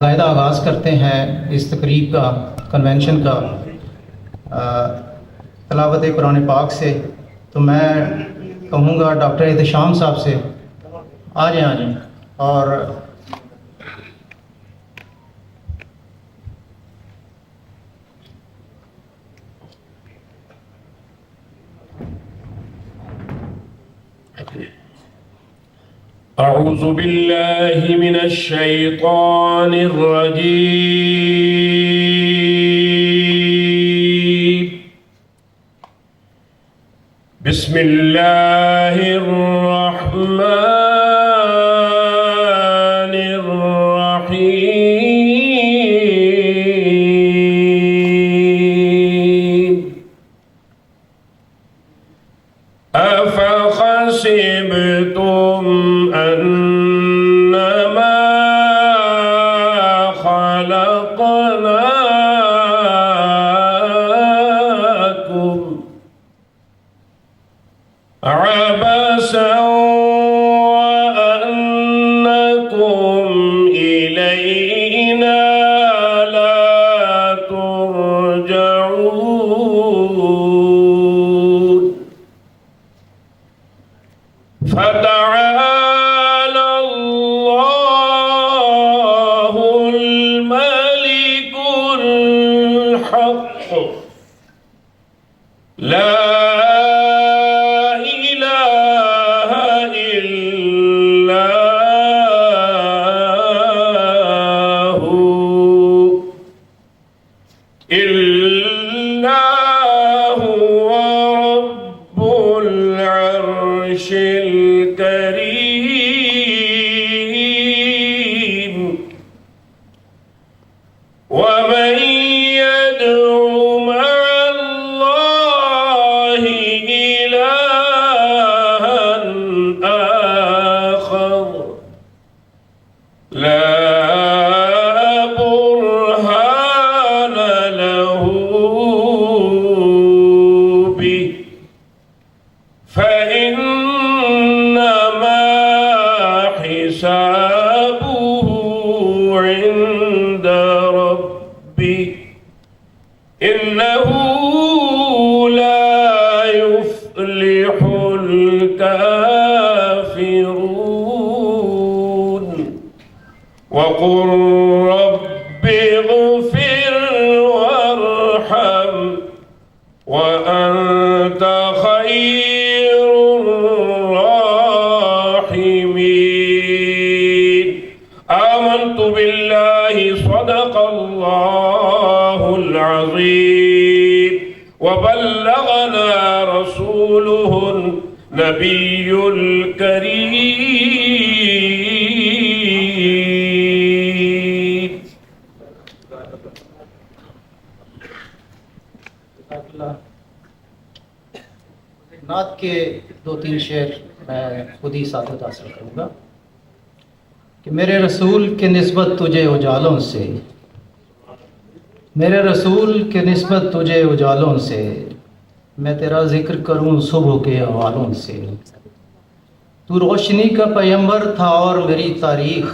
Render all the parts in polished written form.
باقاعدہ آغاز کرتے ہیں اس تقریب کا، کنونشن کا تلاوت قرآن پاک سے، تو میں کہوں گا ڈاکٹر احتشام صاحب سے آ جائیں اور أعوذ بالله من الشيطان الرجيم. بسم الله الرحمن الرحيم. أفحسبتم أنما خلقناكم عبثا وأنكم إلينا لا ترجعون. فتعالى الله الملك الحق لا إله إلا هو رب العرش الكريم. ومن يدع مع الله إلها آخر لا برهان له به فإنما حسابه عند ربه إنه لا يفلح الكافرون. وقل رب اغفر وارحم وأنت خير الراحمين. آمنت بالله صدق الله العظيم وبلغنا رسوله النبي الكريم. نعت کے 2-3 شعر میں خود ہی سعادت حاصل کروں گا کہ میرے رسول کے نسبت تجھے اجالوں سے، میرے رسول کے نسبت تجھے اجالوں سے، میں تیرا ذکر کروں صبح کے حوالوں سے. تو روشنی کا پیمبر تھا اور میری تاریخ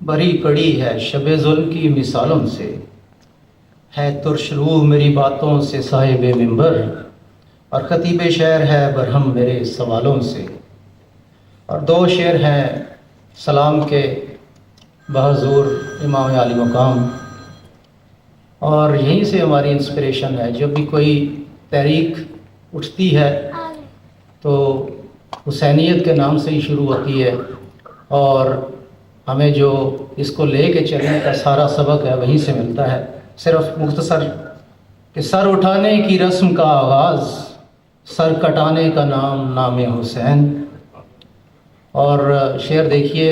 بھری پڑی ہے شب ظلم کی مثالوں سے. ہے ترش روح میری باتوں سے صاحب منبر، اور خطیب شعر ہے برہم میرے سوالوں سے. اور 2 شعر ہیں سلام کے بحضور امام عالی مقام، اور یہیں سے ہماری انسپریشن ہے. جب بھی کوئی تحریک اٹھتی ہے تو حسینیت کے نام سے ہی شروع ہوتی ہے، اور ہمیں جو اس کو لے کے چلنے کا سارا سبق ہے وہیں سے ملتا ہے. صرف مختصر کہ سر اٹھانے کی رسم کا آغاز، سر کٹانے کا نام حسین. اور شعر دیکھیے،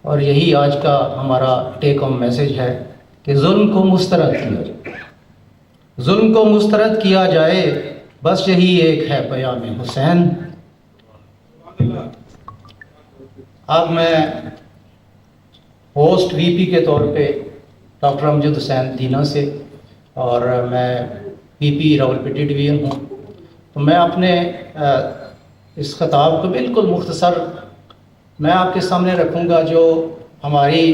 اور یہی آج کا ہمارا ٹیک ہوم میسج ہے کہ ظلم کو مسترد کیا جائے، ظلم کو مسترد کیا جائے، بس یہی ایک ہے پیام حسین. اب میں ہوسٹ وی پی کے طور پہ ڈاکٹر امجد حسین دینا سے، اور میں وی پی راولپنڈی ڈویژن ہوں. تو میں اپنے اس خطاب کو بالکل مختصر میں آپ کے سامنے رکھوں گا، جو ہماری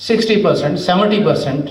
60%, 70%,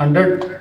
100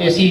AC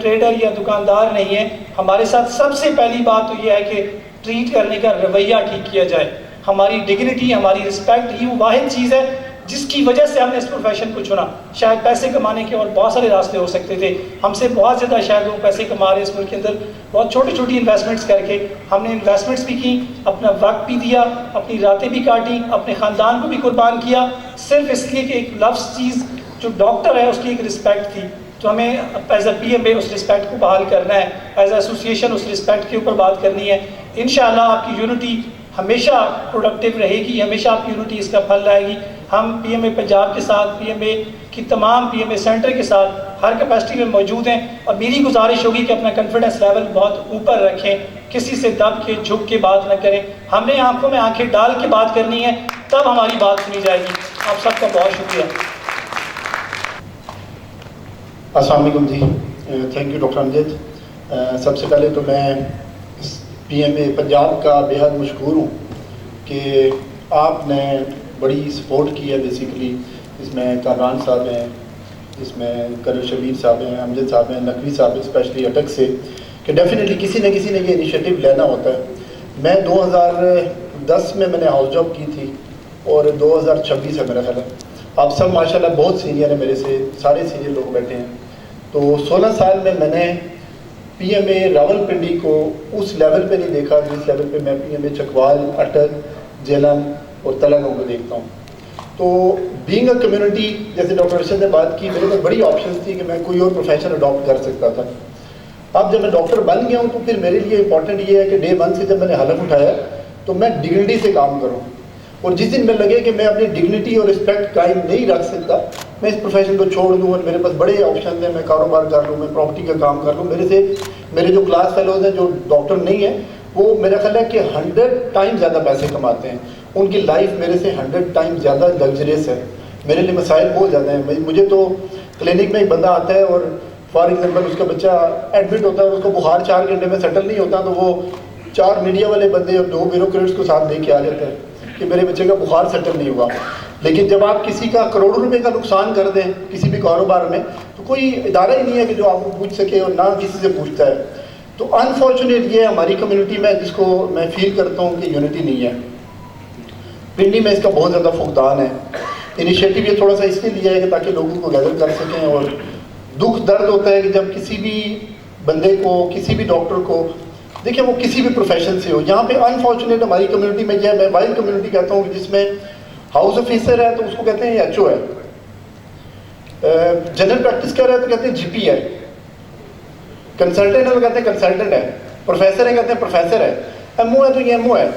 ٹریڈر یا دکاندار نہیں ہیں. ہمارے ساتھ سب سے پہلی بات تو یہ ہے کہ ٹریٹ کرنے کا رویہ ٹھیک کیا جائے. ہماری ڈگنیٹی، ہماری رسپیکٹ، یہ وہ واحد چیز ہے جس کی وجہ سے ہم نے اس پروفیشن کو چنا. شاید پیسے کمانے کے اور بہت سارے راستے ہو سکتے تھے، ہم سے بہت زیادہ شاید لوگ پیسے کما رہے ہیں اس ملک کے اندر بہت چھوٹی چھوٹی انویسٹمنٹس کر کے. ہم نے انویسٹمنٹس بھی کی، اپنا وقت بھی دیا، اپنی راتیں بھی کاٹی، اپنے خاندان کو بھی قربان کیا، صرف اس لیے کہ ایک لفظ چیز جو ڈاکٹر ہے اس کی ایک رسپیکٹ تھی. تو ہمیں as a P M A اس رسپیکٹ کو بحال کرنا ہے، ایز اے ایسوسیشن اس رسپیکٹ کے اوپر بات کرنی ہے. انشاءاللہ آپ کی یونٹی ہمیشہ پروڈکٹیو رہے گی، ہمیشہ آپ کی یونٹی اس کا پھل لائے گی. ہم پی ایم اے پنجاب کے ساتھ، پی ایم اے کی تمام پی ایم اے سینٹر کے ساتھ ہر کیپیسٹی میں موجود ہیں، اور میری گزارش ہوگی کہ اپنا کانفیڈنس لیول بہت اوپر رکھیں، کسی سے دب کے جھک کے بات نہ کریں. ہم نے آنکھوں میں آنکھیں ڈال کے بات کرنی ہے، تب ہماری بات سنی جائے گی. آپ سب کا بہت شکریہ. السلام علیکم جی. تھینک یو ڈاکٹر امجد. سب سے پہلے تو میں پی ایم اے پنجاب کا بے حد مشکور ہوں کہ آپ نے بڑی سپورٹ کی ہے. بیسیکلی اس میں کامران صاحب ہیں، اس میں کرر شبیر صاحب ہیں، امجد صاحب ہیں، نقوی صاحب ہیں، اسپیشلی اٹک سے، کہ ڈیفینیٹلی کسی نہ کسی نے یہ انیشیٹو لینا ہوتا ہے. میں 2010 میں نے ہاؤس جاب کی تھی اور 2026 ہے میرا خیال ہے. آپ سب ماشاءاللہ بہت سینئر ہیں میرے سے، سارے سینئر لوگ بیٹھے ہیں. تو 16 سال میں نے پی ایم اے راولپنڈی کو اس لیول پہ نہیں دیکھا جس لیول پہ میں پی ایم اے چکوال، اٹک، جیلم اور تلنگانگ کو دیکھتا ہوں. تو بینگ اے کمیونٹی، جیسے ڈاکٹر ارشد نے بات کی، میرے پاس بڑی آپشنس تھی کہ میں کوئی اور پروفیشن اڈاپٹ کر سکتا تھا. اب جب میں ڈاکٹر بن گیا ہوں تو پھر میرے لیے امپورٹنٹ یہ ہے کہ ڈے 1 سے جب میں نے حلف اٹھایا تو میں ڈگنیٹی سے کام کروں. اور جس دن میں لگے کہ میں اپنی ڈگنیٹی اور رسپیکٹ قائم نہیں رکھ سکتا، میں اس پروفیشن کو چھوڑ دوں. اور میرے پاس بڑے آپشن ہیں، میں کاروبار کر لوں، میں پراپرٹی کا کام کر لوں. میرے جو کلاس فیلوز ہیں جو ڈاکٹر نہیں ہیں، وہ میرا خیال ہے کہ 100 ٹائم زیادہ پیسے کماتے ہیں. ان کی لائف میرے سے 100 ٹائم زیادہ لگژریس ہے. میرے لیے مسائل بہت زیادہ ہیں. مجھے تو کلینک میں ایک بندہ آتا ہے اور فار ایگزامپل اس کا بچہ ایڈمٹ ہوتا ہے اور اس کو بخار 4 گھنٹے میں سیٹل نہیں ہوتا، تو وہ 4 میڈیا والے بندے اور 2 بیوروکریٹس کو ساتھ لے کے آ جاتے ہیں کہ میرے بچے کا بخار سیٹل نہیں ہوا. لیکن جب آپ کسی کا کروڑوں روپے کا نقصان کر دیں کسی بھی کاروبار میں، تو کوئی ادارہ ہی نہیں ہے کہ جو آپ کو پوچھ سکے، اور نہ کسی سے پوچھتا ہے. تو انفارچونیٹ یہ ہماری کمیونٹی میں جس کو میں فیل کرتا ہوں کہ یونٹی نہیں ہے. پنڈی میں اس کا بہت زیادہ فقدان ہے. انیشیٹو یہ تھوڑا سا اس لیے لیا ہے کہ تاکہ لوگوں کو گیدر کر سکیں. اور دکھ درد ہوتا ہے کہ جب کسی بھی بندے کو، کسی بھی ڈاکٹر کو، دیکھیں وہ کسی بھی پروفیشن سے ہو، یہاں پہ انفارچونیٹ ہماری کمیونٹی میں یہ ہے، میں وائلڈ کمیونٹی کہتا ہوں کہ جس میں ہاؤس آفیسر ہے تو اس کو کہتے ہیں ایچ او ہے، جنرل پریکٹس کر رہا ہے تو کہتے ہیں جی پی ہے، کنسلٹنٹ ہے تو کہتے ہیں کنسلٹنٹ ہے، پروفیسر ہے کہتے ہیں پروفیسر ہے، ایم او ہے تو یہ ایم او ہے.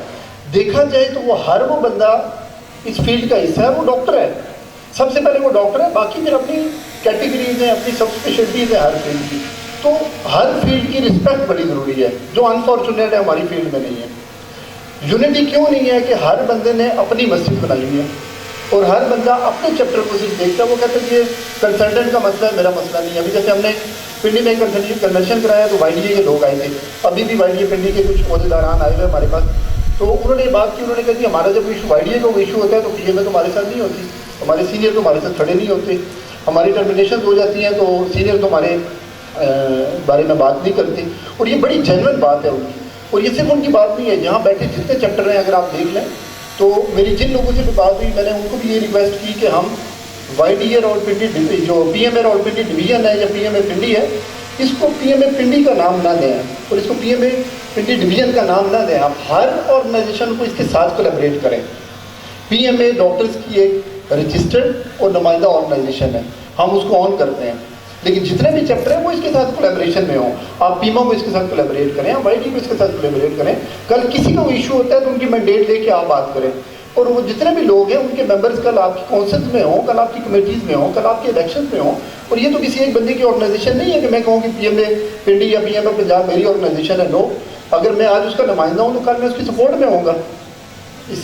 دیکھا جائے تو وہ بندہ اس فیلڈ کا حصہ ہے، وہ ڈاکٹر ہے. سب سے پہلے وہ ڈاکٹر ہے، باقی پھر اپنی کیٹیگریز ہیں، اپنی سب اسپیشلٹیز ہیں ہر فیلڈ کی. تو ہر فیلڈ کی رسپیکٹ بڑی ضروری ہے، جو انفارچونیٹ ہے ہماری فیلڈ میں نہیں ہے. یونٹی کیوں نہیں ہے کہ ہر بندے نے اپنی مسجد بنائی ہوئی ہے اور ہر بندہ اپنے چیپٹر کو صرف دیکھتا ہے. وہ کہتے ہیں کہ کنسلٹنٹ کا مسئلہ ہے، میرا مسئلہ نہیں ہے. ابھی جیسے ہم نے پنڈی میں کنونشن کرایا تو وائی ڈی اے کے لوگ آئے تھے، ابھی بھی وائی ڈی اے پنڈی کے کچھ عہدیداران آئے ہوئے ہمارے پاس. تو انہوں نے یہ بات کی، انہوں نے کہا کہ ہمارا جب ایشو وائی ڈی اے کا ایشو ہوتا ہے تو پی ایم اے تو ہمارے ساتھ نہیں ہوتی، ہمارے سینئر تو ہمارے ساتھ کھڑے نہیں ہوتے. ہماری ٹرمینیشن ہو جاتی ہیں تو سینئر تو ہمارے بارے میں بات نہیں کرتے. اور یہ بڑی جینوئن بات ہے ان کی. اور یہ صرف ان کی بات نہیں ہے، یہاں بیٹھے جتنے چیپٹر ہیں اگر آپ دیکھ لیں تو میری جن لوگوں سے بھی بات ہوئی، میں نے ان کو بھی یہ ریکویسٹ کی کہ ہم وائی ڈی اے راولپنڈی جو پی ایم اے راولپنڈی ڈویژن ہے یا پی ایم اے پنڈی ہے، اس کو پی ایم اے پنڈی کا نام نہ دیں اور اس کو پی ایم اے پنڈی ڈویژن کا نام نہ دیں. آپ ہر آرگنائزیشن کو اس کے ساتھ کولیبریٹ کریں. پی ایم اے ڈاکٹرز کی ایک رجسٹرڈ اور نمائندہ آرگنائزیشن ہے، ہم اس کو آن کرتے ہیں، لیکن جتنے بھی چیپٹر ہیں وہ اس کے ساتھ کولیبریشن میں ہوں. آپ پیما کو اس کے ساتھ کولیبریٹ کریں، آپ وائی ڈی کو اس کے ساتھ کولیبریٹ کریں. کل کسی کا ایشو ہوتا ہے تو ان کی مینڈیٹ لے کے آپ بات کریں. اور وہ جتنے بھی لوگ ہیں ان کے ممبرز کل آپ کی کونسلز میں ہوں، کل آپ کی کمیٹیز میں ہوں، کل آپ کے الیکشنز میں ہوں. اور یہ تو کسی ایک بندے کی آرگنائزیشن نہیں ہے کہ میں کہوں کہ پی ایم اے پنڈی یا پی ایم اے پنجاب میری آرگنائزیشن ہے. نو، اگر میں آج اس کا نمائندہ ہوں تو کل میں اس کی سپورٹ میں ہوں گا.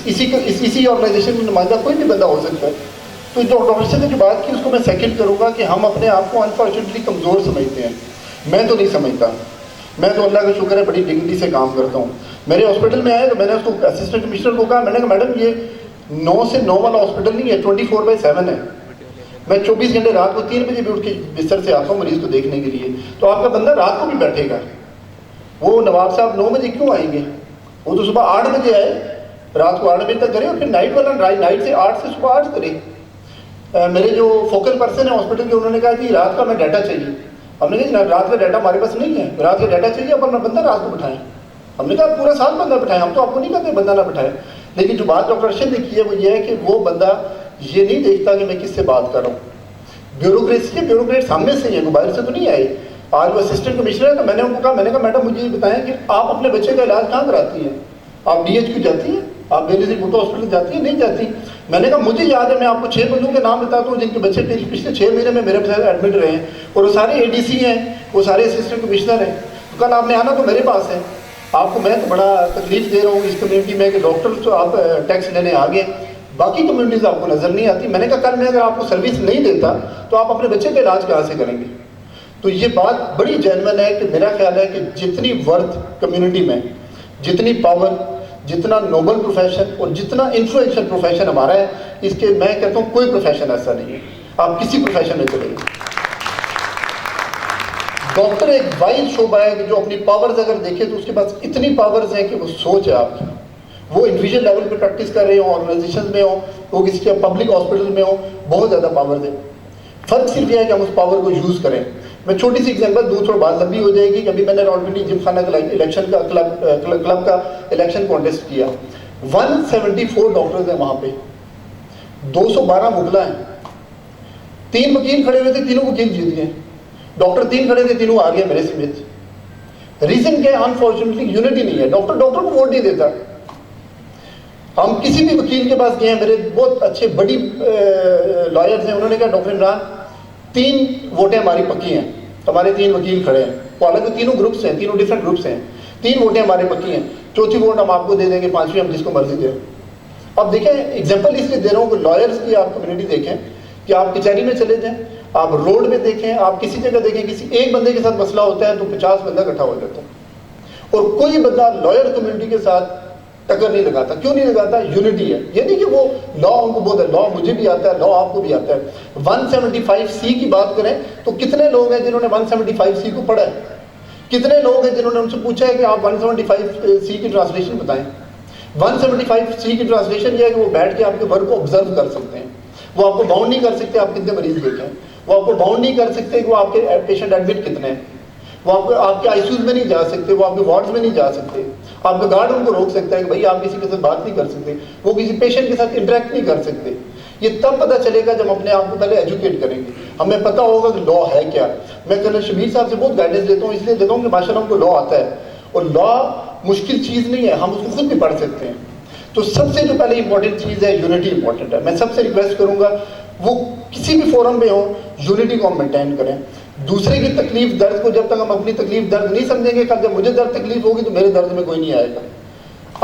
اسی آرگنائزیشن کا نمائندہ کوئی بھی بندہ ہو سکتا ہے. تو ڈاکٹر سے نے جو بات کی اس کو میں سیکنڈ کروں گا کہ ہم اپنے آپ کو انفارچونیٹلی کمزور سمجھتے ہیں. میں تو نہیں سمجھتا، میں تو اللہ کا شکر ہے بڑی ڈگنیٹی سے کام کرتا ہوں. میرے ہاسپٹل میں آئے تو میں نے اس کو اسسٹنٹ کمشنر کو کہا، میں نے کہا میڈم یہ 9 سے 9 والا ہاسپٹل نہیں ہے، 24/7 ہے. میں 24 گھنٹے رات کو 3 بجے بھی اٹھ کے بستر سے آتا ہوں مریض کو دیکھنے کے لیے. تو آپ کا بندہ رات کو بھی بیٹھے گا. وہ نواب صاحب 9 بجے کیوں آئیں گے؟ وہ تو صبح 8 بجے آئے, رات کو 8 بجے تک کرے, اور پھر نائٹ والا نائٹ سے 8 سے صبح 8 کرے. میرے جو فوکل پرسن ہیں ہاسپٹل کے, انہوں نے کہا جی رات کا میں ڈیٹا چاہیے. ہم نے کہا رات کا ڈیٹا ہمارے پاس نہیں ہے, رات کا ڈیٹا چاہیے اپنا بندہ رات کو بٹھائیں. ہم نے کہا پورا سال بندہ بٹھائیں, ہم تو آپ کو نہیں کہتے بندہ نہ بٹھائے. لیکن جو بات ڈاکٹر ارشد نے کی ہے وہ یہ ہے کہ وہ بندہ یہ نہیں دیکھتا کہ میں کس سے بات کر رہا ہوں. بیوروکریٹس ہم میں سے ہی ہیں, باہر سے تو نہیں آئے. آج وہ اسسٹنٹ کمشنر ہے, تو میں نے ان کو کہا, میں نے کہا میڈم مجھے یہ بتائیں کہ آپ اپنے بچے کا علاج کہاں کراتی ہیں؟ آپ ڈی ایچ کیو جاتی ہیں؟ آپ بینظیر بھٹو ہاسپٹل جاتی ہیں؟ نہیں جاتی. میں نے کہا مجھے یاد ہے, میں آپ کو 6 بندوں کے نام بتاتا ہوں جن کے بچے پچھلے 6 مہینے میں میرے ساتھ ایڈمٹ رہے ہیں, اور وہ سارے اے ڈی سی ہیں, وہ سارے اسسٹنٹ کمشنر ہیں. تو کل آپ نے آنا تو میرے پاس ہے. آپ کو میں تو بڑا تکلیف دے رہا ہوں اس کمیونٹی میں کہ ڈاکٹر تو آپ ٹیکس لینے آگے, باقی کمیونٹیز آپ کو نظر نہیں آتی. میں نے کہا کل میں اگر آپ کو سروس نہیں دیتا تو آپ اپنے بچے کا علاج کہاں سے کریں گے؟ تو یہ بات بڑی جینوئن ہے کہ میرا خیال ہے کہ جتنی ورتھ کمیونٹی میں, جتنی پاور, جتنا نوبل پروفیشن اور جتنا انفلوئنشل پروفیشن ہمارا ہے, اس کے میں کہتا ہوں کوئی پروفیشن ایسا نہیں ہے. آپ کسی پروفیشن میں چلے گئے. ڈاکٹر ایک وائڈ شعبہ ہے کہ جو اپنی پاورز اگر دیکھے تو اس کے پاس اتنی پاورز ہیں کہ وہ سوچ ہے آپ کی. وہ انڈیویجول لیول پہ پریکٹس کر رہے ہوں, آرگنائزیشن میں ہوں, وہ کسی کے پبلک ہاسپٹل میں ہوں, بہت زیادہ پاورز ہیں. فرق صرف یہ ہے کہ ہم اس پاور کو یوز کریں. میں چھوٹی سی ایگزامپل دوں, تھوڑا بات لمبی ہو جائے گی. ابھی میں نے راولپنڈی جم خانہ الیکشن کا کلب کا الیکشن کانٹیسٹ کیا. 174 ڈاکٹرز ہیں وہاں پہ, 212 مغلا ہیں. 3 وکیل کھڑے ہوئے تھے, تینوں وکیل جیت گئے. ڈاکٹر 3 کھڑے تھے, تینوں آ گئے میرے سمیت. ریزن کیا ہے؟ انفارچونیٹلی یونٹی نہیں ہے. ڈاکٹر کو ووٹ نہیں دیتا. ہم کسی بھی وکیل کے پاس گئے ہیں, میرے بہت اچھے بڑی لائرز ہیں, انہوں نے کہا ڈاکٹر عمران 3 ووٹیں ہماری پکی ہیں, ہمارے 3 وکیل کھڑے ہیں. حالانکہ تینوں گروپس ہیں, تینوں ڈفرینٹ گروپس ہیں. 3 ووٹیں ہمارے پکی ہیں, چوتھی ووٹ ہم آپ کو دے دیں گے, 5ویں ہم جس کو مرضی دیں. اب دیکھیں ایگزامپل اس لیے دے رہا ہوں کہ لائرز کی آپ کمیونٹی دیکھیں کہ آپ کچہری میں چلے جائیں, آپ روڈ میں دیکھیں, آپ کسی جگہ دیکھیں, کسی ایک بندے کے ساتھ مسئلہ ہوتا ہے تو 50 بندہ اکٹھا ہو جاتا ہے, اور کوئی بندہ لائر کمیونٹی کے ساتھ ٹکر نہیں لگاتا. کیوں نہیں لگاتا؟ یونٹی ہے. یہ نہیں کہ وہ لا ان کو بہت ہے, لا مجھے بھی آتا ہے, لا آپ کو بھی آتا ہے. 175C کی بات کریں تو کتنے لوگ ہیں جنہوں نے 175C کو پڑھا ہے؟ کتنے لوگ ہیں جنہوں نے ان سے پوچھا ہے کہ آپ 175C کی ٹرانسلیشن بتائیں؟ 175C کی ٹرانسلیشن یہ ہے کہ وہ بیٹھ کے آپ کے ورک کو آبزرو کر سکتے ہیں. وہ آپ کو باؤنڈ نہیں کر سکتے آپ کتنے مریض دیکھیں, وہ آپ کو باؤنڈ نہیں کر سکتے کہ وہ آپ کے پیشنٹ ایڈمٹ کتنے ہیں, وہ آپ کے آئی سیوز میں نہیں جا سکتے, وہ آپ کے وارڈز میں نہیں جا سکتے. آپ کا گارڈ ان کو روک سکتا ہے کہ بھائی آپ کسی کے ساتھ بات نہیں کر سکتے, وہ کسی پیشنٹ کے ساتھ انٹریکٹ نہیں کر سکتے. یہ تب پتہ چلے گا جب اپنے آپ کو پہلے ایجوکیٹ کریں گے, ہمیں پتہ ہوگا کہ لا ہے کیا. میں کرنل شبیر صاحب سے بہت گائیڈنس لیتا ہوں, اس لیے دیتا ہوں کہ ماشاء اللہ ان کو لا آتا ہے, اور لا مشکل چیز نہیں ہے, ہم اس کو خود بھی پڑھ سکتے ہیں. تو سب سے جو پہلے امپورٹنٹ چیز ہے یونٹی امپورٹنٹ ہے. میں سب سے ریکویسٹ کروں گا وہ کسی بھی فورم میں ہوں, یونٹی کو ہم مینٹین کریں. دوسرے کی تکلیف درد کو جب تک ہم اپنی تکلیف درد نہیں سمجھیں گے, کل جب مجھے درد تکلیف ہوگی تو میرے درد میں کوئی نہیں آئے گا.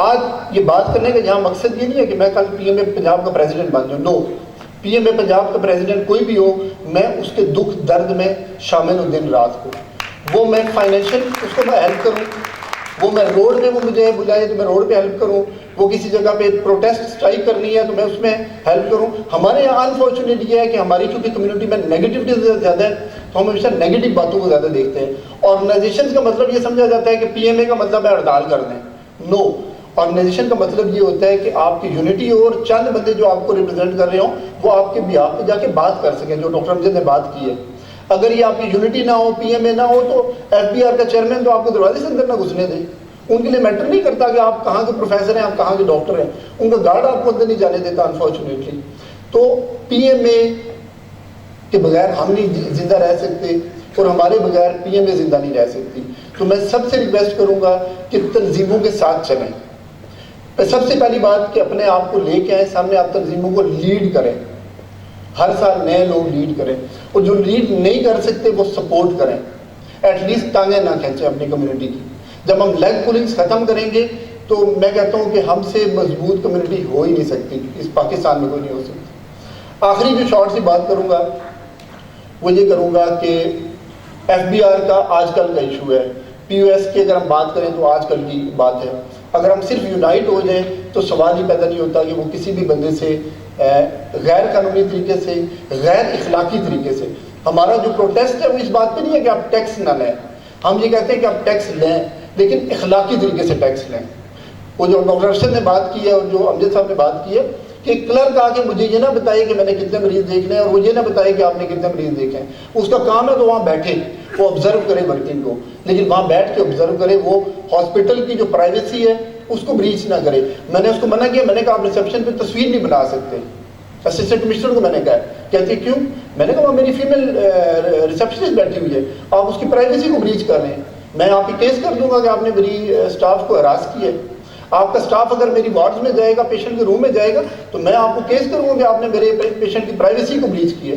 آج یہ بات کرنے کا یہاں مقصد یہ نہیں ہے کہ میں کل پی ایم اے پنجاب کا پریزیڈنٹ بن جاؤں. نو, پی ایم اے پنجاب کا پریزیڈنٹ کوئی بھی ہو, میں اس کے دکھ درد میں شامل ہوں دن رات کو. وہ میں فائنینشیل اس کو میں ہیلپ کروں, وہ میں روڈ پہ وہ مجھے بلائے تو میں روڈ پہ ہیلپ کروں, وہ کسی جگہ پہ پروٹیسٹ اسٹرائک کرنی ہے تو میں اس میں ہیلپ کروں. ہمارے یہاں انفارچونیٹ یہ ہے کہ ہماری چونکہ کمیونٹی میں نیگیٹیوٹی زیادہ ہے تو ہم ہمیشہ نیگیٹو باتوں کو زیادہ دیکھتے ہیں. آرگنائزیشن کا مطلب یہ سمجھا جاتا ہے کہ پی ایم اے کا مطلب ہے ہڑتال کر دیں. نو, آرگنائزیشن کا مطلب یہ ہوتا ہے کہ آپ کی یونٹی ہو, اور چند بندے جو آپ کو ریپرزینٹ کر رہے ہوں وہ آپ کے بیہاف پہ جا کے بات کر سکیں, جو ڈاکٹر امجد نے بات کی ہے. اگر یہ آپ کی یونٹی نہ ہو, پی ایم اے نہ ہو, تو ایف بی آر کا چیئرمین تو آپ کو دروازے سے اندر نہ گھسنے دے. ان کے لیے میٹر نہیں کرتا کہ آپ کہاں کے پروفیسر ہیں, آپ کہاں کے ڈاکٹر ہیں, ان کا گارڈ آپ کو اندر نہیں جانے دیتا انفارچونیٹلی. تو پی ایم اے کے بغیر ہم نہیں زندہ رہ سکتے, اور ہمارے بغیر پی ایم اے زندہ نہیں رہ سکتی. تو میں سب سے ریکویسٹ کروں گا کہ تنظیموں کے ساتھ چلیں. سب سے پہلی بات کہ اپنے آپ کو لے کے آئیں سامنے, آپ تنظیموں کو لیڈ کریں. ہر سال نئے لوگ لیڈ کریں, اور جو لیڈ نہیں کر سکتے وہ سپورٹ کریں. ایٹ لیسٹ ٹانگیں نہ کھینچیں اپنی کمیونٹی کی. جب ہم لیگ پولنگس ختم کریں گے تو میں کہتا ہوں کہ ہم سے مضبوط کمیونٹی ہو ہی نہیں سکتی, اس پاکستان میں کوئی نہیں ہو سکتی. آخری جو شارٹ سی بات کروں گا وہ یہ کروں گا کہ ایف بی آر کا آج کل کا ایشو ہے. پی او ایس کی اگر ہم بات کریں تو آج کل کی بات ہے. اگر ہم صرف یونائٹ ہو جائیں تو سوال ہی پیدا نہیں ہوتا کہ وہ کسی بھی بندے سے غیر قانونی طریقے سے، غیر اخلاقی طریقے سے. ہمارا جو پروٹیسٹ ہے وہ اس بات پہ نہیں ہے کہ آپ ٹیکس نہ لیں. ہم یہ کہتے ہیں کہ آپ ٹیکس لیں لیکن اخلاقی طریقے سے ٹیکس لیں. وہ جو ڈاکٹر ارشد نے بات کی ہے اور جو امجد صاحب نے بات کی ہے کہ کلرک آ کے مجھے یہ نہ بتائے کہ میں نے کتنے مریض دیکھنے ہیں اور وہ یہ نہ بتائے کہ آپ نے کتنے مریض دیکھے ہیں. اس کا کام ہے تو وہاں بیٹھے وہ آبزرو کرے ورکنگ کو، لیکن وہاں بیٹھ کے آبزرو کرے، وہ ہاسپٹل کی جو پرائیویسی ہے اس کو بریچ نہ کرے. میں نے اس کو منع کیا، میں نے کہا آپ ریسیپشن پہ تصویر نہیں بنا سکتے. اسسٹنٹ کمشنر کو میں نے کہا، کہتی کیوں؟ میں نے کہا وہ میری فیمیل ریسیپشنسٹ بیٹھی ہوئی ہے، آپ اس کی پرائیویسی کو بریچ کر رہے ہیں. میں آپ کی کیس کر دوں گا کہ آپ نے میری اسٹاف کو ہراس کی ہے. آپ کا اسٹاف اگر میری وارڈز میں جائے گا، پیشنٹ کے روم میں جائے گا، تو میں آپ کو کیس کروں گا کہ آپ نے میرے پیشنٹ کی پرائیویسی کو بریچ کی ہے.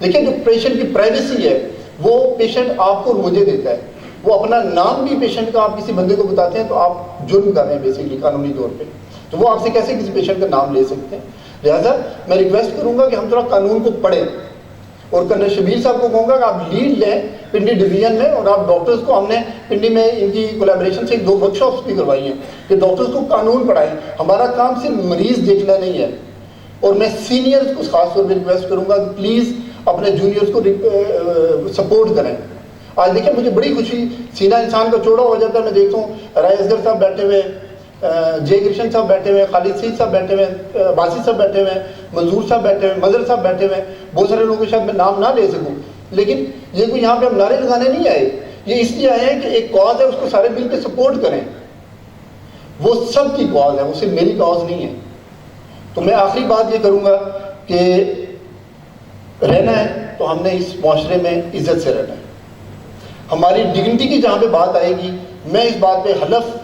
لیکن جو پیشنٹ کی پرائیویسی ہے وہ پیشنٹ آپ کو مجھے دیتا ہے. وہ اپنا نام بھی پیشنٹ کا آپ کسی بندے کو بتاتے ہیں تو آپ جرم کر رہے ہیں بیسیکلی قانونی طور پہ. تو وہ آپ سے کیسے کسی پیشنٹ کا نام لے سکتے ہیں؟ لہٰذا میں ریکویسٹ کروں گا کہ ہم تھوڑا قانون کو پڑھیں. اور کرنل شبیر صاحب کو کہوں گا کہ آپ لیڈ لیں پنڈی ڈویژن میں، اور آپ ڈاکٹرز کو، ہم نے پنڈی میں ان کی کولیبریشن سے 2 ورک شاپس بھی کروائی ہیں کہ ڈاکٹرز کو قانون پڑھائیں. ہمارا کام صرف مریض دیکھنا نہیں ہے. اور میں سینئرز کو خاص طور پہ ریکویسٹ کروں گا کہ پلیز اپنے جونیئرز کو سپورٹ کریں. آج دیکھیں مجھے بڑی خوشی، سینہ انسان کا چوڑا ہو جاتا ہے. میں دیکھتا ہوں رائے اصغر صاحب بیٹھے ہوئے، جے کرشن صاحب بیٹھے ہوئے، خالد سعید صاحب بیٹھے ہوئے، باسی صاحب بیٹھے ہوئے، منظور صاحب بیٹھے ہوئے، مظہر صاحب بیٹھے ہوئے. بہت سارے لوگوں کے شاید میں نام نہ لے سکوں، لیکن یہ کوئی یہاں پہ ہم نعرے لگانے نہیں آئے. یہ اس لیے آئے ہیں کہ ایک کاز ہے، اس کو سارے مل کے سپورٹ کریں. وہ سب کی کاز ہے، وہ صرف میری کاز نہیں ہے. تو میں آخری بات یہ کروں گا کہ رہنا ہے تو ہم نے اس معاشرے میں عزت سے رہنا ہے. ہماری ڈگنیٹی کی جہاں پہ بات آئے گی، میں اس بات پہ حلف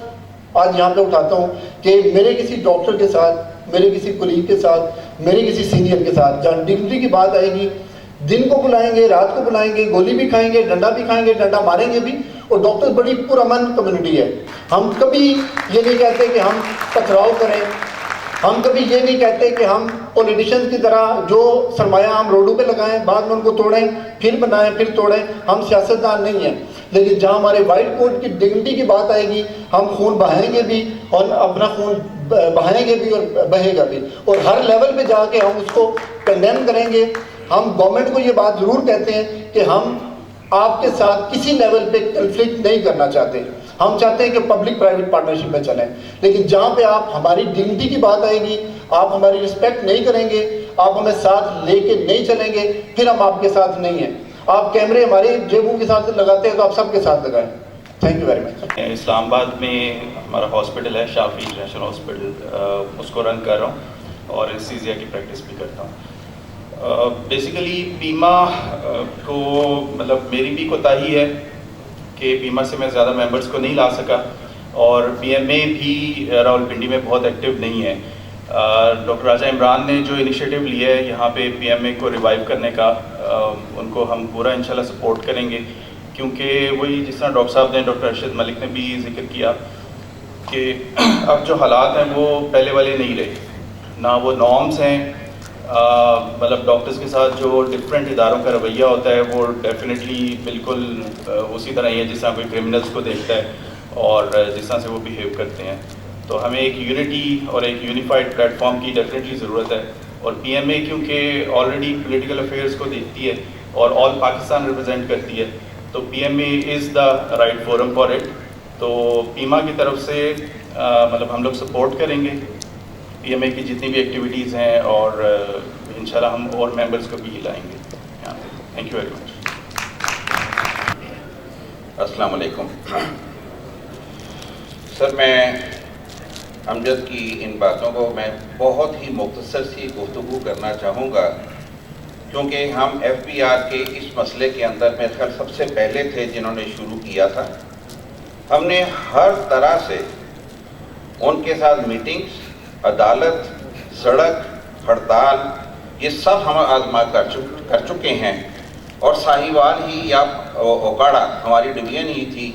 آج یہاں پہ اٹھاتا ہوں کہ میرے کسی ڈاکٹر کے ساتھ، میرے کسی کولیگ کے ساتھ، میرے کسی سینئر کے ساتھ جہاں ڈگنیٹی کی بات آئے گی، دن کو بلائیں گے، رات کو بلائیں گے، گولی بھی کھائیں گے، ڈنڈا بھی کھائیں گے، ڈنڈا ماریں گے بھی. اور ڈاکٹر بڑی پرامن کمیونٹی ہے. ہم کبھی یہ نہیں کہتے کہ ہم ٹکراؤ کریں. ہم کبھی یہ نہیں کہتے کہ ہم پولیٹیشنز کی طرح جو سرمایہ ہم روڈوں پہ لگائیں، بعد میں ان کو توڑیں، پھر بنائیں، پھر توڑیں. ہم سیاستدان نہیں ہیں. لیکن جہاں ہمارے وائٹ کوٹ کی ڈگنیٹی کی بات آئے گی، ہم خون بہائیں گے بھی، اور اپنا خون بہائیں گے بھی اور بہے گا بھی. اور ہر لیول پہ جا کے ہم اس کو کنڈیم کریں گے. ہم گورنمنٹ کو یہ بات ضرور کہتے ہیں کہ ہم آپ کے ساتھ کسی لیول پہ کنفلکٹ نہیں کرنا چاہتے. ہم چاہتے ہیں کہ پبلک پرائیویٹ پارٹنرشپ میں چلیں. لیکن جہاں پہ آپ ہماری ڈگنیٹی کی بات آئے گی، آپ ہماری رسپیکٹ نہیں کریں گے، آپ ہمیں ساتھ لے کے نہیں چلیں گے، پھر ہم آپ کے ساتھ نہیں ہیں. آپ کیمرے ہماری جیبوں کے ساتھ لگاتے ہیں تو آپ سب کے ساتھ لگائیں. Thank you very much. Islamabad میں ہمارا ہاسپٹل ہے، شافی نیشنل ہاسپٹل، اس کو رن کر رہا ہوں اور انستھیزیا کی پریکٹس بھی کرتا ہوں. بیسیکلی بیمہ کو مطلب میری بھی کوتاہی ہے کہ بیمہ سے میں زیادہ ممبرس کو نہیں لا سکا، اور پی ایم اے بھی راولپنڈی میں بہت ایکٹیو نہیں ہے. ڈاکٹر راجہ عمران نے جو انیشیٹو لیا ہے یہاں پہ پی ایم اے کو ریوائیو کرنے کا، ان کو ہم پورا انشاءاللہ سپورٹ کریں گے. کیونکہ وہی جس طرح ڈاکٹر صاحب نے، ڈاکٹر ارشد ملک نے بھی ذکر کیا کہ اب جو حالات ہیں وہ پہلے والے نہیں رہے. نہ وہ نارمز ہیں، مطلب ڈاکٹرز کے ساتھ جو ڈفرینٹ اداروں کا رویہ ہوتا ہے وہ ڈیفینیٹلی بالکل اسی طرح ہی ہے جس طرح کوئی کرمنلز کو دیکھتا ہے اور جس طرح سے وہ بیہیو کرتے ہیں. تو ہمیں ایک یونٹی اور ایک یونیفائڈ پلیٹ فارم کی ڈیفینیٹلی ضرورت ہے. اور پی ایم اے کیونکہ آلریڈی پولیٹیکل افیئرس کو دیکھتی ہے اور آل پاکستان ریپرزینٹ کرتی ہے، تو P M A is the right forum for it. تو پیما کی طرف سے مطلب ہم لوگ سپورٹ کریں گے پی ایم اے کی جتنی بھی ایکٹیویٹیز ہیں، اور انشاءاللہ ہم اور ممبرس کو بھی لائیں گے. تھینک یو ویری مچ. السلام علیکم. سر، میں امجد کی ان باتوں کو میں بہت ہی مختصر سی گفتگو کرنا چاہوں گا، کیونکہ ہم ایف بی آر کے اس مسئلے کے اندر میرے خیال سب سے پہلے تھے جنہوں نے شروع کیا تھا. ہم نے ہر طرح سے ان کے ساتھ میٹنگز، عدالت، سڑک، ہڑتال، یہ سب ہم آزما کر چکے ہیں. اور ساہیوال ہی یا اوکاڑا ہماری ڈویژن ہی تھی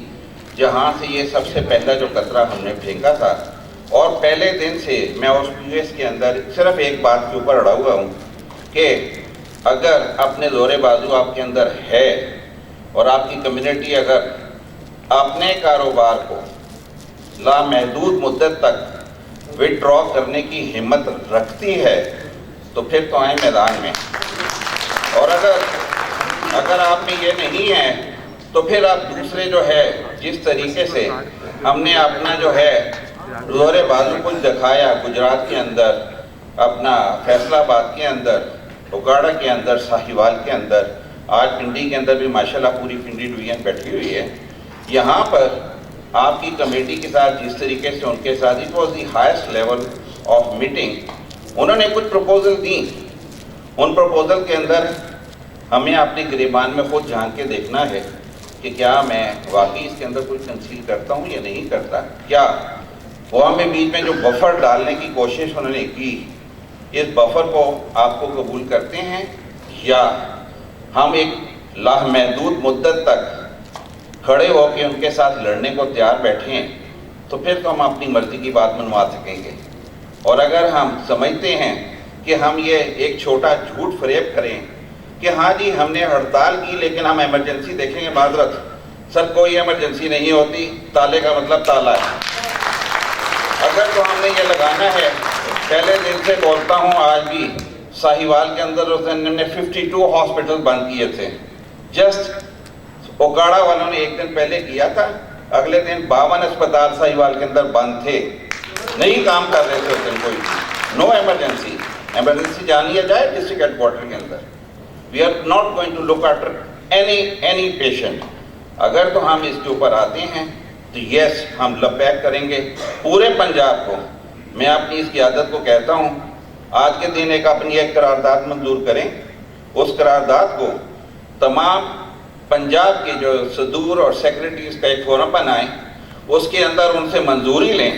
جہاں سے یہ سب سے پہلا جو قطرہ ہم نے پھینکا تھا. اور پہلے دن سے میں اس پی ایس کے اندر صرف ایک بات کے اوپر اڑا ہوا ہوں کہ اگر اپنے زور بازو آپ کے اندر ہے اور آپ کی کمیونٹی اگر اپنے کاروبار کو لامحدود مدت تک وڈرا کرنے کی ہمت رکھتی ہے تو پھر تو آئیں میدان میں. اور اگر آپ میں یہ نہیں ہے تو پھر آپ دوسرے جو ہے جس طریقے سے ہم نے اپنا جو ہے زور بازو کچھ دکھایا گجرات کے اندر, اپنا فیصل آباد کے اندر, اکاڑا کے اندر, ساہیوال کے اندر, آج پنڈی کے اندر بھی ماشاءاللہ پوری پنڈی ڈویژن بیٹھی ہوئی ہے. یہاں پر آپ کی کمیٹی کے ساتھ جس طریقے سے ان کے ساتھ it was the highest level of meeting. انہوں نے کچھ پروپوزل دیں, ان پروپوزل کے اندر ہمیں اپنے گریبان میں خود جھانک کے دیکھنا ہے کہ کیا میں واقعی اس کے اندر کوئی کنسیل کرتا ہوں یا نہیں کرتا. کیا وہ ہمیں بیچ میں جو بفر ڈالنے کی کوشش انہوں نے کی, اس بفر کو آپ کو قبول کرتے ہیں یا ہم ایک لامحدود مدت تک کھڑے ہو کے ان کے ساتھ لڑنے کو تیار بیٹھے ہیں؟ تو پھر تو ہم اپنی مرضی کی بات منوا سکیں گے. اور اگر ہم سمجھتے ہیں کہ ہم یہ ایک چھوٹا جھوٹ فریب کریں کہ ہاں جی ہم نے ہڑتال کی لیکن ہم ایمرجنسی دیکھیں گے, معذرت سر کوئی ایمرجنسی نہیں ہوتی, تالے کا مطلب تالا ہے. اگر تو ہم نے یہ لگانا ہے, پہلے دن سے بولتا ہوں آج بھی, ساہیوال کے اندر اس دن نے 52 ہاسپٹل بند کیے تھے. جسٹ اوکاڑا والوں نے ایک دن پہلے کیا تھا, اگلے دن 52 اسپتال ساہیوال کے اندر بند تھے, نہیں کام کر رہے تھے اس دن کوئی. نو ایمرجنسی, ایمرجنسی جانیا جائے ڈسٹرکٹ ہیڈ کوارٹر کے اندر. We are not going to look after any patient. اگر تو ہم اس کے اوپر آتے ہیں تو یس ہم لبیک کریں گے پورے پنجاب کو. میں اپنی اس قیادت کو کہتا ہوں آج کے دن اپنی ایک قرارداد منظور کریں. اس قرارداد کو تمام پنجاب کے جو صدور اور سیکرٹریز کا ایک فورم بنائیں, اس کے اندر ان سے منظوری لیں,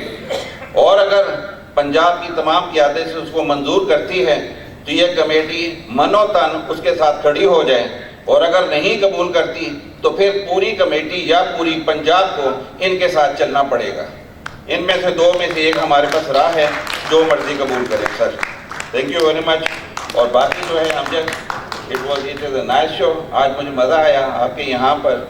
اور اگر پنجاب کی تمام قیادت سے اس کو منظور کرتی ہے تو یہ کمیٹی من و تن اس کے ساتھ کھڑی ہو جائے, اور اگر نہیں قبول کرتی تو پھر پوری کمیٹی یا پوری پنجاب کو ان کے ساتھ چلنا پڑے گا. ان میں سے 2 میں سے ایک ہمارے پاس راہ ہے, جو مرضی قبول کریں. سر تھینک یو ویری مچ. اور باقی جو ہے ہم اٹ واز اے نائس شو. آج مجھے مزہ آیا آپ کے یہاں پر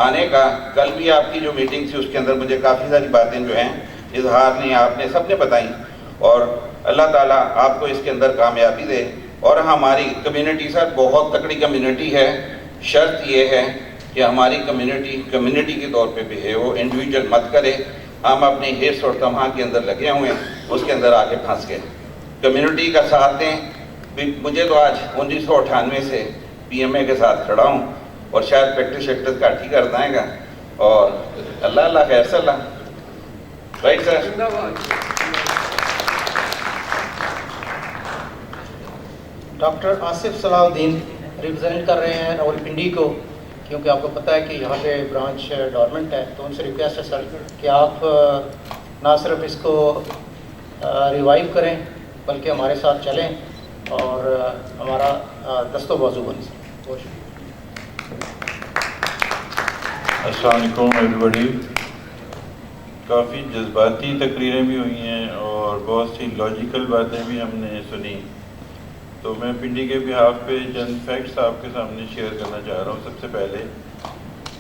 آنے کا. کل بھی آپ کی جو میٹنگ تھی اس کے اندر مجھے کافی ساری باتیں جو ہیں اظہار نے آپ نے سب نے بتائیں, اور اللہ تعالیٰ آپ کو اس کے اندر کامیابی دے. اور ہماری کمیونٹی سر بہت تکڑی کمیونٹی ہے. شرط یہ ہے کہ ہماری کمیونٹی کے طور پہ بہیو ہو, انڈیویجول مت کرے. ہم اپنے حرص اور طمع کے اندر لگے ہوئے ہیں, اس کے اندر آ کے پھنس گئے. کمیونٹی کا ساتھ دیں. مجھے تو آج 1998 سے پی ایم اے کے ساتھ کھڑا ہوں, اور شاید پریکٹس کاٹ ہی کر دائیں گا. اور اللہ خیر صلی اللہ. Right sir. Doctor Asif Salahuddin represent کر رہے ہیں راولپنڈی کو, کیونکہ آپ کو پتہ ہے کہ یہاں پہ برانچ ڈورمنٹ ہے. تو ان سے ریکویسٹ ہے سر کہ آپ نہ صرف اس کو ریوائیو کریں بلکہ ہمارے ساتھ چلیں اور ہمارا دست و بازو بن سکیں. بہت شکریہ. السلام علیکم ایوری بڈی. کافی جذباتی تقریریں بھی ہوئی ہیں اور بہت سی لاجیکل باتیں بھی ہم نے سنی. تو میں پنڈی کے بہاف پہ چند فیکٹس آپ کے سامنے شیئر کرنا چاہ رہا ہوں. سب سے پہلے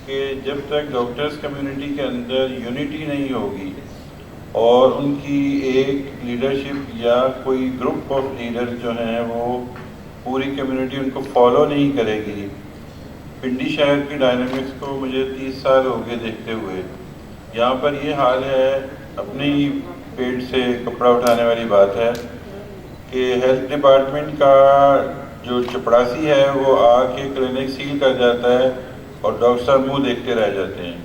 کہ جب تک ڈاکٹرز کمیونٹی کے اندر یونٹی نہیں ہوگی اور ان کی ایک لیڈرشپ یا کوئی گروپ آف لیڈرز جو ہیں وہ پوری کمیونٹی ان کو فالو نہیں کرے گی. پنڈی شہر کی ڈائنامکس کو مجھے 30 سال ہو گئے دیکھتے ہوئے. یہاں پر یہ حال ہے, اپنے ہی پیٹ سے کپڑا اٹھانے والی بات ہے کہ ہیلتھ ڈپارٹمنٹ کا جو چپڑاسی ہے وہ آ کے کلینک سیل کر جاتا ہے اور ڈاکٹر صاحب منہ دیکھتے رہ جاتے ہیں.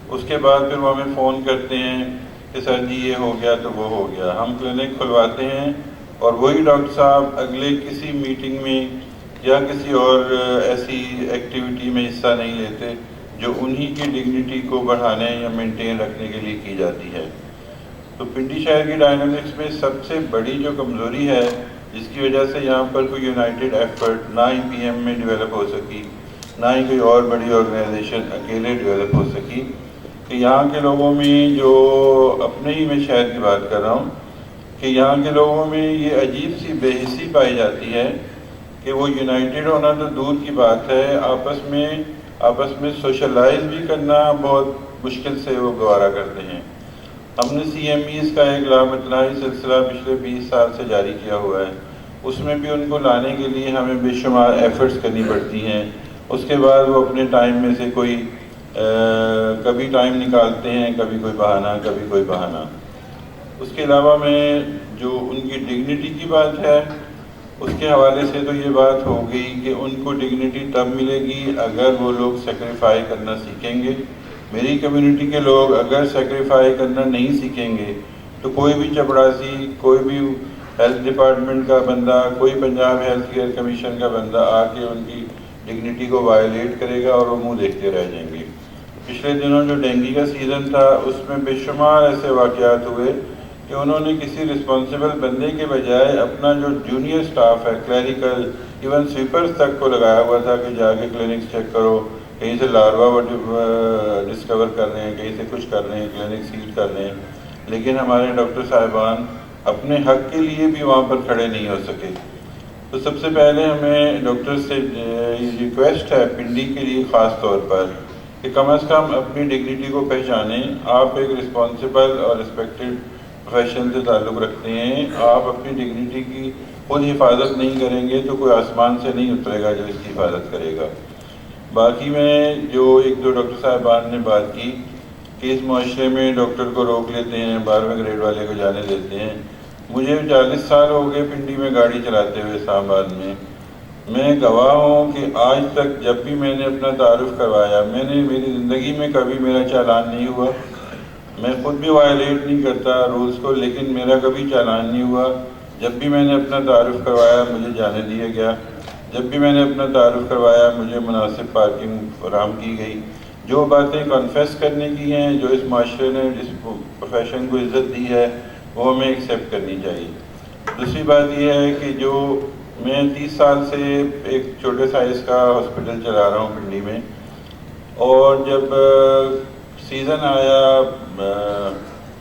اس کے بعد پھر وہ ہمیں فون کرتے ہیں کہ سر جی یہ ہو گیا تو وہ ہو گیا. ہم کلینک کھلواتے ہیں اور وہی ڈاکٹر صاحب اگلے کسی میٹنگ میں یا کسی اور ایسی ایکٹیویٹی میں حصہ نہیں لیتے جو انہی کی ڈگنیٹی کو بڑھانے یا مینٹین رکھنے کے لیے کی جاتی ہے. تو پنڈی شہر کی ڈائنامکس میں سب سے بڑی جو کمزوری ہے جس کی وجہ سے یہاں پر کوئی یونائٹڈ ایفرٹ نہ ہی پی ایم میں ڈیولپ ہو سکی, نہ ہی کوئی اور بڑی آرگنائزیشن اکیلے ڈیولپ ہو سکی, کہ یہاں کے لوگوں میں جو اپنے ہی میں شہر کی بات کر رہا ہوں کہ یہاں کے لوگوں میں یہ عجیب سی بے حسی پائی جاتی ہے کہ وہ یونائٹڈ ہونا تو دور کی بات ہے, آپس میں سوشلائز بھی کرنا بہت مشکل سے وہ گوارا کرتے ہیں. ہم نے سی ایم ایز کا ایک لامتناہی سلسلہ پچھلے 20 سال سے جاری کیا ہوا ہے. اس میں بھی ان کو لانے کے لیے ہمیں بے شمار ایفرٹس کرنی پڑتی ہیں. اس کے بعد وہ اپنے ٹائم میں سے کبھی ٹائم نکالتے ہیں، کبھی کوئی بہانہ. اس کے علاوہ میں جو ان کی ڈگنیٹی کی بات ہے اس کے حوالے سے تو یہ بات ہو گئی کہ ان کو ڈگنیٹی تب ملے گی اگر وہ لوگ سیکریفائی کرنا سیکھیں گے. میری کمیونٹی کے لوگ اگر سیکریفائی کرنا نہیں سیکھیں گے تو کوئی بھی چپڑاسی، کوئی بھی ہیلتھ ڈپارٹمنٹ کا بندہ، کوئی پنجاب ہیلتھ کیئر کمیشن کا بندہ آ کے ان کی ڈگنیٹی کو وائلیٹ کرے گا اور وہ منہ دیکھتے رہ جائیں گے. پچھلے دنوں جو ڈینگی کا سیزن تھا اس میں بے شمار ایسے واقعات ہوئے کہ انہوں نے کسی رسپانسیبل بندے کے بجائے اپنا جو جونیئر سٹاف ہے، کلیریکل، ایون سویپرز تک کو لگایا ہوا تھا کہ جا کے کلینکس چیک کرو، کہیں سے لاروا ڈسکور کر رہے ہیں، کہیں سے کچھ کر رہے ہیں، کلینک سیل کر رہے ہیں. لیکن ہمارے ڈاکٹر صاحبان اپنے حق کے لیے بھی وہاں پر کھڑے نہیں ہو سکے. تو سب سے پہلے ہمیں ڈاکٹر سے ریکویسٹ ہے پنڈی کے لیے خاص طور پر کہ کم از کم اپنی ڈگنیٹی کو پہچانیں. آپ ایک رسپانسیبل اور رسپیکٹڈ پروفیشن سے تعلق رکھتے ہیں. آپ اپنی ڈگنیٹی کی خود حفاظت نہیں کریں گے تو کوئی آسمان سے نہیں اترے گا جو اس کی حفاظت کرے گا. باقی میں جو ایک دو ڈاکٹر صاحبان نے بات کی کہ اس معاشرے میں ڈاکٹر کو روک لیتے ہیں، 12ویں گریڈ والے کو جانے دیتے ہیں. مجھے 40 سال ہو گئے پنڈی میں گاڑی چلاتے ہوئے اسلام آباد میں. میں گواہ ہوں کہ آج تک جب بھی میں نے اپنا تعارف کروایا، میری زندگی میں کبھی میرا چالان نہیں ہوا. میں خود بھی وائلیٹ نہیں کرتا رولز کو، لیکن میرا کبھی چالان نہیں ہوا. جب بھی میں نے اپنا تعارف کروایا مجھے جانے دیا گیا. جب بھی میں نے اپنا تعارف کروایا مجھے مناسب پارکنگ فراہم کی گئی. جو باتیں کنفیس کرنے کی ہیں، جو اس معاشرے نے جس پروفیشن کو عزت دی ہے، وہ ہمیں ایکسیپٹ کرنی چاہیے. دوسری بات یہ ہے کہ جو میں 30 سال سے ایک چھوٹے سائز کا ہاسپٹل چلا رہا ہوں پنڈی میں، اور جب سیزن آیا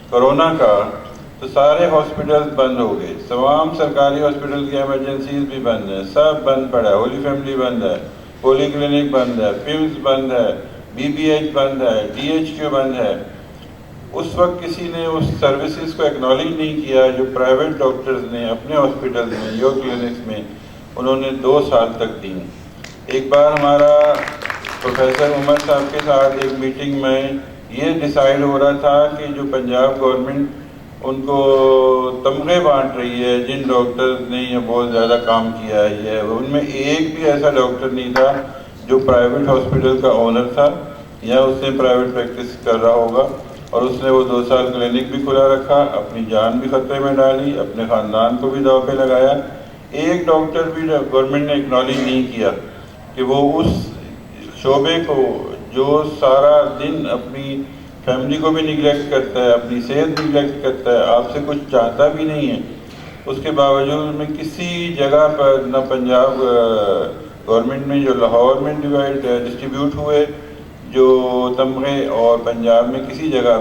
کرونا کا تو سارے ہاسپٹلز بند ہو گئے. تمام سرکاری ہاسپٹل کی ایمرجنسیز بھی بند ہیں، سب بند پڑا ہے. ہولی فیملی بند ہے، پولی کلینک بند ہے، پیمز بند ہے، BBH بند ہے، DHQ بند ہے. اس وقت کسی نے اس سروسز کو ایکنالج نہیں کیا جو پرائیویٹ ڈاکٹرز نے اپنے ہاسپٹل میں یا کلینکس میں انہوں نے 2 سال تک دی. ایک بار ہمارا پروفیسر عمر صاحب کے ساتھ ایک میٹنگ میں یہ ڈیسائیڈ ہو رہا تھا کہ جو پنجاب گورنمنٹ ان کو تمغے بانٹ رہی ہے جن ڈاکٹرز نے یہ بہت زیادہ کام کیا ہے، یہ ان میں ایک بھی ایسا ڈاکٹر نہیں تھا جو پرائیویٹ ہاسپٹل کا اونر تھا یا اس نے پرائیویٹ پریکٹس کر رہا ہوگا. اور اس نے وہ 2 سال کلینک بھی کھلا رکھا، اپنی جان بھی خطرے میں ڈالی، اپنے خاندان کو بھی داؤ پہ لگایا. ایک ڈاکٹر بھی گورنمنٹ نے اکنالج نہیں کیا کہ وہ اس شعبے کو جو سارا دن اپنی فیملی کو بھی نگلیکٹ کرتا ہے، اپنی صحت نگلیکٹ کرتا ہے، آپ سے کچھ چاہتا بھی نہیں ہے، اس کے باوجود میں کسی جگہ پر نہ پنجاب گورنمنٹ میں جو لاہور میں ڈسٹریبیوٹ ہوئے جو تمغے، اور پنجاب میں کسی جگہ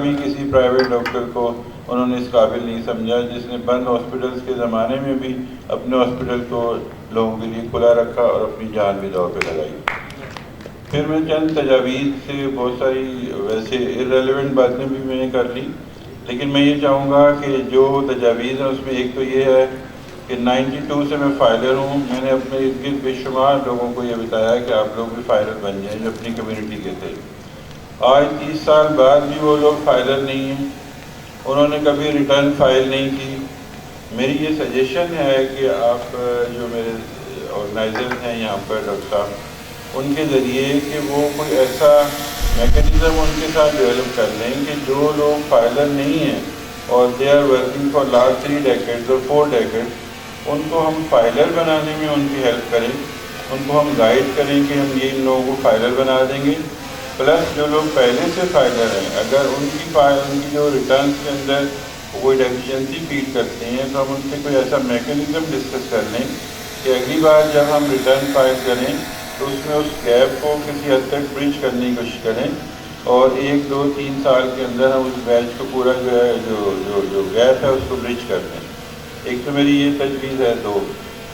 بھی کسی پرائیویٹ ڈاکٹر کو انہوں نے اس قابل نہیں سمجھا جس نے بند ہاسپٹلز کے زمانے میں بھی اپنے ہاسپٹل کو لوگوں کے لیے کھلا رکھا اور اپنی جان بھی داؤ پہ لگائی. پھر میں چند تجاویز سے بہت ساری ویسے ارریلیونٹ باتیں بھی میں نے کر لی، لیکن میں یہ چاہوں گا کہ جو تجاویز ہیں اس میں ایک تو یہ ہے کہ 92 سے میں فائلر ہوں. میں نے اپنے ارد گرد بے شمار لوگوں کو یہ بتایا کہ آپ لوگ بھی فائلر بن جائیں جو اپنی کمیونٹی کے تھے. آج 30 سال بعد بھی وہ لوگ فائلر نہیں ہیں، انہوں نے کبھی ریٹرن فائل نہیں کی. میری یہ سجیشن ہے کہ آپ جو میرے آرگنائزر ہیں یہاں پر ڈاکٹر صاحب، ان کے ذریعے کہ وہ کوئی ایسا میکینزم ان کے ساتھ ڈیولپ کر لیں کہ جو لوگ فائلر نہیں ہیں اور they are working for last 3 decades اور 4 decades، ان کو ہم فائلر بنانے میں ان کی ہیلپ کریں، ان کو ہم گائیڈ کریں کہ ہم یہ ان لوگوں کو فائلر بنا دیں گے. پلس جو لوگ پہلے سے فائلر ہیں اگر ان کی جو ریٹرنس کے اندر کوئی ڈیفیشنسی فیل کرتے ہیں تو ہم ان سے کوئی ایسا میکینزم ڈسکس کر لیں کہ اگلی بار جب ہم ریٹرن فائل کریں تو اس میں اس گیپ کو کسی حد تک برج کرنے کی کوشش کریں، اور 1 2 3 سال کے اندر ہم اس بیچ کو پورا جو ہے جو گیپ ہے اس کو برج کر دیں. ایک تو میری یہ تجویز ہے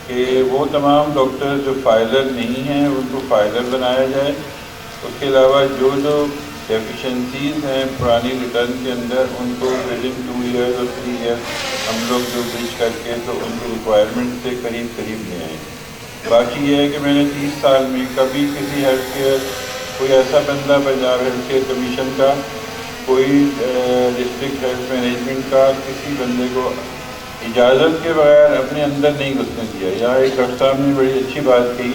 کہ وہ تمام ڈاکٹر جو فائلر نہیں ہیں ان کو فائلر بنایا جائے. اس کے علاوہ جو ڈیفیشنسیز ہیں پرانی ریٹرن کے اندر، ان کو ود ان 2 ایئرز اور 3 ایئرز ہم لوگ جو برج کر کے تو ان کی ریکوائرمنٹ سے قریب لے آئیں۔ باقی یہ ہے کہ میں نے 30 سال میں کبھی کسی ہیلتھ کیئر کوئی ایسا بندہ پنجاب ہیلتھ کیئر کمیشن کا، کوئی ڈسٹرکٹ ہیلتھ مینجمنٹ کا کسی بندے کو اجازت کے بغیر اپنے اندر نہیں گھسنے دیا۔ یہاں ایک ڈاکٹر صاحب نے بڑی اچھی بات کہی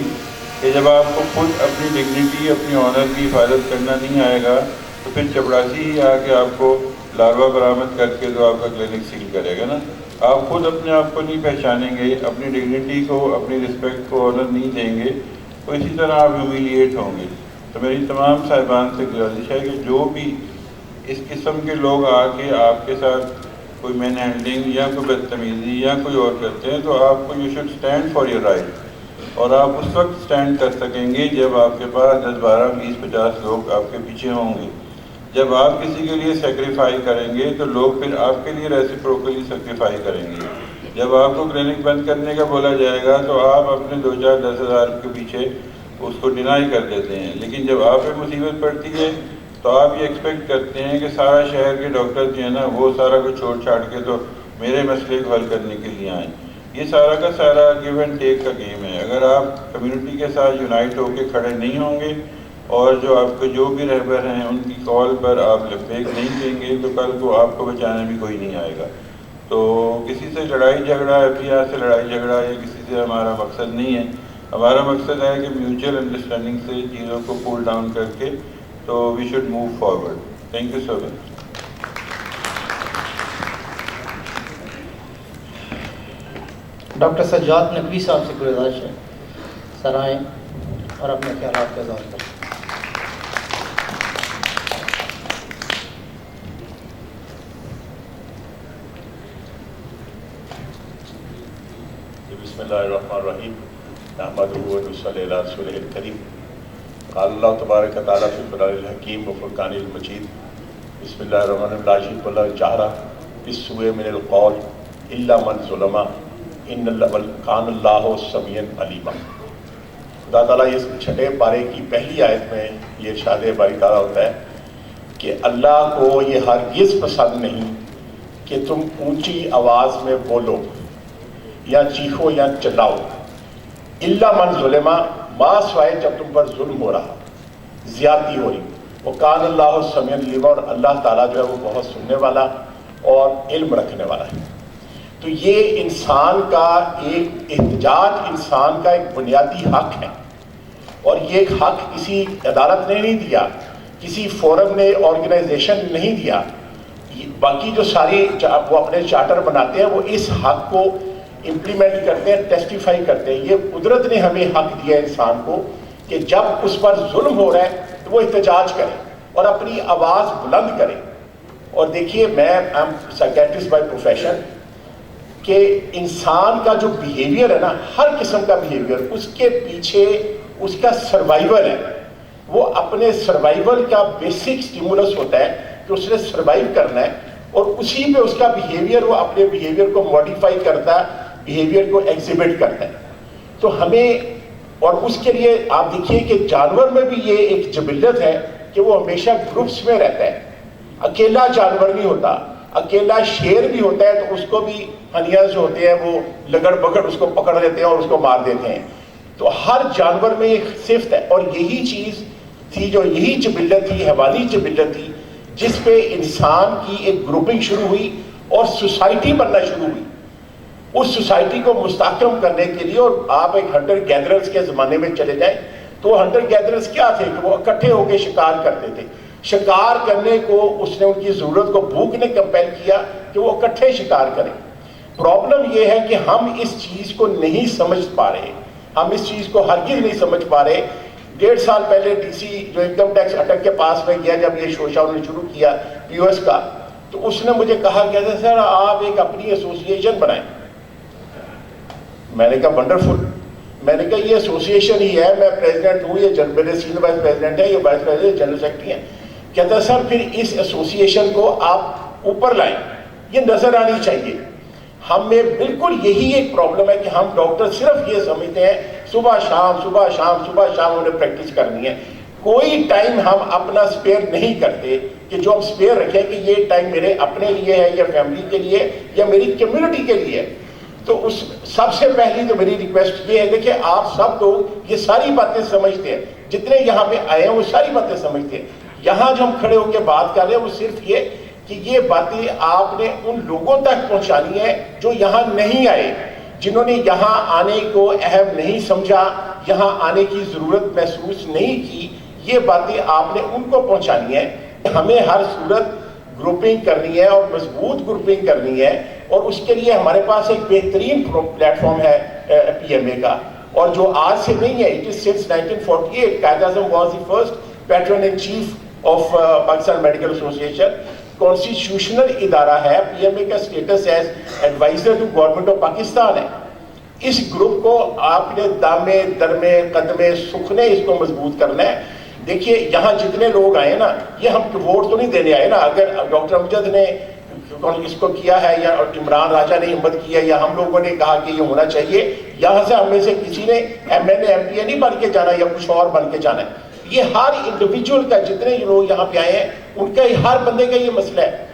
کہ جب آپ کو خود اپنی ڈگنیٹی اپنی آنر کی حفاظت کرنا نہیں آئے گا تو پھر چپڑاسی ہی آ کے آپ کو لاروا برآمد کر کے تو آپ کا کلینک سیل کرے گا نا۔ آپ خود اپنے آپ کو نہیں پہچانیں گے، اپنی ڈگنیٹی کو اپنی رسپیکٹ کو آنر نہیں دیں گے تو اسی طرح آپ ہیومیلیٹ ہوں گے۔ تو میری تمام صاحبان سے گزارش ہے کہ جو بھی اس قسم کے لوگ آ کے آپ کے ساتھ کوئی مین ہینڈلنگ یا کوئی بدتمیزی یا کوئی اور کرتے ہیں تو آپ کو you should stand for your right, اور آپ اس وقت اسٹینڈ کر سکیں گے جب آپ کے پاس 10 12 20 50 لوگ آپ کے پیچھے ہوں گے۔ جب آپ کسی کے لیے سیکریفائی کریں گے تو لوگ پھر آپ کے لیے ریسیپروکلی سیکریفائی کریں گے۔ جب آپ کو کلینک بند کرنے کا بولا جائے گا تو آپ اپنے 2 4 10 ہزار کے پیچھے اس کو ڈینائی کر دیتے ہیں، لیکن جب آپ پہ مصیبت پڑتی ہے تو آپ یہ ایکسپیکٹ کرتے ہیں کہ سارا شہر کے ڈاکٹر جو ہیں نا وہ سارا کچھ چھوڑ چھاڑ کے تو میرے مسئلے کو حل کرنے کے لیے آئیں۔ یہ سارا کا سارا گیو اینڈ ٹیک کا گیم ہے۔ اگر آپ کمیونٹی کے ساتھ یونائٹ ہو کے کھڑے نہیں ہوں گے اور جو آپ کے جو بھی رہبر ہیں ان کی کال پر آپ لبیک نہیں دیں گے تو کل کو آپ کو بچانے بھی کوئی نہیں آئے گا۔ تو کسی سے لڑائی جھگڑا FPR سے لڑائی جھگڑا یا کسی سے ہمارا مقصد نہیں ہے۔ ہمارا مقصد ہے کہ میوچل انڈرسٹینڈنگ سے چیزوں کو کول ڈاؤن کر کے تو we should move forward. Thank you so much. Doctor Sajjad Naqvi صاحب سے گزارش ہے سر آئیں اور اپنے خیالات کا اظہار کریں۔ بسم اللہ الرحمن الرحیم، نحمدہ و نصلی علی رسولہ الکریم۔ قال اللہ تبارک و تعالیٰ فی القرآن الحکیم و فرقان المجید، بسم اللہ الرحمن الرحیم، لا یشرک باللہ جہرا بالسوء من القول الا من ظلم ان کان اللہ سمیعا علیما۔ خدا تعالیٰ اس 6 پارے کی پہلی آیت میں یہ ارشاد باری تعالیٰ ہوتا ہے کہ اللہ کو یہ ہرگز پسند نہیں کہ تم اونچی آواز میں بولو یا چیخو یا چلاؤ، الا من ظلما، ما سوائے جب تم پر ظلم ہو رہا، زیادتی ہو رہی، وہ کان اللہ سمیع علیم، اور اللہ تعالیٰ جو ہے وہ بہت سننے والا اور علم رکھنے والا ہے۔ تو یہ انسان کا ایک احتجاج، انسان کا ایک بنیادی حق ہے، اور یہ ایک حق کسی عدالت نے نہیں دیا، کسی فورم نے، آرگنائزیشن نے نہیں دیا۔ باقی جو ساری وہ اپنے چارٹر بناتے ہیں وہ اس حق کو امپلیمنٹ کرتے ہیں، ٹیسٹیفائی کرتے ہیں۔ یہ قدرت نے ہمیں حق دیا انسان کو کہ جب اس پر ظلم ہو رہا ہے تو وہ احتجاج کرے اور اپنی آواز بلند کرے۔ اور دیکھیے، میں سائیکیٹرسٹ بائی پروفیشن، کہ انسان کا جو بیہیویئر ہے نا، ہر قسم کا بیہیویئر، اس کے پیچھے اس کا سروائیول ہے۔ وہ اپنے سروائیول کا بیسک سٹیمولس ہوتا ہے کہ اس نے سروائیو کرنا ہے، اور اسی پہ اس کا بیہیویئر، وہ اپنے بیہیویئر کو موڈیفائی کرتا ہے، بیہیویئر کو ایگزیبٹ کرتا ہے۔ تو ہمیں، اور اس کے لیے آپ دیکھیے کہ جانور میں بھی یہ ایک جبلت ہے کہ وہ ہمیشہ گروپس میں رہتا ہے، اکیلا جانور نہیں ہوتا۔ اکیلا شیر بھی ہوتا ہے تو اس کو بھی ہنیاز جو ہوتے ہیں وہ لگڑ بگڑ اس کو پکڑ لیتے ہیں اور اس کو مار دیتے ہیں۔ تو ہر جانور میں ایک صفت ہے، اور یہی چیز تھی، جو یہی جبلت تھی، حیوانی جبلت تھی، جس پہ انسان کی ایک گروپنگ شروع ہوئی اور سوسائٹی بننا شروع ہوئی۔ اس سوسائٹی کو مستحکم کرنے کے لیے، اور آپ ایک ہنٹر گیدررز کے زمانے میں چلے جائیں تو ہنٹر گیدررز کیا تھے کہ وہ اکٹھے ہو کے شکار کرتے تھے۔ شکار کرنے کو اس نے، ان کی ضرورت کو بھوک نے کمپیل کیا کہ وہ اکٹھے شکار کریں۔ پرابلم یہ ہے کہ ہم اس چیز کو نہیں سمجھ پا رہے، ہم اس چیز کو ہرگز نہیں سمجھ پا رہے۔ 1.5 سال پہلے DC جو انکم ٹیکس اٹک کے پاس میں گیا، جب یہ شوشہ انہوں نے شروع کیا POS کا، تو اس نے مجھے کہا کہ سر آپ ایک اپنی ایسوسیشن بنائیں۔ میں نے کہا ونڈرفل۔ میں نے کہا یہ ایسوسیشن ہی ہے، میں پریزیڈنٹ ہوں، یہ میرے سینئر وائس پریزیڈنٹ ہے، یہ وائس پریزیڈنٹ جنرل سیکرٹری ہیں۔ کہتا ہے سر پھر اس ایسوسیشن کو آپ اوپر لائیں، یہ نظر آنی چاہیے۔ ہم میں بالکل یہی ایک پرابلم ہے کہ ہم ڈاکٹر صرف یہ سمجھتے ہیں صبح شام صبح شام صبح شام انہیں پریکٹس کرنی ہے۔ کوئی ٹائم ہم اپنا سپیئر نہیں کرتے کہ جو ہم سپیئر رکھیں کہ یہ ٹائم میرے اپنے لیے ہے یا فیملی کے لیے یا میری کمیونٹی کے لیے. تو اس سب سے پہلی تو میری ریکویسٹ یہ ہے دیکھیں آپ سب لوگ یہ ساری باتیں سمجھتے ہیں, جتنے یہاں پہ آئے ہیں وہ ساری باتیں سمجھتے ہیں. یہاں جو ہم کھڑے ہو کے بات کر رہے ہیں وہ صرف یہ کہ یہ باتیں آپ نے ان لوگوں تک پہنچانی ہے جو یہاں نہیں آئے, جنہوں نے یہاں آنے کو اہم نہیں سمجھا, یہاں آنے کی ضرورت محسوس نہیں کی. یہ باتیں آپ نے ان کو پہنچانی ہے. ہمیں ہر صورت گروپنگ کرنی ہے اور مضبوط گروپنگ کرنی ہے, اور اس کے لیے ہمارے پاس ایک بہترین پلیٹ فارم ہے پی ایم اے کا, اور جو آج سے نہیں ہے. It is since 1948 Quaid Azam was the first patron in chief of Pakistan medical association. Constitutional ادارہ ہے. پی ایم اے کا status as adviser to government of Pakistan ہے. اس گروپ کو آپ نے دامے درمے قدمے سکھنے اس کو مضبوط کرنا ہے. دیکھیے یہاں جتنے لوگ آئے نا, یہ ہم ووٹ تو نہیں دینے آئے نا. اگر ڈاکٹر امجد نے اس کو کیا ہے یا عمران راجہ نے ہمت کیا یا ہم لوگوں نے کہا کہ یہ ہونا چاہیے, یہاں سے ہم میں سے کسی نے M N A M P A نہیں بن کے جانا یا کچھ اور بن کے جانا ہے. یہ ہر انڈیویجول کا, جتنے لوگ یہاں پہ آئے ہیں ان کا ہر بندے کا یہ مسئلہ ہے.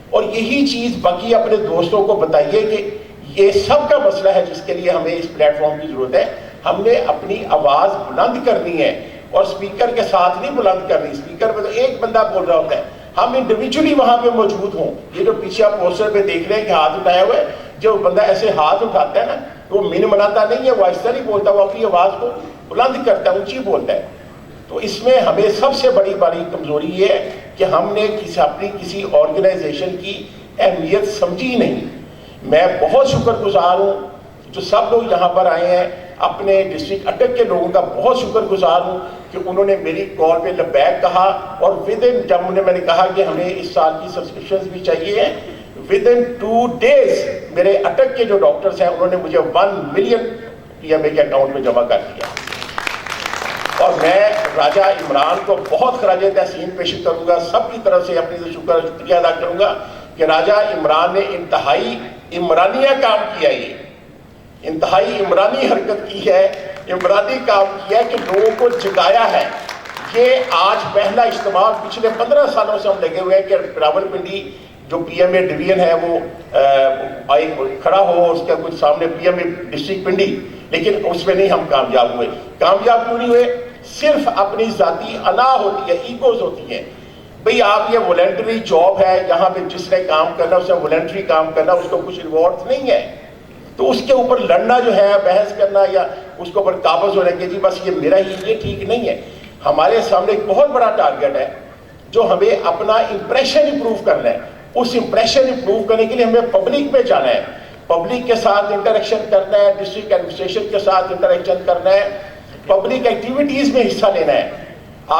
اور یہی چیز باقی اپنے دوستوں کو بتائیے کہ یہ سب کا مسئلہ ہے جس کے لیے ہمیں اس پلیٹ فارم کی ضرورت ہے. ہم نے اپنی آواز بلند کرنی ہے, اور اسپیکر کے ساتھ نہیں بلند کرنی. اسپیکر پہ تو ایک بندہ بول رہا ہوتا ہے, ہم انڈیویجولی وہاں پہ موجود ہوں. یہ جو پیچھے آپ پوسٹر پہ دیکھ رہے ہیں کہ ہاتھ اٹھائے ہوئے, جو بندہ ایسے ہاتھ اٹھاتا ہے نا وہ من مناتا نہیں ہے, وہ آہستہ نہیں بولتا, وہ اپنی آواز کو بلند کرتا ہے, اونچی بولتا ہے. تو اس میں ہمیں سب سے بڑی کمزوری یہ ہے کہ ہم نے اپنی کسی آرگنائزیشن کی اہمیت سمجھی نہیں. میں بہت شکر گزار ہوں جو سب لوگ یہاں پر آئے ہیں. اپنے ڈسٹرکٹ اٹک کے لوگوں کا بہت شکر گزار ہوں کہ انہوں نے میری کال پہ لبیک کہا, اور جب میں نے کہا کہ ہمیں اس سال کی سبسکرپشنز بھی چاہیے ہیں, ودن 2 days میرے اٹک کے جو ڈاکٹرز ہیں انہوں نے مجھے 1 ملین پی ایم اے کے اکاؤنٹ میں جمع کر دیا. اور میں راجہ عمران کو بہت خراج تحسین پیش کروں گا, سب کی طرف سے اپنی شکریہ ادا کروں گا کہ راجہ عمران نے انتہائی عمرانیہ کام کیا, یہ انتہائی عمرانی حرکت کی ہے, عمرانی کام کیا ہے کہ لوگوں کو جگایا ہے. یہ آج پہلا اجتماع پچھلے 15 سالوں سے ہم لگے ہوئے ہیں کہ راولپنڈی جو پی ایم اے ڈویژن ہے وہ کھڑا ہو, اس کا کچھ سامنے پی ایم اے ڈسٹرکٹ پنڈی, لیکن اس میں نہیں ہم کامیاب ہوئے. کامیاب کیوں نہیں ہوئے؟ صرف اپنی ذاتی انا ہوتی ہے, ایگوز ہوتی ہیں. بھئی آپ یہ والنٹری جاب ہے, یہاں پہ جس نے کام کرنا اس نے والنٹری کام کرنا, اس کو کچھ ریوارڈ نہیں ہے. تو اس کے اوپر لڑنا جو ہے, بحث کرنا یا اس کے اوپر قابض ہونے کے جی بس یہ میرا ہی, یہ ٹھیک نہیں ہے. ہمارے سامنے ایک بہت بڑا ٹارگیٹ ہے جو ہمیں اپنا امپریشن امپروو کرنا ہے. اس امپریشن امپروو کرنے کے لیے ہمیں پبلک میں جانا ہے, پبلک کے ساتھ انٹریکشن کرنا ہے, ڈسٹرکٹ ایڈمنسٹریشن کے ساتھ انٹریکشن کرنا ہے, پبلک ایکٹیویٹیز میں حصہ لینا ہے.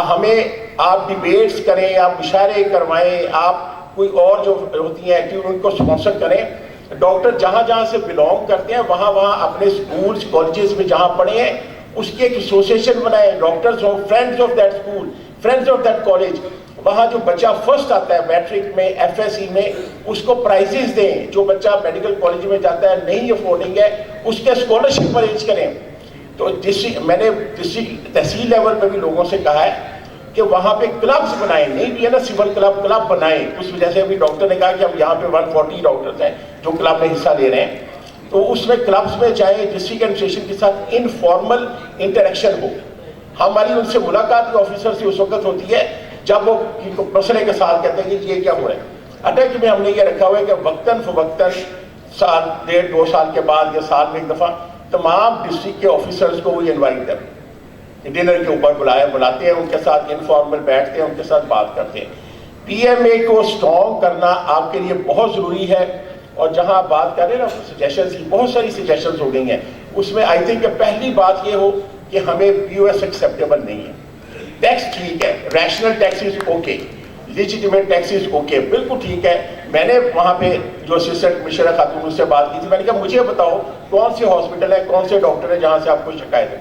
ہمیں آپ ڈیبیٹس کریں, آپ مشاعرے کروائیں, آپ کوئی اور جو ہوتی ہیں ایکٹیویٹی ان کو اسپانسر کریں. ڈاکٹر جہاں جہاں سے بلانگ کرتے ہیں وہاں وہاں اپنے اسکولس کالجز میں جہاں پڑھے ہیں اس کی ایک ایسوسیشن بنائیں. ڈاکٹرز ہوں friends of that school, friends of that college. وہاں جو بچہ فرسٹ آتا ہے میٹرک میں, ایف ایس سی میں, اس کو پرائزز دیں. جو بچہ میڈیکل کالج میں جاتا ہے نہیں افورڈنگ ہے اس کے اسکالرشپ ارینج کریں. تو میں نے ڈسٹرکٹ تحصیل لیول پہ بھی لوگوں سے کہا ہے کہ وہاں پہ کلبز بنائیں, نہیں بھی ہے نا سول کلب بنائیں. اس وجہ سے بھی ڈاکٹر نے کہا کہ ہم یہاں پہ 140 ڈاکٹرز ہیں جو کلب میں حصہ لے رہے ہیں, تو اس میں کلبز میں جائیں, ڈسٹرکٹ ایڈمنسٹریشن کے ساتھ انفارمل انٹریکشن ہو. ہماری ان سے ملاقات آفیسر سے اس وقت ہوتی ہے جب وہ مسئلے کے ساتھ کہتے ہیں کہ یہ کیا ہو رہا ہے. اٹک میں ہم نے یہ رکھا ہوا ہے کہ وقتاً فوقتاً سال 1.5-2 سال کے بعد یا سال میں ایک دفعہ تمام ڈسٹرکٹ کے آفیسرز کو وہ انوائٹ کریں, ڈنر کے اوپر بلاتے ہیں, ان کے ساتھ انفارمل بیٹھتے ہیں, ان کے ساتھ بات کرتے ہیں. پی ایم اے کو اسٹرانگ کرنا آپ کے لیے بہت ضروری ہے. اور جہاں آپ بات کر رہے ہیں نا سجیشنز کی, بہت ساری سجیشنز ہو گئی ہیں. اس میں آئی تھنک کہ پہلی بات یہ ہو کہ ہمیں پی او ایس ایکسیپٹیبل نہیں ہے. ٹیکس ٹھیک ہے, rational taxes okay, legitimate taxes okay, بالکل ٹھیک ہے. میں نے وہاں پہ جو اسسٹنٹ کمشنر خاتون اس سے بات کی تھی, میں نے کہا مجھے بتاؤ کون سے ہاسپٹل ہے, کون سے ڈاکٹر ہیں جہاں سے آپ کو شکایت ہے.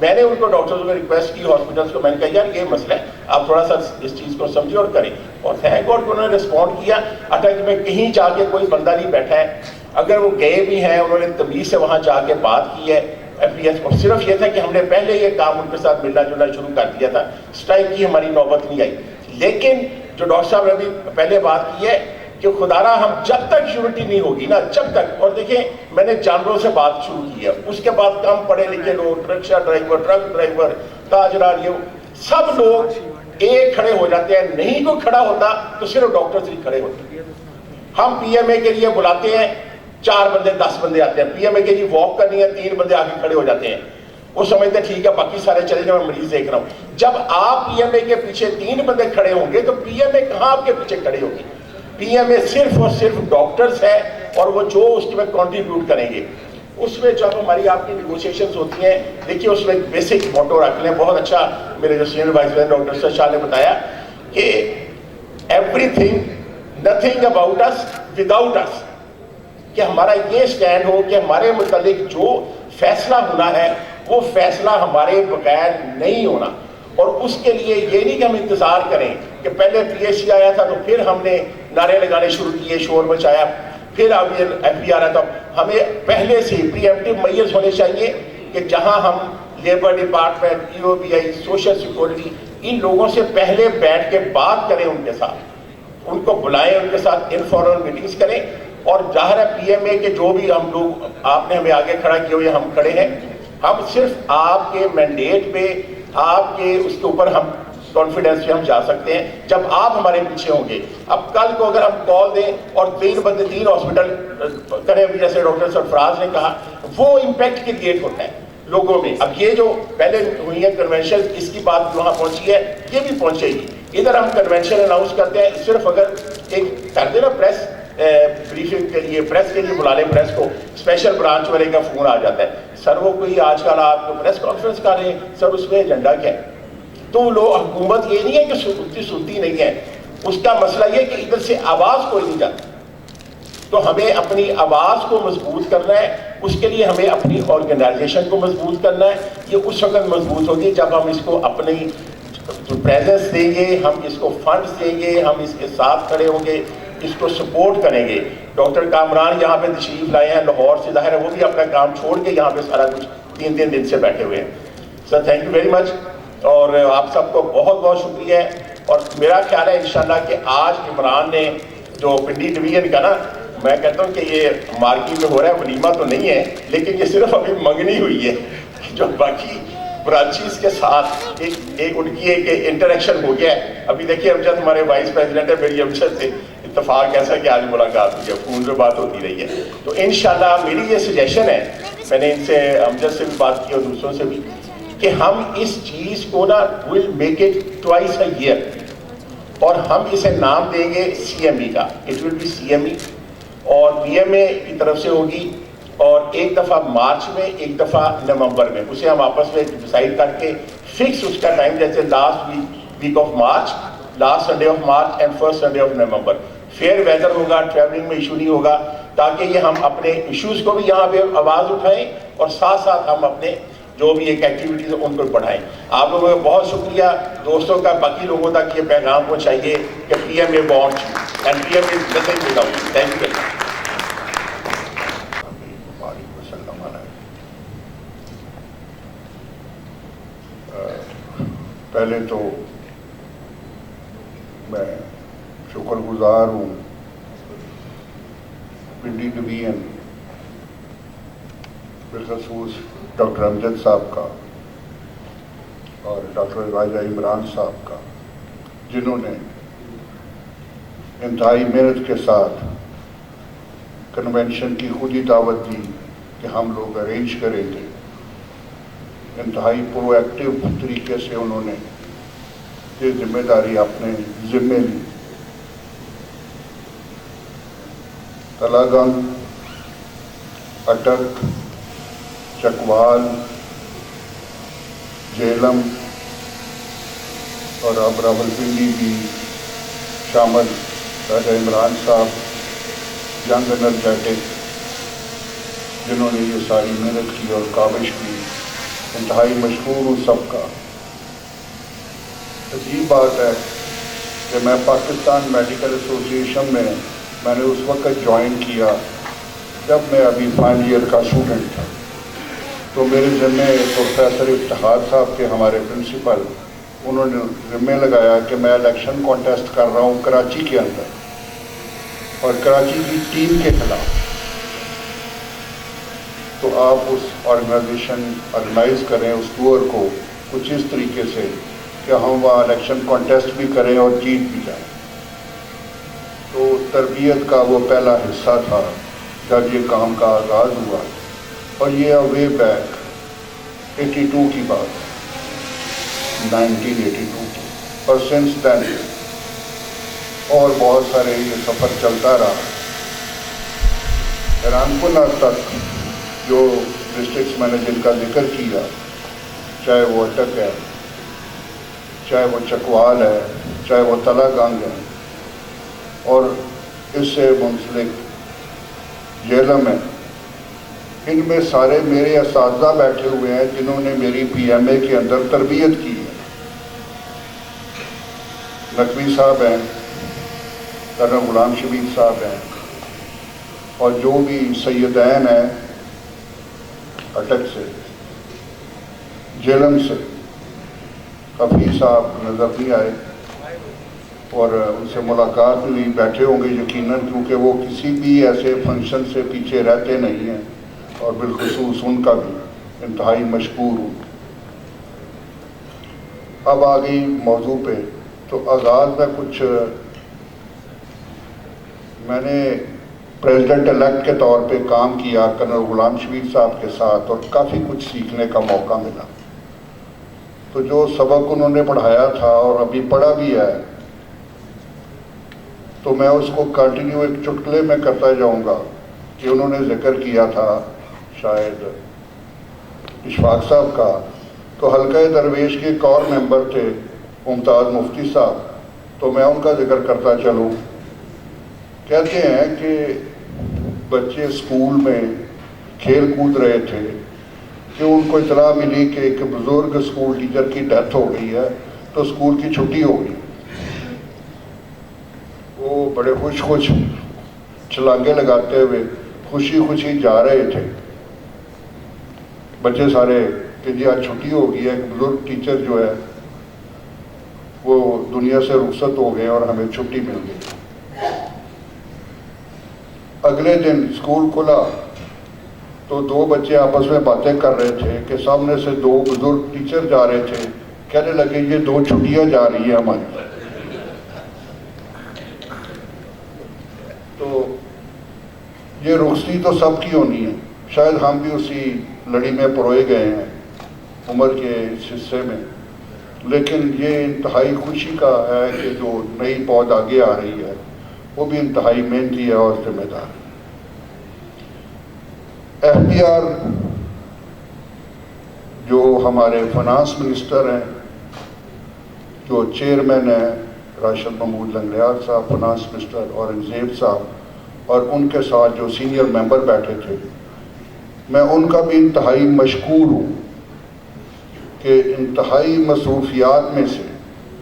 میں نے ان کو ڈاکٹرز کو ریکویسٹ کی, ہاسپٹلس کو, میں نے کہا یار یہ مسئلہ ہے, آپ تھوڑا سا اس چیز کو سمجھیں اور کریں. اور تھینک گاڈ کہ انہوں نے رسپونڈ کیا. اٹک میں کہیں جا کے کوئی بندہ نہیں بیٹھا ہے, اگر وہ گئے بھی ہیں انہوں نے تمیز سے وہاں جا کے بات کی ہے. FBS, اور صرف یہ تھا کہ ہم نے پہلے یہ کام ان کے ساتھ ملنا جلنا شروع کر دیا تھا. اسٹرائک کی ہماری نوبت نہیں آئی. لیکن جو ڈاکٹر صاحب نے ابھی پہلے بات کی ہے کہ خدا را ہم جب تک یونٹی نہیں ہوگی نا, جب تک, اور دیکھیں میں نے جانوروں سے بات شروع کی ہے, اس کے بعد کم پڑھے لکھے لوگ, رکشا ڈرائیور, ٹرک ڈرائیور, تاجران, یہ سب لوگ ایک کھڑے ہو جاتے ہیں. نہیں کوئی کھڑا ہوتا تو صرف ڈاکٹر سے کھڑے ہوتے ہیں. ہم PMA کے لیے بلاتے ہیں, 4 بندے 10 بندے آتے ہیں. PMA کے لیے واک کرنی ہے, 3 بندے آگے کھڑے ہو جاتے ہیں. وہ سمجھتے ہیں ٹھیک ہے باقی سارے چلے جائیں, میں مریض دیکھ رہا ہوں. جب آپ PMA کے پیچھے 3 بندے کھڑے ہوں گے تو PMA کہاں آپ کے پیچھے کھڑے ہوگی؟ PMA صرف اور صرف ڈاکٹرز ہے, اور وہ جو اس میں کنٹریبیوٹ کریں گے. اس میں جب ہماری آپ کی نیگوشیشنز ہوتی ہیں, دیکھیے اس میں ایک بیسک موٹو رکھ لیں. بہت اچھا میرے جو senior vice president doctor sir Shah نے بتایا کہ everything nothing about us without us, کہ ہمارا یہ سٹینڈ ہو کہ ہمارے متعلق جو فیصلہ ہونا ہے وہ فیصلہ ہمارے بغیر نہیں ہونا. اور اس کے لیے یہ نہیں کہ ہم انتظار کریں کہ پہلے PSC آیا تھا تو پھر ہم نے نعرے لگانے شروع کیے, شور مچایا, پھر اب یہ FB آ رہا تھا. ہمیں پہلے سے پری ایمپٹیو میئرز ہونے چاہیے کہ جہاں ہم labour department, EOBI, social security, ان لوگوں سے پہلے بیٹھ کے بات کریں, ان کے ساتھ ان کو بلائیں, ان کے ساتھ انفارمل میٹنگز کریں. اور ظاہر ہے PMA کے جو بھی ہم لوگ, آپ نے ہمیں آگے کھڑا کیا ہوئے, ہم کھڑے ہیں. ہم صرف آپ کے مینڈیٹ پہ, آپ کے اس کے اوپر ہم کانفیڈنس پہ ہم جا سکتے ہیں جب آپ ہمارے پیچھے ہوں گے. اب کل کو اگر ہم کال دیں اور 3 بندے 3 ہاسپٹل کریں, جیسے ڈاکٹر سرفراز نے کہا, وہ امپیکٹ کریٹ ہوتا ہے لوگوں میں. اب یہ جو پہلے ہوئی ہے کنونشن, اس کی بات وہاں پہنچی ہے, یہ بھی پہنچے گی. ادھر ہم کنونشن اناؤنس کرتے ہیں, صرف اگر ایک کر دیں نا پریس بریفنگ کے لیے, پریس کے لیے بلا لیں پریس کو, اسپیشل برانچ والے کا فون آ جاتا ہے, سر وہ کوئی آج کل آپ کو پریس کانفرنس کر رہے ہیں, سر اس میں ایجنڈا کیا ہے؟ تو لوگ, حکومت یہ نہیں ہے کہ سنتی نہیں ہے, اس کا مسئلہ یہ کہ ادھر سے آواز کوئی نہیں جاتی. تو ہمیں اپنی آواز کو مضبوط کرنا ہے, اس کے لیے ہمیں اپنی آرگنائزیشن کو مضبوط کرنا ہے. یہ اس وقت مضبوط ہوگی جب ہم اس کو اپنی جو پریزنس دیں گے, ہم اس کو فنڈز دیں گے, ہم اس کے ساتھ کھڑے ہوں گے, اس کو سپورٹ کریں گے. ڈاکٹر کامران یہاں پہ تشریف لائے ہیں لاہور سے, ظاہر ہے وہ بھی اپنا کام چھوڑ کے یہاں پہ سارا کچھ 3 دن سے بیٹھے ہوئے ہیں. سر تھینک یو ویری مچ, اور آپ سب کو بہت بہت شکریہ ہے. اور میرا خیال ہے انشاءاللہ کہ آج عمران نے جو پنڈی ڈویژن کا نا, میں کہتا ہوں کہ یہ مارکی میں ہو رہا ہے, ولیمہ تو نہیں ہے, لیکن یہ صرف ابھی منگنی ہوئی ہے. جو باقی برانچیز کے ساتھ ایک ان کی ایک انٹریکشن ہو گیا ہے. ابھی دیکھیے امجد ہمارے وائس پریزیڈنٹ ہے, میری امجد سے اتفاق ایسا کہ آج ملاقات ہوئی ہے, فون پہ بات ہوتی رہی ہے. تو انشاءاللہ میری یہ سجیشن ہے, میں نے ان سے امجد سے بھی بات کی اور دوسروں سے بھی, کہ ہم اس چیز کو نا will make it twice a year, اور ہم اسے نام دیں گے CME کا. اٹ ول بی CME, اور PMA کی طرف سے ہوگی, اور ایک دفعہ مارچ میں, ایک دفعہ نومبر میں. اسے ہم آپس میں ڈیسائیڈ کر کے فکس اس کا ٹائم, جیسے last week of March, last Sunday of March and first Sunday of November. Fair weather ہوگا, ٹریولنگ میں ایشو نہیں ہوگا, تاکہ یہ ہم اپنے ایشوز کو بھی یہاں پہ آواز اٹھائیں, اور ساتھ ساتھ ہم اپنے جو بھی ایک ایکٹیویٹیز ان کو بڑھائیں. آپ لوگوں کا بہت شکریہ. دوستوں کا باقی لوگوں تک یہ پیغام پہنچائیے کہ PMA wants you and PMA is nothing without you. Thank you very much. پہلے تو میں شکر گزار ہوں پنڈی ڈویژن بالخصوص ڈاکٹر امجد صاحب کا اور ڈاکٹر راجہ عمران صاحب کا, جنہوں نے انتہائی محنت کے ساتھ کنونشن کی خود ہی دعوت دی کہ ہم لوگ ارینج کریں گے. انتہائی پرو ایکٹیو طریقے سے انہوں نے یہ ذمہ داری اپنے ذمے لی. تلا گنگ, اٹک, چکوال, جہلم اور اب راولپنڈی بھی شامل. راجہ عمران صاحب ینگ انرجیٹک, جنہوں نے یہ ساری محنت کی اور کاوش کی, انتہائی مشکور ہوں سب کا. عجیب بات ہے کہ میں پاکستان میڈیکل ایسوسی ایشن میں نے اس وقت جوائن کیا جب میں ابھی فائنل ایئر کا اسٹوڈنٹ تھا. تو میرے ذمے پروفیسر افتخار صاحب کے ہمارے پرنسپل انہوں نے ذمہ لگایا کہ میں الیکشن کانٹیسٹ کر رہا ہوں کراچی کے اندر اور کراچی کی ٹیم کے خلاف، تو آپ اس آرگنائز کریں اس ٹور کو کچھ اس طریقے سے کہ ہم وہاں الیکشن کانٹیسٹ بھی کریں اور جیت بھی جائیں۔ تو تربیت کا وہ پہلا حصہ تھا جب یہ کام کا آغاز ہوا، اور یہ وے بیک 82 کی بات، 1982 کی، اور سنس دین اور بہت سارے یہ سفر چلتا رہا۔ حیران کن حد تک جو ڈسٹرکٹس میں نے جن کا ذکر کیا، چاہے وہ اٹک ہے، چاہے وہ چکوال ہے، چاہے وہ تلا گنگ ہے، اور اس سے منسلک جہلم ہے، ان میں سارے میرے اساتذہ بیٹھے ہوئے ہیں جنہوں نے میری پی ایم اے کے اندر تربیت کی ہے۔ نقوی صاحب ہیں، کرنل غلام شبیر صاحب ہیں، اور جو بھی سیدین ہیں اٹک سے، جہلم سے، حفیظ صاحب نظر نہیں آئے اور ان سے ملاقات بھی بیٹھے ہوں گے یقیناً، کیونکہ وہ کسی بھی ایسے فنکشن سے پیچھے رہتے نہیں ہیں، اور بالخصوص ان کا بھی انتہائی مشکور ہوں۔ اب آ گئی موضوع پہ، تو آغاز میں کچھ میں نے پریزیڈنٹ الیکٹ کے طور پہ کام کیا کرنل غلام شبیر صاحب کے ساتھ، اور کافی کچھ سیکھنے کا موقع ملا۔ تو جو سبق انہوں نے پڑھایا تھا اور ابھی پڑھا بھی ہے، تو میں اس کو کنٹینیو ایک چٹکلے میں کرتا جاؤں گا کہ انہوں نے ذکر کیا تھا شاید اشفاق صاحب کا، تو حلقہ درویش کے ایک اور ممبر تھے ممتاز مفتی صاحب، تو میں ان کا ذکر کرتا چلوں۔ کہتے ہیں کہ بچے اسکول میں کھیل کود رہے تھے کہ ان کو اطلاع ملی کہ ایک بزرگ اسکول ٹیچر کی ڈیتھ ہو گئی ہے، تو اسکول کی چھٹی ہو گئی۔ وہ بڑے خوش چھلانگے لگاتے ہوئے خوشی جا رہے تھے بچے سارے کہ جی آج چھٹی ہو گئی ہے، ایک بزرگ ٹیچر جو ہے وہ دنیا سے رخصت ہو گئے اور ہمیں چھٹی مل گئی۔ اگلے دن اسکول کھلا تو دو بچے آپس میں باتیں کر رہے تھے کہ سامنے سے دو بزرگ ٹیچر جا رہے تھے، کہنے لگے یہ دو چھٹیاں جا رہی ہیں ہماری۔ تو یہ رخصتی تو سب کی ہونی ہے، شاید ہم بھی اسی لڑی میں پروئے گئے ہیں عمر کے اس حصے میں، لیکن یہ انتہائی خوشی کا ہے کہ جو نئی پود آگے آ رہی ہے وہ بھی انتہائی محنتی ہے اور ذمہ دار ہے۔ ایف بی آر جو ہمارے فنانس منسٹر ہیں، جو چیئرمین ہیں راشد محمود لنگریال صاحب فنانس منسٹر، اورنگزیب صاحب، اور ان کے ساتھ جو سینئر ممبر بیٹھے تھے، میں ان کا بھی انتہائی مشکور ہوں کہ انتہائی مصروفیات میں سے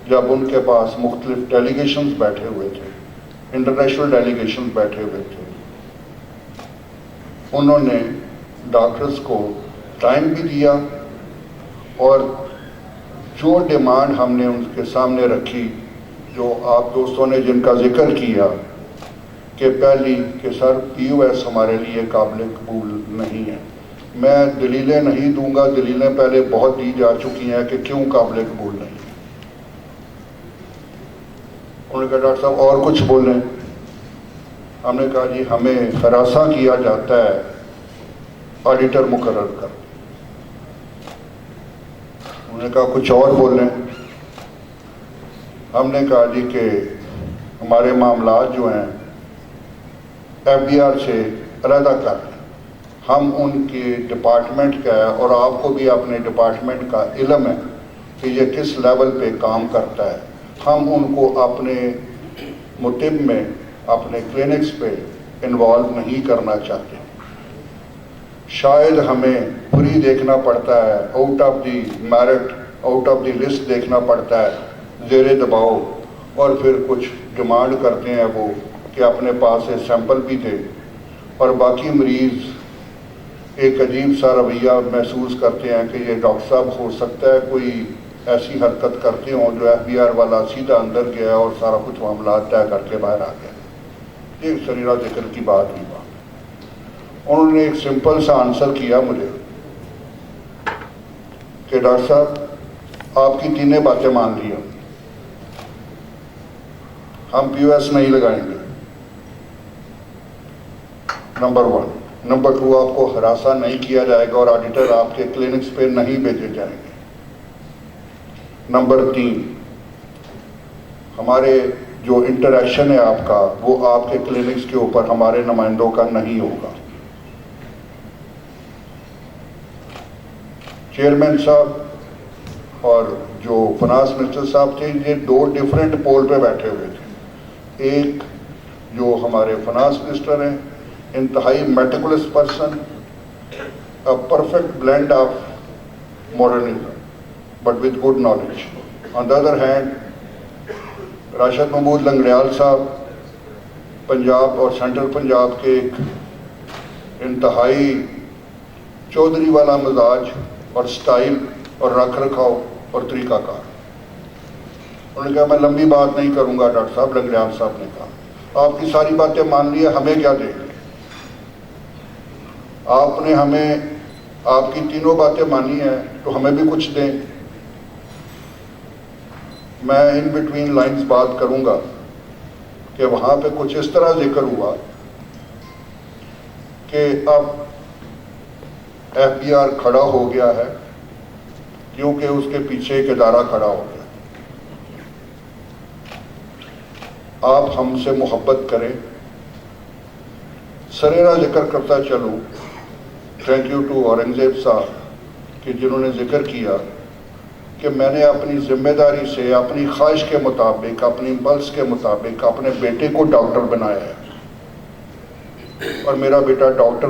جب ان کے پاس مختلف ڈیلیگیشنز بیٹھے ہوئے تھے، انٹرنیشنل ڈیلیگیشنز بیٹھے ہوئے تھے، انہوں نے ڈاکٹرز کو ٹائم بھی دیا، اور جو ڈیمانڈ ہم نے ان کے سامنے رکھی، جو آپ دوستوں نے جن کا ذکر کیا کہ پہلی کہ سر پی او ایس ہمارے لیے قابل قبول نہیں ہے، میں دلیلیں نہیں دوں گا، دلیلیں پہلے بہت دی جا چکی ہیں کہ کیوں قابل قبول نہیں ہے۔ انہوں نے کہا ڈاکٹر صاحب اور کچھ بولیں۔ ہم نے کہا جی ہمیں ہراساں کیا جاتا ہے آڈیٹر مقرر کر۔ انہوں نے کہا کچھ اور بولیں۔ ہم نے کہا جی کہ ہمارے معاملات جو ہیں ایف بی آر سے علیحدہ کر لیں، ہم ان کے ڈپارٹمنٹ کا ہے، اور آپ کو بھی اپنے ڈپارٹمنٹ کا علم ہے کہ یہ کس لیول پہ کام کرتا ہے، ہم ان کو اپنے مطب میں اپنے کلینکس پہ انوالو نہیں کرنا چاہتے۔ شاید ہمیں پوری دیکھنا پڑتا ہے، out of the merit, out of the list دیکھنا پڑتا ہے زیر دباؤ، اور پھر کچھ ڈیمانڈ کرتے ہیں وہ کہ اپنے پاس سے سیمپل بھی دے، اور باقی مریض ایک عجیب سا رویہ محسوس کرتے ہیں کہ یہ ڈاکٹر صاحب ہو سکتا ہے کوئی ایسی حرکت کرتے ہوں جو FBR والا سیدھا اندر گیا اور سارا کچھ معاملات طے کر کے باہر آ گیا. یہ سریرہ ذکر کی بات نہیں. انہوں نے ایک سمپل سا آنسر کیا مجھے کہ ڈاکٹر صاحب آپ کی تینیں باتیں مان لی ہم POS نہیں لگائیں گے. نمبر 1. نمبر 2 آپ کو ہراساں نہیں کیا جائے گا اور آڈیٹر آپ کے کلینکس پہ نہیں بھیجے جائیں گے. نمبر 3 ہمارے جو انٹریکشن ہے آپ کا وہ آپ کے کلینکس کے اوپر ہمارے نمائندوں کا نہیں ہوگا. چیئرمین صاحب اور جو فنانس منسٹر صاحب تھے یہ 2 ڈیفرنٹ پول پہ بیٹھے ہوئے تھے. ایک جو ہمارے فنانس منسٹر ہیں انتہائی میٹیکولس person, a perfect blend of modernism but with good knowledge. On the other hand, Rashid Mahmood Langrial صاحب پنجاب اور سینٹرل پنجاب کے ایک انتہائی چودھری والا مزاج اور سٹائل اور رکھ رکھاؤ اور طریقہ کار. انہوں نے کہا میں لمبی بات نہیں کروں گا ڈاکٹر صاحب. لنگڑیال صاحب نے کہا آپ کی ساری باتیں مان لی ہیں, ہمیں کیا دیں گے؟ آپ نے ہمیں آپ کی تینوں باتیں مانی ہیں تو ہمیں بھی کچھ دیں. میں ان بٹوین لائنز بات کروں گا کہ وہاں پہ کچھ اس طرح ذکر ہوا کہ اب FBR کھڑا ہو گیا ہے کیونکہ اس کے پیچھے ایک ادارہ کھڑا ہو گیا. آپ ہم سے محبت کریں. سریرا ذکر کرتا چلوں تھینک یو ٹو اورنگزیب صاحب کہ جنہوں نے ذکر کیا کہ میں نے اپنی ذمہ داری سے اپنی خواہش کے مطابق اپنی پلس کے مطابق اپنے بیٹے کو ڈاکٹر بنایا ہے اور میرا بیٹا ڈاکٹر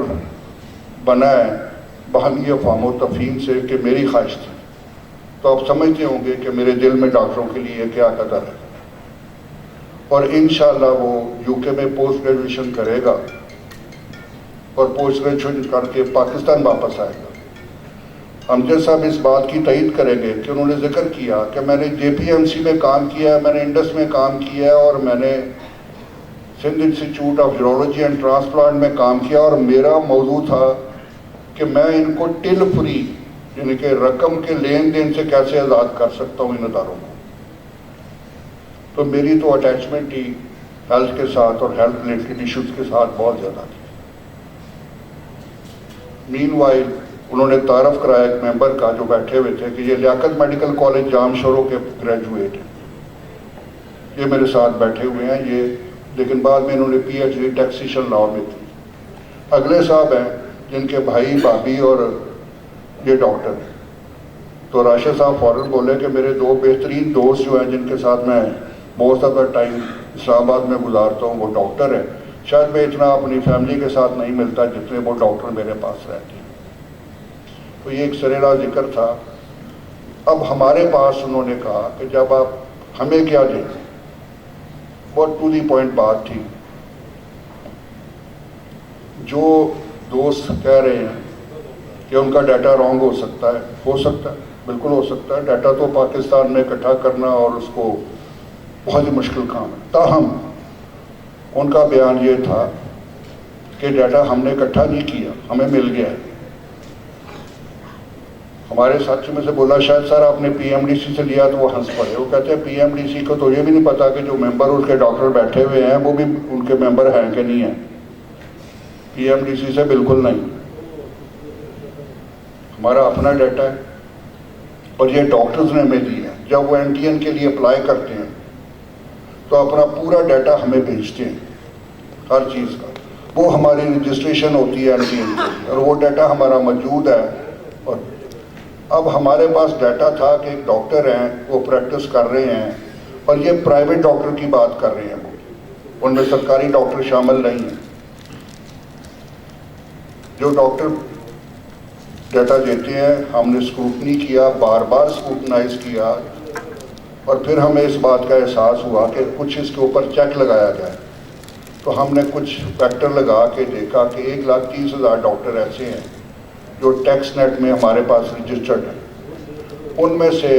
بنا ہے باہمی افہام و تفہیم سے کہ میری خواہش تھی. تو آپ سمجھتے ہوں گے کہ میرے دل میں ڈاکٹروں کے لیے کیا قدر ہے. اور انشاءاللہ وہ UK میں پوسٹ گریجویشن کرے گا اور پوسٹ گریجویشن کر کے پاکستان واپس آئے گا. امجد صاحب اس بات کی تائید کریں گے کہ انہوں نے ذکر کیا کہ میں نے JPMC میں کام کیا ہے, میں نے انڈس میں کام کیا ہے اور میں نے Sindh institute of urology and transplant میں کام کیا اور میرا موضوع تھا کہ میں ان کو ٹل فری یعنی کہ رقم کے لین دین سے کیسے آزاد کر سکتا ہوں ان اداروں کو. تو میری تو اٹیچمنٹ ہی ہیلتھ کے ساتھ اور ہیلتھ ریلیٹڈ ایشوز کے ساتھ بہت زیادہ تھی. مین وائل انہوں نے تعارف کرایا ایک ممبر کا جو بیٹھے ہوئے تھے کہ یہ لیاقت میڈیکل کالج جام شورو کے گریجویٹ ہیں, یہ میرے ساتھ بیٹھے ہوئے ہیں یہ, لیکن بعد میں انہوں نے PhD ٹیکسیشن لاء میں تھی. اگلے صاحب ہیں جن کے بھائی بھابھی اور یہ ڈاکٹر ہیں. تو راشد صاحب فوراً بولے کہ میرے 2 بہترین دوست جو ہیں جن کے ساتھ میں بہت زیادہ ٹائم اسلام آباد میں گزارتا ہوں وہ ڈاکٹر ہیں. شاید میں اتنا اپنی فیملی کے ساتھ نہیں ملتا جتنے وہ ڈاکٹر میرے پاس رہتے ہیں. تو یہ ایک سریرا ذکر تھا. اب ہمارے پاس انہوں نے کہا کہ جب آپ ہمیں کیا دیں, بہت ٹو دی پوائنٹ بات تھی. جو دوست کہہ رہے ہیں کہ ان کا ڈیٹا رانگ ہو سکتا ہے, بالکل ہو سکتا ہے. ڈیٹا تو پاکستان میں اکٹھا کرنا اور اس کو بہت ہی مشکل کام ہے. تاہم ان کا بیان یہ تھا کہ ڈیٹا ہم نے اکٹھا نہیں کیا, ہمیں مل گیا. ہمارے ساتھی میں سے بولا شاید سر آپ نے PMDC سے لیا, تو وہ ہنس پڑے. وہ کہتے ہیں PMDC کو تو یہ بھی نہیں پتا کہ جو ممبر اس کے ڈاکٹر بیٹھے ہوئے ہیں وہ بھی ان کے ممبر ہیں کہ نہیں ہیں. PMDC سے بالکل نہیں, ہمارا اپنا ڈیٹا ہے اور یہ ڈاکٹرز نے ہمیں دیا. جب وہ NTN کے لیے اپلائی کرتے ہیں تو اپنا پورا ڈیٹا ہمیں بھیجتے ہیں ہر چیز کا. وہ ہماری رجسٹریشن ہوتی ہے NTN کے لیے اور وہ ڈیٹا ہمارا موجود ہے. اور اب ہمارے پاس ڈیٹا تھا کہ ایک ڈاکٹر ہیں وہ پریکٹس کر رہے ہیں اور یہ پرائیویٹ ڈاکٹر کی بات کر رہے ہیں, وہ ان میں سرکاری ڈاکٹر شامل نہیں ہیں. جو ڈاکٹر ڈیٹا دیتے ہیں ہم نے اسکروٹنی کیا, بار بار اسکروٹنائز کیا اور پھر ہمیں اس بات کا احساس ہوا کہ کچھ اس کے اوپر چیک لگایا جائے. تو ہم نے کچھ فیکٹر لگا کے دیکھا کہ 1,30,000 ڈاکٹر ایسے ہیں جو ٹیکس نیٹ میں ہمارے پاس رجسٹرڈ ہیں، ان میں سے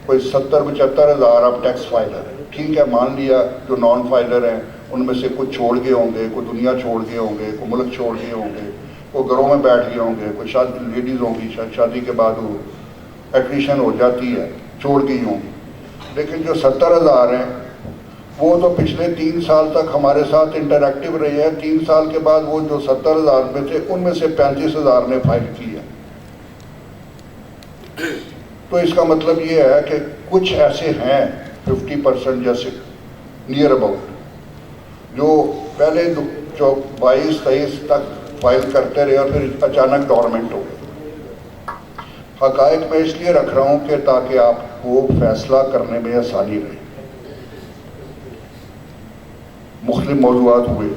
کوئی 70-75 ہزار اب ٹیکس فائلر ہیں. ٹھیک ہے، مان لیا جو نان فائلر ہیں ان میں سے کچھ چھوڑ گئے ہوں گے، کوئی دنیا چھوڑ گئے ہوں گے، کوئی ملک چھوڑ گئے ہوں گے، کوئی گھروں میں بیٹھ گئے ہوں گے، کوئی شادی لیڈیز ہوں گی شادی کے بعد وہ ایٹریشن ہو جاتی ہے، چھوڑ گئی ہوں گی. لیکن جو 70 ہزار ہیں وہ تو پچھلے 3 سال تک ہمارے ساتھ انٹریکٹیو رہے ہیں. 3 سال کے بعد وہ جو 70 ہزار میں تھے ان میں سے 35 ہزار نے فائل کی ہے. تو اس کا مطلب یہ ہے کہ کچھ ایسے ہیں 50% جیسے نیئر اباؤٹ جو پہلے جو 22-23 تک فائل کرتے رہے اور پھر اچانک ڈورمنٹ ہو گئے. حقائق میں اس لیے رکھ رہا ہوں کہ تاکہ آپ کو فیصلہ کرنے میں آسانی رہے. مختلف موضوعات ہوئے.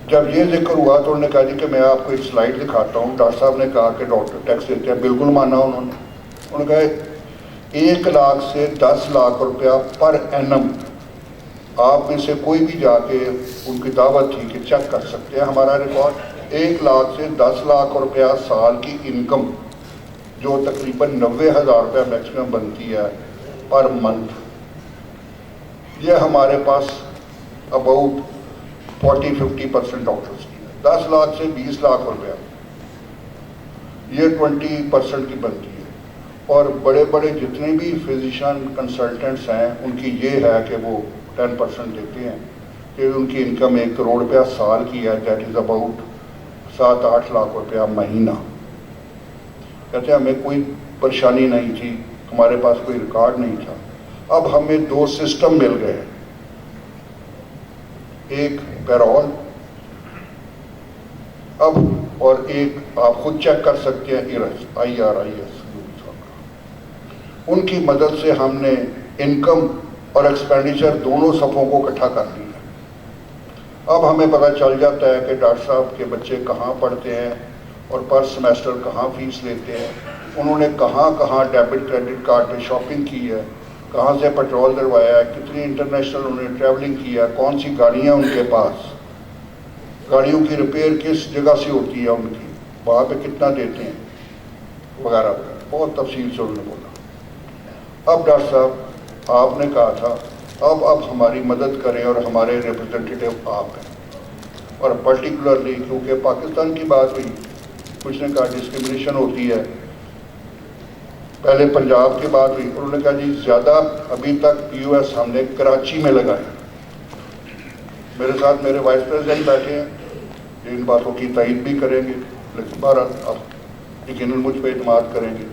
جب یہ ذکر ہوا تو انہوں نے کہا جی کہ میں آپ کو ایک سلائیڈ دکھاتا ہوں. ڈاکٹر صاحب نے کہا کہ ڈاکٹر ٹیکس دیتے ہیں. بالکل مانا انہوں نے کہا 1 لاکھ سے 10 لاکھ روپیہ پر اینم. آپ میں سے کوئی بھی جا کے ان کی دعوت تھی کہ چیک کر سکتے ہیں ہمارا ریکارڈ. 1 لاکھ سے 10 لاکھ روپیہ سال کی انکم جو تقریباً 90,000 روپیہ میکسیمم بنتی ہے پر منتھ، یہ ہمارے پاس اباؤٹ 40-50% ڈاکٹرز کی ہے. 10 لاکھ سے 20 لاکھ روپیہ یہ 20% کی بنتی ہے. اور بڑے بڑے جتنے بھی فزیشین کنسلٹنٹس ہیں ان کی یہ ہے کہ وہ 10% دیتے ہیں کہ ان کی انکم 1 کروڑ روپیہ سال کی ہے. دیٹ از اباؤٹ 7-8 لاکھ روپیہ مہینہ. کہتے ہیں ہمیں کوئی پریشانی نہیں تھی، ہمارے پاس کوئی ریکارڈ نہیں تھا. اب ہمیں 2 سسٹم مل گئے ہیں. ایک پیرول اب اور ایک آپ خود چیک کر سکتے ہیں IRS. ان کی مدد سے ہم نے انکم اور ایکسپینڈیچر دونوں صفوں کو اکٹھا کر لیا. اب ہمیں پتہ چل جاتا ہے کہ ڈاکٹر صاحب کے بچے کہاں پڑھتے ہیں اور پر سمیسٹر کہاں فیس لیتے ہیں، انہوں نے کہاں کہاں ڈیبٹ کریڈٹ کارڈ پہ شاپنگ کی ہے، کہاں سے پیٹرول دلوایا ہے، کتنی انٹرنیشنل انہوں نے ٹریولنگ کی ہے، کون سی گاڑیاں ان کے پاس، گاڑیوں کی ریپیئر کس جگہ سے ہوتی ہے ان کی، وہاں پہ کتنا دیتے ہیں وغیرہ. بہت تفصیل سے انہوں نے بولا. اب ڈاکٹر صاحب آپ نے کہا تھا اب ہماری مدد کریں اور ہمارے ریپرزینٹیٹیو آپ ہیں. اور پرٹیکولرلی کیونکہ پاکستان کی بات ہوئی، کچھ نے کہا ڈسکرمنیشن ہوتی ہے، پہلے پنجاب کی بات ہوئی، انہوں نے کہا جی زیادہ ابھی تک POS ہم نے کراچی میں لگائے. میرے ساتھ میرے وائس پریزیڈنٹ بیٹھے ہیں جو ان باتوں کی تائید بھی کریں گے، لیکن بہرحال آپ یقیناً مجھ پہ اعتماد کریں گے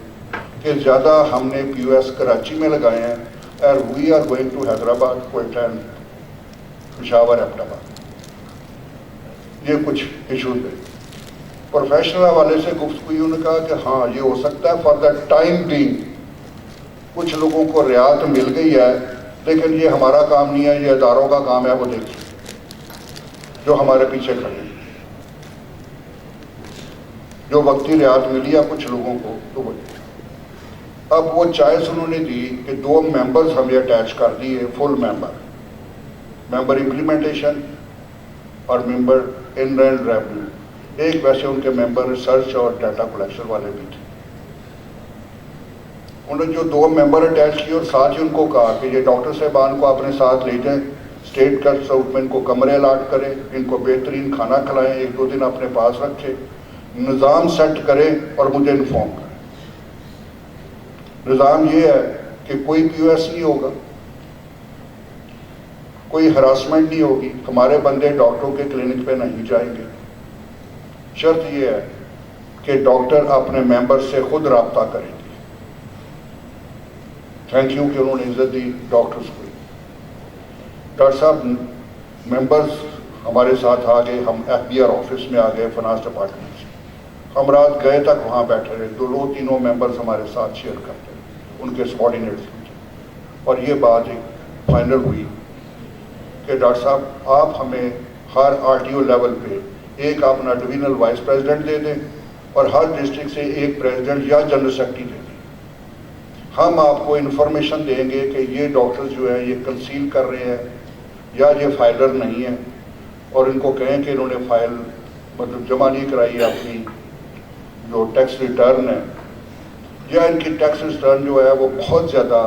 کہ زیادہ ہم نے POS کراچی میں لگائے ہیں. اور we are going to Hyderabad, Quetta, Peshawar, Abbottabad. یہ کچھ ایشوز ہیں. پروفیشنل حوالے سے گفتگو انہوں نے کہا کہ ہاں یہ ہو سکتا ہے فار دا ٹائم بینگ کچھ لوگوں کو رعایت مل گئی ہے، لیکن یہ ہمارا کام نہیں ہے، یہ اداروں کا کام ہے. وہ دیکھیے جو ہمارے پیچھے کھڑے ہیں، جو وقتی رعایت ملی ہے کچھ لوگوں کو تو وہ. اب وہ چوائس انہوں نے دی کہ 2 ممبرز ہمیں اٹیچ کر دیے، فل ممبر امپلیمنٹیشن اور ممبر ان اینڈ ریونیو. ایک ویسے ان کے ممبر ریسرچ اور ڈیٹا کلیکشن والے بھی تھے. انہوں نے جو 2 ممبر اٹیچ کیے اور ساتھ ہی ان کو کہا کہ یہ ڈاکٹر صاحبان کو اپنے ساتھ لے جائیں، اسٹیٹ کٹ ساؤتھ میں ان کو کمرے الاٹ کریں، ان کو بہترین کھانا کھلائیں، 1-2 دن اپنے پاس رکھیں، نظام سیٹ کریں اور مجھے انفارم کریں. نظام یہ ہے کہ کوئی POS نہیں ہوگا، کوئی ہراسمنٹ نہیں ہوگی، ہمارے بندے ڈاکٹروں کے کلینک پہ نہیں جائیں گے. شرط یہ ہے کہ ڈاکٹر اپنے ممبر سے خود رابطہ کریں گے. تھینک یو کہ انہوں نے عزت دی ڈاکٹرز کو. ڈاکٹر صاحب ممبرز ہمارے ساتھ آ گئے، ہم FBR آفس میں آ گئے فنانس ڈپارٹمنٹ سے. ہم رات گئے تک وہاں بیٹھے رہے. 2-3 ممبرز ہمارے ساتھ شیئر کرتے رہے، ان کے سبارڈینیٹس. اور یہ بات ایک فائنل ہوئی کہ ڈاکٹر صاحب آپ ہمیں ہر RTO لیول پہ ایک اپنا ڈویژنل وائس پریزیڈنٹ دے دیں اور ہر ڈسٹرکٹ سے ایک پریزیڈنٹ یا جنرل سیکرٹری دے دیں. ہم آپ کو انفارمیشن دیں گے کہ یہ ڈاکٹر جو ہیں یہ کنسیل کر رہے ہیں یا یہ فائلر نہیں ہیں، اور ان کو کہیں کہ انہوں نے فائل مطلب جمع نہیں کرائی اپنی جو ٹیکس ریٹرن ہے یا ان کی ٹیکس ریٹرن جو ہے وہ بہت زیادہ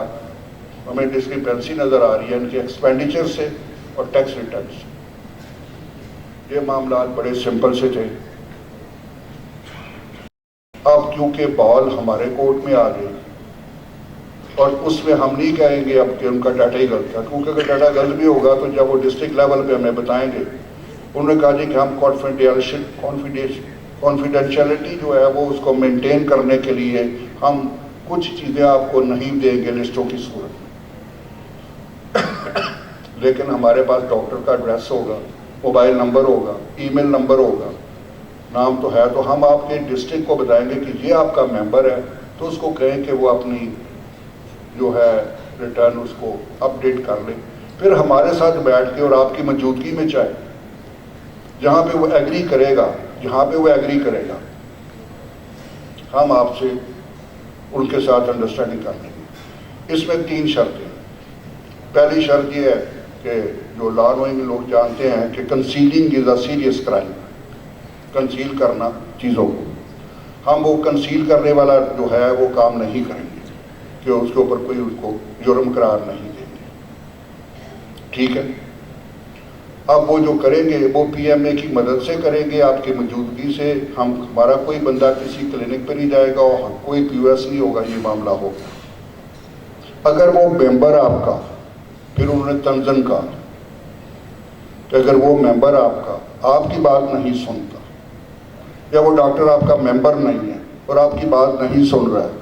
ہمیں ڈسکرپنسی نظر آ رہی ہے ان کے ایکسپینڈیچر سے اور ٹیکس ریٹرن سے. یہ معاملات بڑے سمپل سے تھے. اب کیونکہ بال ہمارے کورٹ میں آ گئی اور اس میں ہم نہیں کہیں گے اب کہ ان کا ڈاٹا ہی غلط ہے, کیونکہ اگر ڈاٹا غلط بھی ہوگا تو جب وہ ڈسٹرکٹ لیول پہ ہمیں بتائیں گے. انہوں نے کہا جی کہ ہم کانفیڈینشیلٹی جو ہے وہ اس کو مینٹین کرنے کے لیے ہم کچھ چیزیں آپ کو نہیں دیں گے لسٹوں کی صورت میں, لیکن ہمارے پاس ڈاکٹر کا ایڈریس ہوگا, موبائل نمبر ہوگا, ای میل نمبر ہوگا, نام تو ہے. تو ہم آپ کے ڈسٹرکٹ کو بتائیں گے کہ یہ آپ کا ممبر ہے, تو اس کو کہیں کہ وہ اپنی جو ہے ریٹرن اس کو اپ ڈیٹ کر لیں. پھر ہمارے ساتھ بیٹھ کے اور آپ کی موجودگی میں چاہے جہاں پہ وہ ایگری کرے گا, ہم آپ سے ان کے ساتھ انڈرسٹینڈنگ کر لیں گے. اس میں 3 شرطیں. پہلی شرط یہ ہے کہ جو لا نوئنگ لوگ جانتے ہیں کہ concealing is a serious crime, conceal کرنا چیزوں کو. ہم وہ کنسیل کرنے والا جو ہے وہ کام نہیں کریں گے کہ اس کے اوپر کوئی اس کو جرم قرار نہیں دیں گے. ٹھیک ہے. اب وہ جو کریں گے وہ پی ایم اے کی مدد سے کریں گے, آپ کی موجودگی سے. ہمارا کوئی بندہ کسی کلینک پہ نہیں جائے گا اور کوئی پی او ایس نہیں ہوگا, یہ معاملہ ہوگا. اگر وہ ممبر آپ کا, پھر انہوں نے تنزن کہا کہ اگر وہ ممبر آپ کا آپ کی بات نہیں سنتا, یا وہ ڈاکٹر آپ کا ممبر نہیں ہے اور آپ کی بات نہیں سن رہا ہے,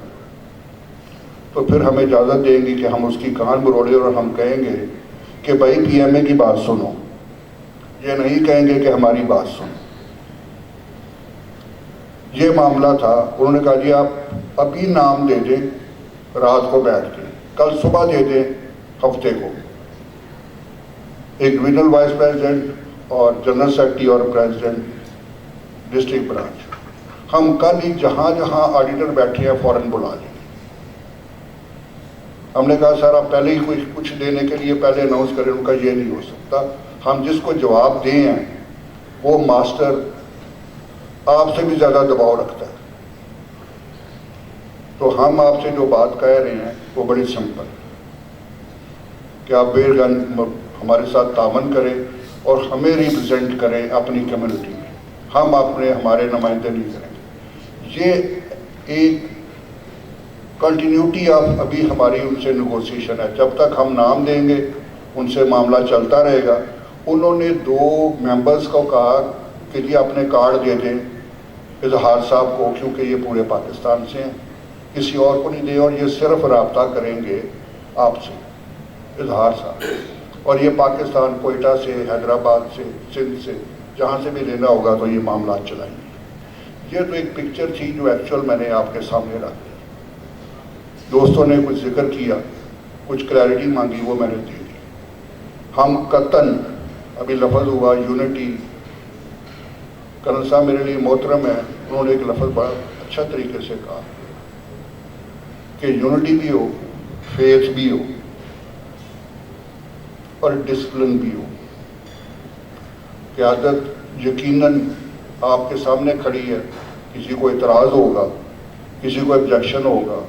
تو پھر ہمیں اجازت دیں گی کہ ہم اس کی کان مروڑیں اور ہم کہیں گے کہ بھائی پی ایم اے کی بات سنو. یہ نہیں کہیں گے کہ ہماری بات سنو. یہ معاملہ تھا. انہوں نے کہا جی آپ ابھی نام دے دیں رات کو بیٹھ کے, کل صبح دے دیں ہفتے کو, ایک ڈویژنل وائس پریزیڈنٹ اور جنرل سیکرٹری اور پریزیڈنٹ ڈسٹرکٹ برانچ. ہم کل ہی جہاں جہاں آڈیٹر بیٹھے ہیں فوراً بلا لیں. ہم نے کہا سر آپ پہلے ہی کچھ دینے کے لیے پہلے اناؤنس کریں. ان کا یہ نہیں ہو سکتا. ہم جس کو جواب دیں ہیں وہ ماسٹر آپ سے بھی زیادہ دباؤ رکھتا ہے. تو ہم آپ سے جو بات کہہ رہے ہیں وہ بڑی سمپل ہے کہ آپ بیرگن ہمارے ساتھ تعاون کریں اور ہمیں ریپرزینٹ کریں اپنی کمیونٹی میں. ہم ہمارے نمائندے نہیں کریں گے. یہ ایک کنٹینیوٹی آف ابھی ہماری ان سے نیگوسیشن ہے. جب تک ہم نام دیں گے ان سے معاملہ چلتا رہے گا. انہوں نے 2 ممبرز کو کہا کہ جی اپنے کارڈ دے دیں اظہار صاحب کو, کیونکہ یہ پورے پاکستان سے ہیں, کسی اور کو نہیں دیں, اور یہ صرف رابطہ کریں گے آپ سے اظہار صاحب, اور یہ پاکستان کوئٹہ سے, حیدرآباد سے, سندھ سے, جہاں سے بھی لینا ہوگا تو یہ معاملات چلائیں گے. یہ تو ایک پکچر تھی جو ایکچوئل میں نے آپ کے سامنے رکھ دی. دوستوں نے کچھ ذکر کیا, کچھ کلیئرٹی مانگی, وہ میں نے دی. ہم قطن ابھی لفظ ہوا یونٹی, کرن صاحب میرے لیے محترم ہے, انہوں نے ایک لفظ بڑا اچھا طریقے سے کہا کہ یونٹی بھی ہو, فیتھ بھی ہو اور ڈسپلن بھی ہو. قیادت یقیناً آپ کے سامنے کھڑی ہے. کسی کو اعتراض ہوگا, کسی کو آبجیکشن ہوگا.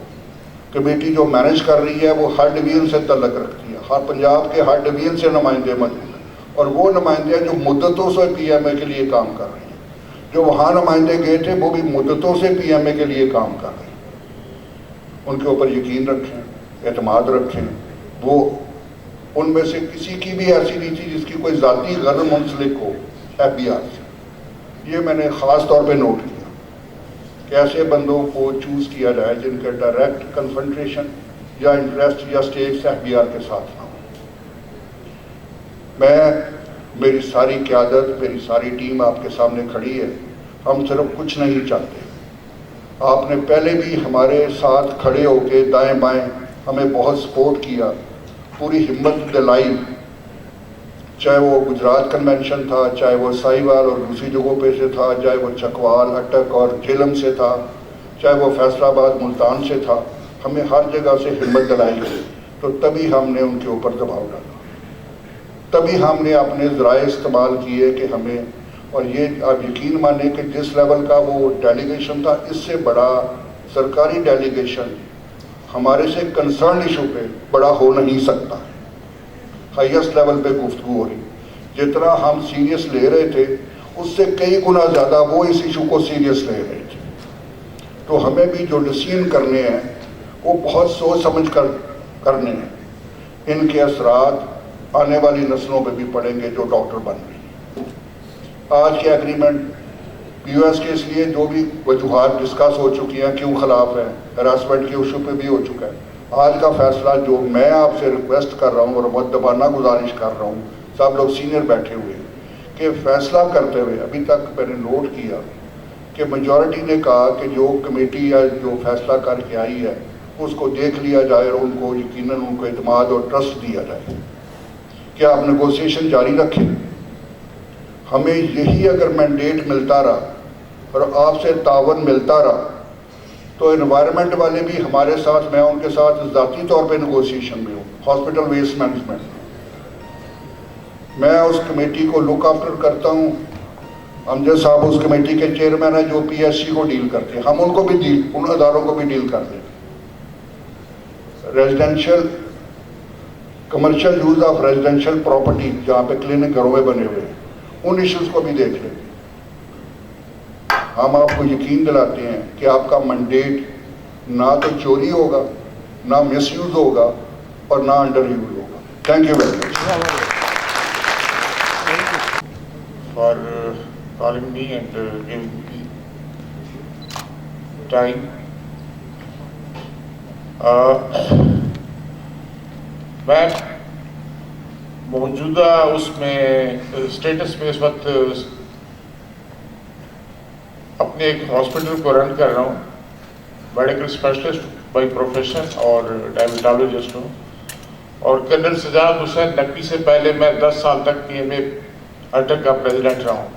کمیٹی جو مینیج کر رہی ہے وہ ہر ڈویژن سے تعلق رکھتی ہے. ہر پنجاب کے ہر ڈویژن سے نمائندے موجود ہیں, اور وہ نمائندے جو مدتوں سے پی ایم اے کے لیے کام کر رہے ہیں. جو وہاں نمائندے گئے تھے وہ بھی مدتوں سے پی ایم اے کے لیے کام کر رہے ہیں. ان کے اوپر یقین رکھیں, اعتماد رکھیں. وہ ان میں سے کسی کی بھی ایسی نہیں تھی جس کی کوئی ذاتی غرض منسلک ہو ایف بی آر سے. یہ میں نے خاص طور پہ نوٹ کیا کہ ایسے بندوں کو چوز کیا جائے جن کے ڈائریکٹ کنفرنٹریشن یا انٹرسٹ یا اسٹیکس ایف بی آر کے ساتھ نہ ہو. میری ساری قیادت, میری ساری ٹیم آپ کے سامنے کھڑی ہے. ہم صرف کچھ نہیں چاہتے. آپ نے پہلے بھی ہمارے ساتھ کھڑے ہو کے دائیں بائیں ہمیں بہت سپورٹ کیا, پوری ہمت دلائی, چاہے وہ گجرات کنونشن تھا, چاہے وہ ساہیوال اور دوسری جگہوں پہ سے تھا, چاہے وہ چکوال, اٹک اور جھیلم سے تھا, چاہے وہ فیصل آباد ملتان سے تھا. ہمیں ہر جگہ سے ہمت دلائی گئی. تو تبھی ہم نے ان کے اوپر دباؤ ڈالا, تبھی ہم نے اپنے ذرائع استعمال کیے کہ ہمیں اور یہ آپ یقین مانیں کہ جس لیول کا وہ ڈیلیگیشن تھا، اس سے بڑا سرکاری ڈیلیگیشن ہمارے سے کنسرن ایشو پہ بڑا ہو نہیں سکتا. ہائیسٹ لیول پہ گفتگو ہو رہی، جتنا ہم سیریس لے رہے تھے اس سے کئی گنا زیادہ وہ اس ایشو کو سیریس لے رہے تھے. تو ہمیں بھی جو ڈسیزن کرنے ہیں وہ بہت سوچ سمجھ کر کرنے ہیں. ان کے اثرات آنے والی نسلوں پہ بھی پڑیں گے جو ڈاکٹر بن رہے ہیں. آج کے ایگریمنٹ پی او ایس کے اس لیے جو بھی وجوہات ڈسکس ہو چکی ہیں کیوں خلاف ہیں، ہراسمنٹ کے ایشو پہ بھی ہو چکا ہے. آج کا فیصلہ جو میں آپ سے ریکویسٹ کر رہا ہوں اور مؤدبانہ گزارش کر رہا ہوں، سب لوگ سینئر بیٹھے ہوئے ہیں، کہ فیصلہ کرتے ہوئے ابھی تک میں نے نوٹ کیا کہ میجورٹی نے کہا کہ جو کمیٹی یا جو فیصلہ کر کے آئی ہے اس کو دیکھ لیا جائے اور ان کو یقیناً ان کو اعتماد اور ٹرسٹ دیا جائے کہ آپ نیگوسیشن جاری رکھیں. ہمیں یہی اگر مینڈیٹ ملتا رہا اور آپ سے تعاون ملتا رہا تو انوائرمنٹ والے بھی ہمارے ساتھ، میں ان کے ساتھ ذاتی طور پہ نیگوسیشن میں ہوں. ہاسپٹل ویسٹ مینجمنٹ میں اس کمیٹی کو لک آفٹر کرتا ہوں. امجد صاحب اس کمیٹی کے چیئرمین ہیں جو پی ایس سی کو ڈیل کرتے ہیں. ہم ان کو بھی ان اداروں کو بھی ڈیل کرتے ہیں. Residential commercial use of residential property جہاں پہ کلینک گھروں میں بنے ہوئے ہیں، ان ایشوز کو بھی دیکھ لیں. ہم آپ کو یقین دلاتے ہیں کہ آپ کا منڈیٹ نہ تو چوری ہوگا، نہ مس یوز ہوگا اور نہ انڈر یوز ہوگا. Thank you very much for calling me and giving me time. میں موجودہ اس میں اسٹیٹس میں اس وقت اپنے ایک ہاسپٹل کو رن کر رہا ہوں. میڈیکل اسپیشلسٹ بائی پروفیشن اور ڈائبٹالوجسٹ ہوں. اور کرنل سجاد حسین نقوی سے پہلے میں 10 سال تک پی ایم اے اٹک کا پریزیڈنٹ رہا ہوں.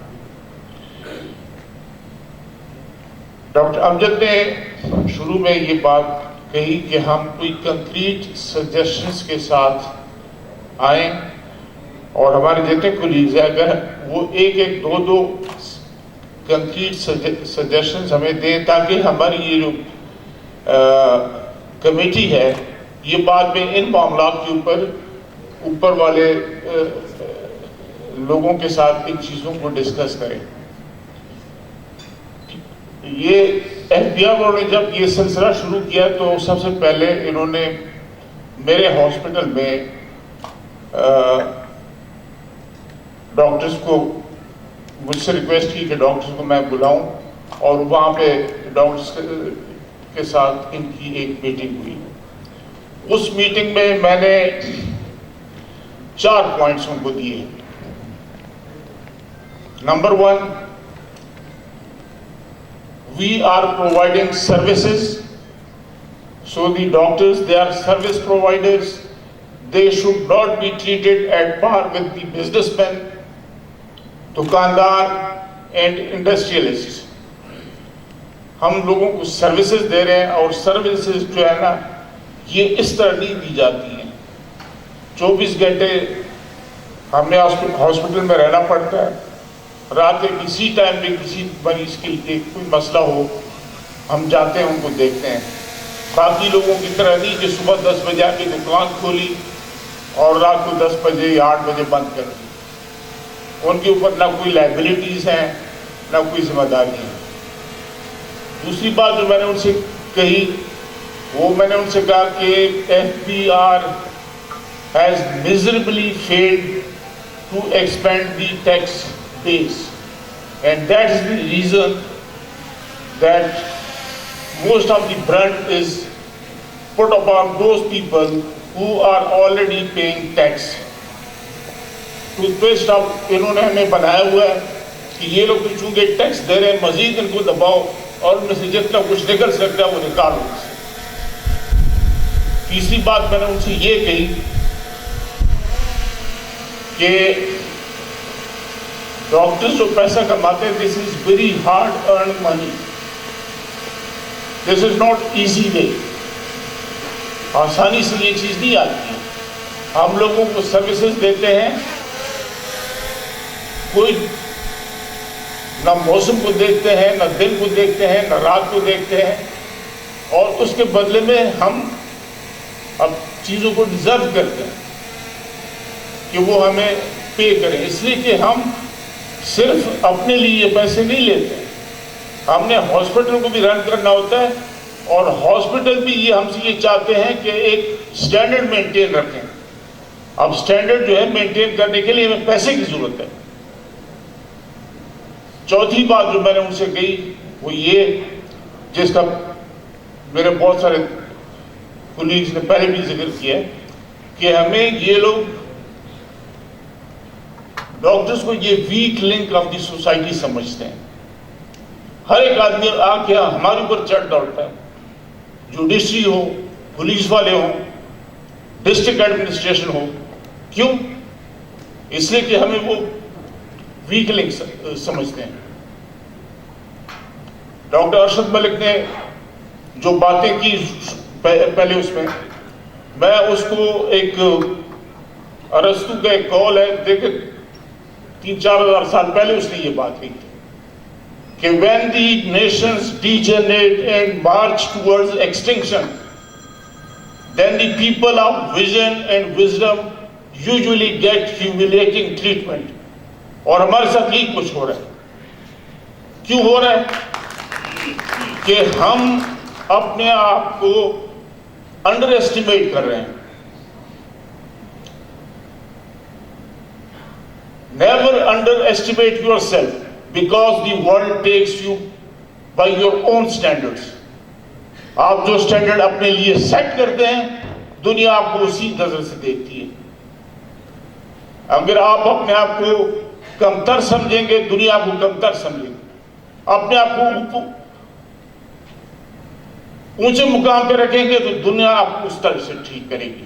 ڈاکٹر امجد نے شروع میں یہ بات کہی کہ ہم کوئی کنکریٹ سجیشنز کے ساتھ آئیں اور ہمارے جتنے کولیگز ہیں اگر وہ ایک دو کنکریٹ سجیشنز ہمیں دیں تاکہ ہماری یہ جو کمیٹی ہے یہ بعد میں ان معاملات کے اوپر والے لوگوں کے ساتھ ان چیزوں کو ڈسکس کریں. یہ ایف بی آر نے جب یہ سلسلہ شروع کیا تو سب سے پہلے انہوں نے میرے ہاسپٹل میں ڈاکٹرز کو مجھ سے ریکویسٹ کی کہ ڈاکٹرز کو میں بلاؤں اور وہاں پہ ڈاکٹرز کے ساتھ ان کی ایک میٹنگ ہوئی. اس میٹنگ میں میں نے 4 پوائنٹس ان کو دیے. Number 1, we are providing services, so the doctors, they are service providers, they should not be treated at par with the businessmen, dukandar and industrialists. ہم لوگوں کو سروسز دے رہے ہیں اور سروسز جو ہے نا یہ اس طرح نہیں دی جاتی ہیں. 24 گھنٹے ہمیں ہاسپٹل میں رہنا پڑتا ہے. رات کے کسی ٹائم میں کسی مریض کے لیے کوئی مسئلہ ہو ہم جاتے ہیں ان کو دیکھتے ہیں. باقی لوگوں کی طرح نہیں کہ صبح 10 بجے آ کے دکان کھولی اور رات کو 10 بجے یا 8 بجے بند کر دی. ان کے اوپر نہ کوئی لائبلٹیز ہیں نہ کوئی ذمہ داری ہے. دوسری بات جو میں نے ان سے کہی وہ میں نے ان سے کہا کہ F B R has miserably failed to expand the tax base, and that is the reason that most of the brunt is put upon those people who are already paying tax. Tooth اب انہوں نے ہمیں بنایا ہوا ہے کہ یہ لوگ چونکہ ٹیکس دے رہے ہیں مزید ان کو دباؤ اور ان میں سے جتنا کچھ نکل سکتا ہے وہ نکالو. تیسری بات میں نے ان سے یہ کہی کہ ڈاکٹرز جو پیسہ کماتے ہیں this is very hard earn money. This is not easy way. آسانی سے یہ چیز نہیں آتی ہے. ہم لوگوں کو سروسز دیتے ہیں. کوئی نہ موسم کو دیکھتے ہیں، نہ دن کو دیکھتے ہیں، نہ رات کو دیکھتے ہیں، اور اس کے بدلے میں ہم اب چیزوں کو ڈیزرو کرتے ہیں کہ وہ ہمیں پے کریں، اس لیے کہ ہم صرف اپنے لیے یہ پیسے نہیں لیتے ہیں، ہم نے ہاسپٹل کو بھی رن کرنا ہوتا ہے، اور ہاسپٹل بھی یہ ہم سے یہ چاہتے ہیں کہ ایک سٹینڈرڈ مینٹین رکھیں۔ اب سٹینڈرڈ جو ہے مینٹین کرنے کے لیے ہمیں پیسے کی ضرورت ہے۔ چوتھی بات جو میں نے ان سے کہی وہ یہ، جس کا میرے بہت سارے کولیگز نے پہلے بھی ذکر کیا ہے، کہ ہمیں یہ لوگ ڈاکٹرز کو یہ weak link of the society سمجھتے ہیں۔ ہر ایک آدمی آ کے ہمارے اوپر چڑھ دوڑتا ہے، جوڈیشری ہو، پولیس والے ہوں، ڈسٹرکٹ ایڈمنسٹریشن ہو۔ کیوں؟ اس لیے کہ ہمیں وہ ویک لنک سمجھتے ہیں۔ ڈاکٹر ارشد ملک نے جو باتیں کی پہلے اس میں اس کو ایک ارسطو کا ایک قول ہے، دیکھیں 3-4 ہزار سال پہلے اس نے یہ بات کہی تھی کہ when the nations degenerate and march towards extinction, then the people of vision and wisdom usually get humiliating treatment. اور ہمارے ساتھ یہی کچھ ہو رہا ہے۔ کیوں ہو رہا ہے؟ کہ ہم اپنے آپ کو انڈر ایسٹیمیٹ کر رہے ہیں۔ Never underestimate yourself, because the world takes you by your own standards. آپ جو سٹینڈرڈ اپنے لیے سیٹ کرتے ہیں، دنیا آپ کو اسی نظر سے دیکھتی ہے۔ اگر آپ اپنے آپ کو کمتر سمجھیں گے، دنیا آپ کو کمتر سمجھے گی۔ اپنے آپ کو اونچے مقام پہ رکھیں گے تو دنیا آپ کو اس طرح سے ٹھیک کرے گی۔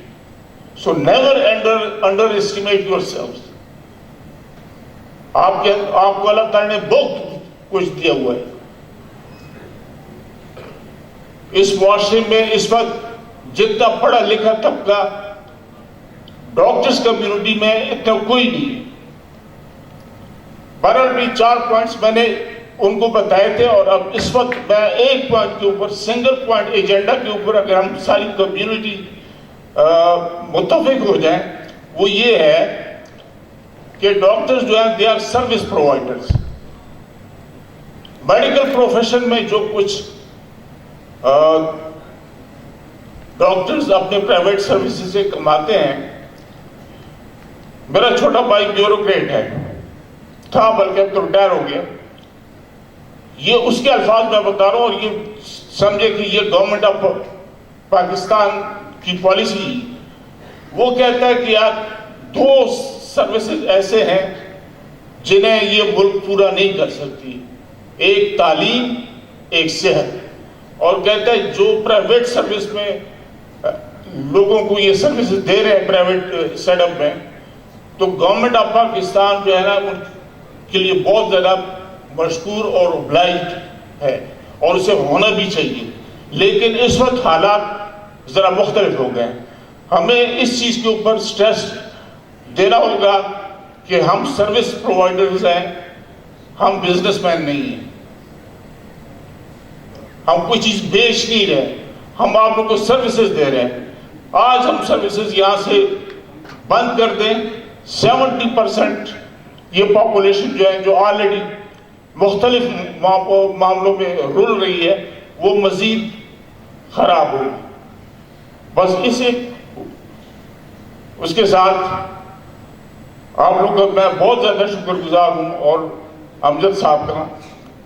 So never underestimate yourselves. آپ کو اللہ تعالیٰ نے بہت کچھ دیا ہوا ہے۔ اس معاشرے میں اس وقت جتنا پڑھا لکھا طبقہ ڈاکٹرز کمیونٹی میں اتنا کوئی نہیں ہے۔ بہرحال بھی 4 پوائنٹس میں نے ان کو بتائے تھے، اور اب اس وقت میں ایک پوائنٹ کے اوپر، سنگل پوائنٹ ایجنڈا کے اوپر اگر ہم ساری کمیونٹی متفق ہو جائیں، وہ یہ ہے کہ ڈاکٹرز جو ہیں they are service providers. Medical profession میں جو کچھ ڈاکٹرز اپنے پرائیویٹ سروسز سے کماتے ہیں، میرا چھوٹا بھائی بیوروکریٹ ہے، تھا بلکہ اب تو ریٹائر ہو گیا۔ یہ اس کے الفاظ میں بتا رہا ہوں، اور یہ سمجھے کہ یہ گورنمنٹ آف پاکستان کی پالیسی۔ وہ کہتا ہے کہ یار 2 سروسز ایسے ہیں جنہیں یہ ملک پورا نہیں کر سکتی، ایک تعلیم، ایک صحت۔ اور کہتا ہے جو پرائیویٹ سروس میں لوگوں کو یہ سروسز دے رہے ہیں پرائیویٹ سیٹ اپ میں، تو گورنمنٹ آف پاکستان جو ہے نا ان کے لیے بہت زیادہ مشکور اور اوبلائجڈ ہے، اور اسے ہونا بھی چاہیے۔ لیکن اس وقت حالات ذرا مختلف ہو گئے ہیں۔ ہمیں اس چیز کے اوپر سٹریس دینا ہوگا کہ ہم سروس پرووائڈرز ہیں، ہم بزنس مین نہیں ہیں۔ ہم کوئی چیز بیچ نہیں رہے، ہم آپ لوگوں کو سروسز دے رہے ہیں۔ آج ہم سروسز یہاں سے بند کر دیں، 70% یہ پاپولیشن جو ہے، جو آلریڈی مختلف معاملوں میں رول رہی ہے، وہ مزید خراب ہوگی۔ بس اس کے ساتھ آپ لوگ کا میں بہت زیادہ شکر گزار ہوں، اور امجد صاحب کا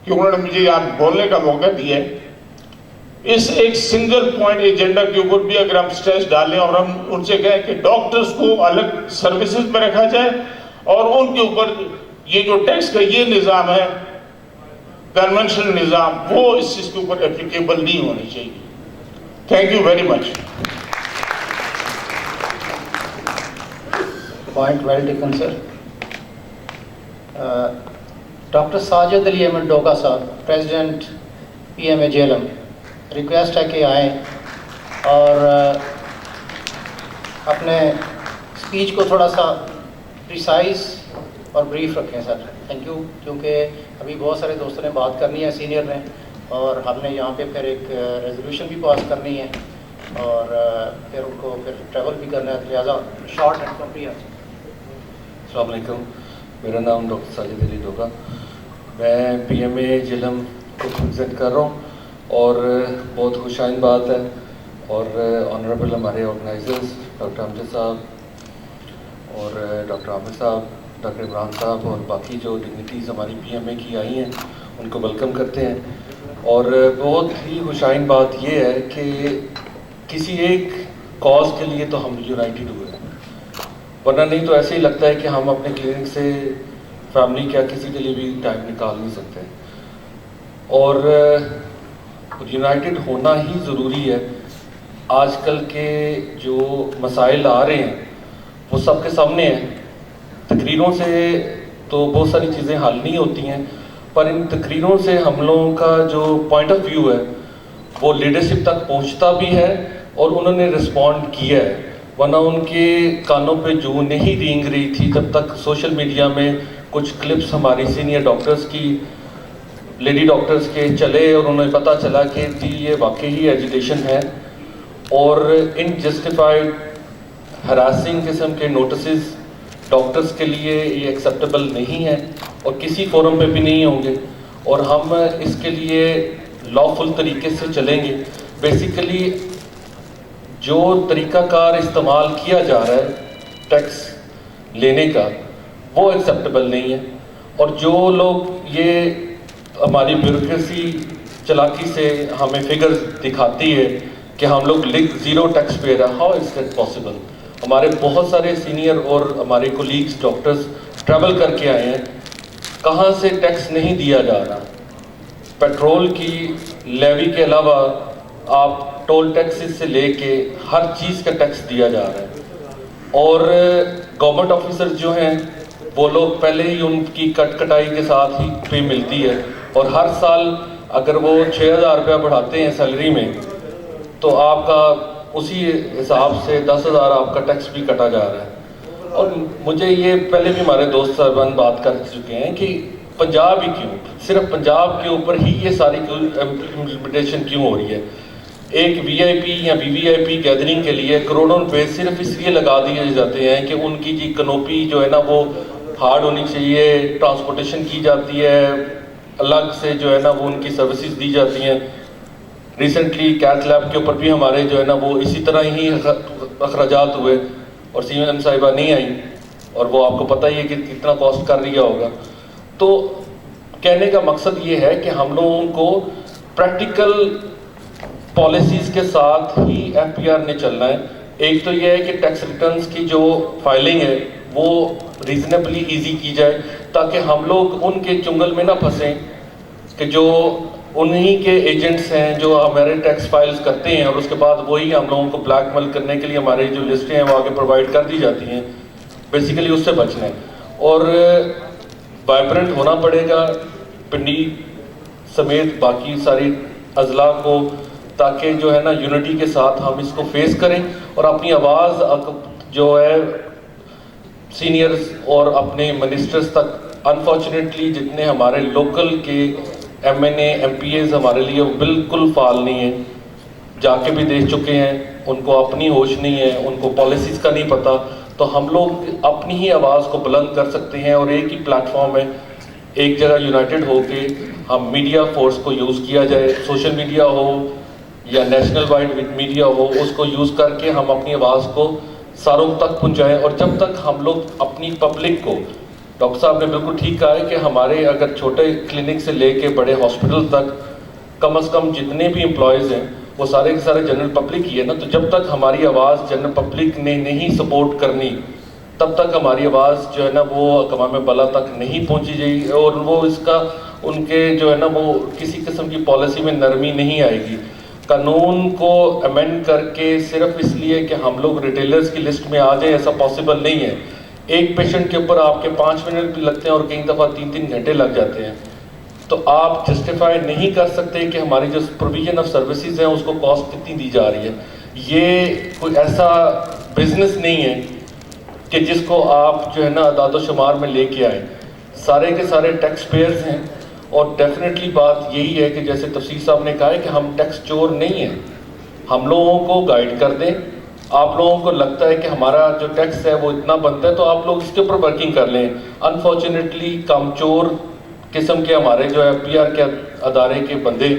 کہ انہوں نے مجھے یہاں بولنے کا موقع دیا ہے۔ اس ایک سنگل پوائنٹ ایجنڈا کے اوپر بھی اگر ہم سٹریس ڈالیں اور ہم ان سے کہیں کہ ڈاکٹرز کو الگ سروسز میں رکھا جائے، اور ان کے اوپر یہ جو ٹیکس کا یہ نظام ہے، کنونشنل نظام، وہ اس چیز کے اوپر اپلیکیبل نہیں ہونی چاہیے۔ Thank you very much. Point well taken sir. Doctor Sajid Ali Ahmed Doga sahib, president PMA Jhelum, request ہے کہ آئیں اور اپنے اسپیچ کو تھوڑا سا پریسائز اور بریف رکھیں سر۔ تھینک یو، کیونکہ ابھی بہت سارے دوستوں نے بات کرنی ہے سینئر نے، اور ہم نے یہاں پہ پھر ایک ریزولوشن بھی پاس کرنی ہے، اور پھر ان کو پھر ٹریول بھی کرنا ہے، لہٰذا شارٹ اینڈ کمپریہنسو۔ السلام علیکم، میرا نام ڈاکٹر ساجد علی ڈوگا، میں PMA جہلم کو پریزنٹ کر رہا ہوں، اور بہت خوش آئند بات ہے، اور آنریبل ہمارے آرگنائزرز ڈاکٹر امجد صاحب اور ڈاکٹر عامر صاحب، ڈاکٹر عمران صاحب اور باقی جو ڈگنیٹیز ہماری PMA کی آئی ہیں ان کو ویلکم کرتے ہیں۔ اور بہت ہی خوش آئند بات یہ ہے کہ کسی ایک کاز کے لیے تو ہم یونائٹڈ ہوئے ہیں، ورنہ نہیں تو ایسے ہی لگتا ہے کہ ہم اپنے کلینک سے فیملی کیا کسی کے لیے بھی ٹائم نکال نہیں سکتے، اور یونائٹڈ ہونا ہی ضروری ہے۔ آج کل کے جو مسائل آ رہے ہیں وہ سب کے سامنے ہیں، تقریروں سے تو بہت ساری چیزیں حل نہیں ہوتی ہیں، پر ان تقریروں سے ہم لوگوں کا جو پوائنٹ آف ویو ہے وہ لیڈرشپ تک پہنچتا بھی ہے، اور انہوں نے رسپونڈ کیا ہے، ورنہ ان کے کانوں پہ جو نہیں رینگ رہی تھی جب تک سوشل میڈیا میں کچھ کلپس ہماری سینئر ڈاکٹرز کی، لیڈی ڈاکٹرز کے چلے، اور انہیں پتہ چلا کہ جی یہ واقعی ایجیٹیشن ہے، اور ان جسٹیفائڈ ہراسنگ قسم کے نوٹسز ڈاکٹرز کے لیے یہ ایکسیپٹیبل نہیں ہے، اور کسی فورم پہ بھی نہیں ہوں گے، اور ہم اس کے لیے لافل طریقے سے چلیں گے۔ بیسیکلی جو طریقہ کار استعمال کیا جا رہا ہے ٹیکس لینے کا وہ ایکسیپٹیبل نہیں ہے، اور جو لوگ یہ ہماری بیوروکریسی چلاکی سے ہمیں فگرز دکھاتی ہے کہ ہم لوگ زیرو ٹیکس پے رہا، ہاؤ از دیٹ پاسبل؟ ہمارے بہت سارے سینئر اور ہمارے کولیگز ڈاکٹرز ٹریول کر کے آئے ہیں، کہاں سے ٹیکس نہیں دیا جا رہا۔ پیٹرول کی لیوی کے علاوہ آپ ٹول ٹیکسز سے لے کے ہر چیز کا ٹیکس دیا جا رہا ہے، اور گورنمنٹ آفیسر جو ہیں وہ لوگ پہلے ہی ان کی کٹائی کے ساتھ ہی پے ملتی ہے، اور ہر سال اگر وہ 6,000 روپیہ بڑھاتے ہیں سیلری میں تو آپ کا اسی حساب سے 10,000 آپ کا ٹیکس بھی کٹا جا رہا ہے۔ اور مجھے یہ پہلے بھی ہمارے دوست صاحبان بات کر چکے ہیں کہ پنجاب ہی کیوں، صرف پنجاب کے اوپر ہی یہ ساری امپلیمنٹیشن کیوں ہو رہی ہے؟ ایک VIP یا VVIP گیدرنگ کے لیے کروڑوں روپے صرف اس لیے لگا دیے جاتے ہیں کہ ان کی جی کنوپی جو ہے نا وہ ہارڈ ہونی چاہیے، ٹرانسپورٹیشن کی جاتی ہے، الگ سے جو ہے نا وہ ان کی سروسز دی جاتی ہیں۔ ریسنٹلی کیتھ لیب کے اوپر بھی ہمارے جو ہے نا وہ اسی طرح ہی اخراجات ہوئے، اور CM صاحبہ نہیں آئیں، اور وہ آپ کو پتہ ہی ہے کہ کتنا کاسٹ کر رہا ہوگا۔ تو کہنے کا مقصد یہ ہے کہ ہم لوگوں کو پریکٹیکل پالیسیز کے ساتھ ہی FPR نے چلنا ہے۔ ایک تو یہ ہے کہ ٹیکس ریٹرنز کی جو فائلنگ ہے وہ ریزنیبلی ایزی کی جائے، تاکہ ہم لوگ ان کے چنگل میں نہ پھنسیں کہ جو انہی کے ایجنٹس ہیں جو ہمارے ٹیکس فائلز کرتے ہیں، اور اس کے بعد وہی ہم لوگوں کو بلیک میل کرنے کے لیے ہماری جو لسٹیں ہیں وہ آگے پرووائڈ کر دی جاتی ہیں۔ بیسیکلی اس سے بچنا ہے، اور وائبرنٹ ہونا پڑے گا پنڈی سمیت باقی ساری اضلاع کو، تاکہ جو ہے نا یونٹی کے ساتھ ہم اس کو فیس کریں، اور اپنی آواز جو ہے سینئرز اور اپنے منسٹرز تک، انفارچونیٹلی جتنے ہمارے لوکل کے MNA MPAs ہمارے لیے وہ بالکل فعال نہیں ہیں، جا کے بھی دیکھ چکے ہیں، ان کو اپنی ہوش نہیں ہے، ان کو پالیسیز کا نہیں پتہ، تو ہم لوگ اپنی ہی آواز کو بلند کر سکتے ہیں، اور ایک ہی پلیٹ فارم ہے، ایک جگہ یونائٹڈ ہو کے ہم میڈیا فورس کو یوز کیا جائے، سوشل میڈیا ہو یا نیشنل وائڈ میڈیا ہو، اس کو یوز کر کے ہم اپنی آواز کو ساروں تک پہنچائیں۔ اور جب تک ہم لوگ اپنی پبلک کو، ڈاکٹر صاحب نے بالکل ٹھیک کہا ہے کہ ہمارے اگر چھوٹے کلینک سے لے کے بڑے ہاسپٹل تک کم از کم جتنے بھی امپلائیز ہیں وہ سارے کے سارے جنرل پبلک ہی ہے نا، تو جب تک ہماری آواز جنرل پبلک نے نہیں سپورٹ کرنی تب تک ہماری آواز جو ہے نا وہ اقوام بالا تک نہیں پہنچی جائے گی، اور وہ اس کا ان کے جو ہے نا وہ کسی قسم کی پالیسی میں نرمی نہیں آئے گی۔ قانون کو امینڈ کر کے صرف اس لیے کہ ہم لوگ ریٹیلرز کی لسٹ میں آ جائیں، ایسا پاسبل نہیں ہے۔ ایک پیشنٹ کے اوپر آپ کے 5 منٹ بھی لگتے ہیں اور کئی دفعہ 3-3 گھنٹے لگ جاتے ہیں، تو آپ جسٹیفائی نہیں کر سکتے کہ ہماری جو پروویژن آف سروسز ہیں اس کو کاسٹ کتنی دی جا رہی ہے۔ یہ کوئی ایسا بزنس نہیں ہے کہ جس کو آپ جو ہے نا اعداد و شمار میں لے کے آئیں۔ سارے کے سارے ٹیکس پیئرز ہیں، اور ڈیفینیٹلی بات یہی ہے کہ جیسے تفسیر صاحب نے کہا ہے کہ ہم ٹیکس چور نہیں ہیں. ہم لوگوں کو گائیڈ کر دیں. آپ لوگوں کو لگتا ہے کہ ہمارا جو ٹیکس ہے وہ اتنا بنتا ہے تو آپ لوگ اس کے اوپر ورکنگ کر لیں. انفارچونیٹلی کم چور قسم کے ہمارے جو ہے پی آر کے ادارے کے بندے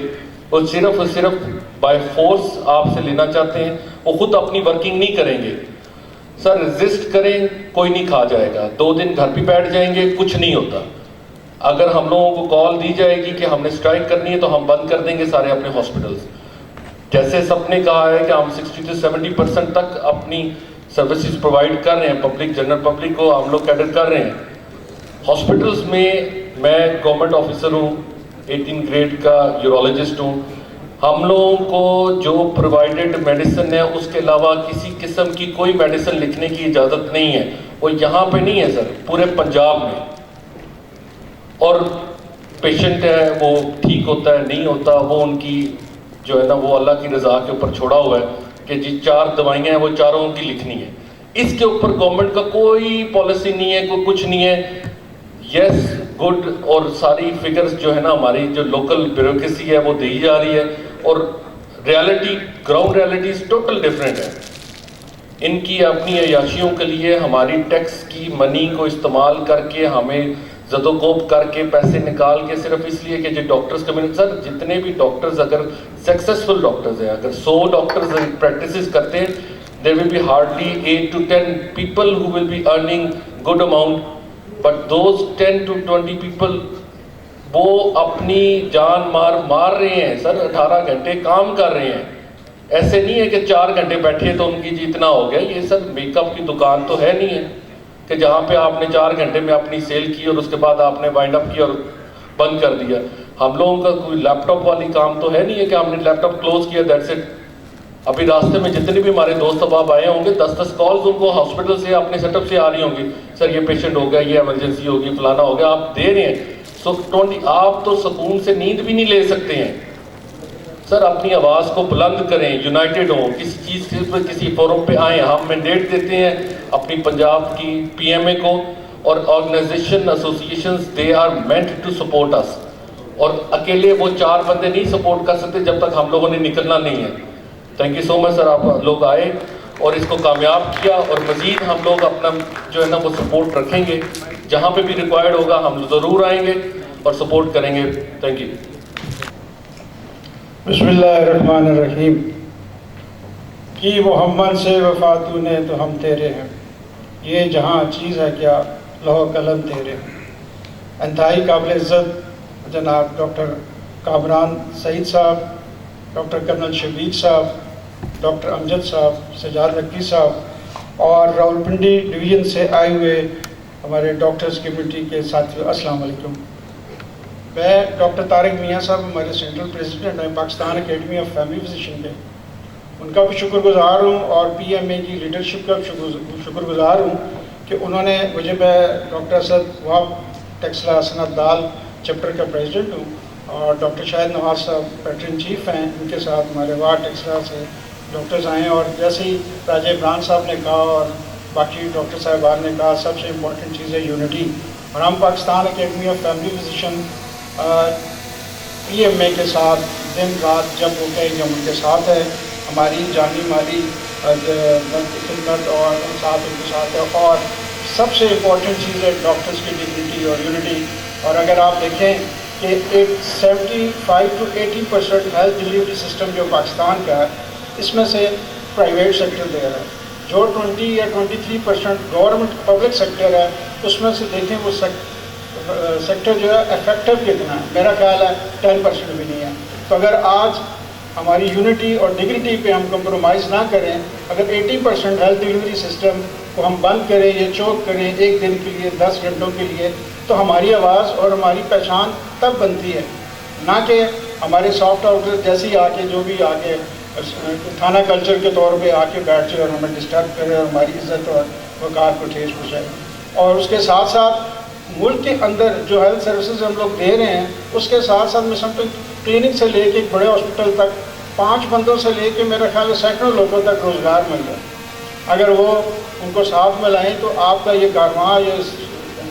وہ صرف اور صرف بائی فورس آپ سے لینا چاہتے ہیں، وہ خود اپنی ورکنگ نہیں کریں گے. سر ریزسٹ کریں، کوئی نہیں کھا جائے گا. 2 دن گھر پہ بیٹھ جائیں گے، کچھ نہیں ہوتا. اگر ہم لوگوں کو کال دی جائے گی کہ ہم نے اسٹرائک کرنی ہے تو ہم بند کر دیں گے سارے اپنے ہاسپٹلس. جیسے سب نے کہا ہے کہ ہم 60 سے 70% تک اپنی سروسز پرووائڈ کر رہے ہیں پبلک، جنرل پبلک کو ہم لوگ کیڈر کر رہے ہیں. ہاسپٹلس میں میں گورنمنٹ آفیسر ہوں، 18 گریڈ کا یورولوجسٹ ہوں. ہم لوگوں کو جو پرووائڈڈ میڈیسن ہے اس کے علاوہ کسی قسم کی کوئی میڈیسن لکھنے کی اجازت نہیں ہے. وہ یہاں پہ نہیں ہے سر، پورے پنجاب میں. اور پیشنٹ ہے وہ ٹھیک ہوتا ہے نہیں ہوتا، وہ ان کی جو ہے نا وہ اللہ کی رضا کے اوپر چھوڑا ہوا ہے کہ جی 4 دوائیاں ہیں وہ چاروں کی لکھنی ہے. اس کے اوپر گورنمنٹ کا کوئی پالیسی نہیں ہے، کوئی کچھ نہیں ہے. یس گڈ، اور ساری فگرز جو ہے نا ہماری جو لوکل بیوروکریسی ہے وہ دی جا رہی ہے، اور reality ground realities total different ہے. ان کی اپنی عیاشیوں کے لیے ہماری ٹیکس کی منی کو استعمال کر کے ہمیں زد و کوب کر کے پیسے نکال کے صرف اس لیے کہ جو ڈاکٹرز کمیونٹی، سر جتنے بھی ڈاکٹرز اگر سکسیسفل ڈاکٹرز ہیں، اگر 100 ڈاکٹرز پریکٹسز کرتے ہیں، there will be hardly 8 to 10 people who will be earning good amount, but those 10 to 20 people وہ اپنی جان مار رہے ہیں سر. 18 گھنٹے کام کر رہے ہیں. ایسے نہیں ہے کہ 4 گھنٹے بیٹھے تو ان کی جی اتنا ہو گیا. یہ سر میک اپ کی دکان تو ہے نہیں ہے کہ جہاں پہ آپ نے 4 گھنٹے میں اپنی سیل کی اور اس کے بعد آپ نے وائنڈ اپ کیا اور بند کر دیا. ہم لوگوں کا کوئی لیپ ٹاپ والی کام تو ہے نہیں ہے کہ ہم نے لیپ ٹاپ کلوز کیا دیٹس اٹ. ابھی راستے میں جتنے بھی ہمارے دوست احباب آئے ہوں گے 10 کالز ان کو ہاسپٹل سے اپنے سیٹ اپ سے آ رہی ہوں گی، سر یہ پیشنٹ ہو گیا، یہ ایمرجنسی ہوگی، فلانا ہو گیا. آپ دے رہے ہیں سو آپ تو سکون سے نیند بھی نہیں لے سکتے ہیں. سر اپنی آواز کو بلند کریں، یونائٹڈ ہوں، کسی چیز پہ کسی فورم پہ آئیں. ہم مینڈیٹ دیتے ہیں اپنی پنجاب کی پی ایم اے کو اور organization associations, they are meant to support us. اور اکیلے وہ 4 بندے نہیں سپورٹ کر سکتے جب تک ہم لوگوں نے نکلنا نہیں ہے. تھینک یو سو مچ سر، آپ لوگ آئے اور اس کو کامیاب کیا، اور مزید ہم لوگ اپنا جو ہے نا وہ سپورٹ رکھیں گے. جہاں پہ بھی ریکوائرڈ ہوگا ہم ضرور آئیں گے اور سپورٹ کریں گے. Thank you. بسم اللہ الرحمن الرحیم. کی محمد سے وفاتو نے تو ہم تیرے ہیں، یہ جہاں چیز ہے کیا لوح قلم تیرے ہیں. انتہائی قابل عزت جناب ڈاکٹر کامران سعید صاحب، ڈاکٹر کرنل شبیر صاحب، ڈاکٹر امجد صاحب، سجاد نقوی صاحب، اور راولپنڈی ڈویژن سے آئے ہوئے ہمارے ڈاکٹرز کمیونٹی کے ساتھیوں، السلام علیکم. میں ڈاکٹر طارق میاں صاحب ہمارے سینٹرل پریزیڈنٹ ہیں Pakistan academy of family physician کے، ان کا بھی شکر گزار ہوں، اور پی ایم اے کی لیڈرشپ کا بھی شکر گزار ہوں کہ انہوں نے مجھے، میں ڈاکٹر اسد وہاب ٹیکسلا صنعت دال چیپٹر کا پریزیڈنٹ ہوں، اور ڈاکٹر شاہد نواز صاحب پیٹرن چیف ہیں، ان کے ساتھ ہمارے وارڈ ٹیکسلا سے ڈاکٹرز آئے ہیں. اور جیسے ہی راجہ عمران صاحب نے کہا اور باقی ڈاکٹر صاحبان نے کہا، سب سے امپورٹنٹ چیز ہے یونٹی. اور ہم Pakistan academy of family physician P M A کے ساتھ دن رات جب وہ کہیں گے ہم ان کے ساتھ ہے. ہماری جانی مالی خدمت اور ساتھ ان کے ساتھ ہے. اور سب سے امپورٹنٹ چیز ہے ڈاکٹرز کی ڈگنیٹی اور یونٹی. اور اگر آپ دیکھیں کہ 75 to 80% ہیلتھ ڈلیوری سسٹم جو پاکستان کا ہے، اس میں سے پرائیویٹ سیکٹر دے رہا ہے. جو 20 یا 23% گورنمنٹ پبلک سیکٹر ہے، اس میں سے دیکھیں وہ سیکٹر جو ہے افیکٹو کتنا ہے. میرا خیال ہے 10% بھی نہیں ہے. تو اگر آج ہماری یونٹی اور ڈگنیٹی پہ ہم کمپرومائز نہ کریں، اگر 80% ہیلتھ ڈلیوری سسٹم کو ہم بند کریں یا چوک کریں 1 دن کے لیے 10 گھنٹوں کے لیے، تو ہماری آواز اور ہماری پہچان تب بنتی ہے. نہ کہ ہمارے سافٹ ڈاکٹر جیسے ہی آ کے جو بھی آ کے تھانہ کلچر کے طور پہ آ کے بیٹھ جائے اور ہمیں ڈسٹرب کرے اور ہماری عزت اور وقار کو ٹھیس پہنچائے. اور اس کے ساتھ ساتھ ملک کے اندر جو ہیلتھ سروسز ہم لوگ دے رہے ہیں، اس کے ساتھ ساتھ میں سمجھتا ہوں کلینک سے لے کے ایک بڑے ہاسپٹل تک 5 بندوں سے لے کے میرا خیال ہے سینکڑوں لوگوں تک روزگار مل جائے. اگر وہ ان کو ساتھ میں لائیں تو آپ کا یہ کارواں، یہ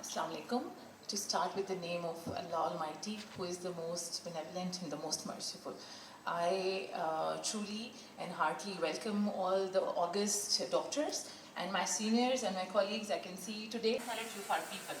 Assalamu alaikum. To start with the name of Allah Almighty, who is the most benevolent and the most merciful. I truly and heartily welcome all the august doctors and my seniors and my colleagues. I can see today you for people.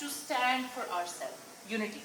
to stand for ourselves, unity.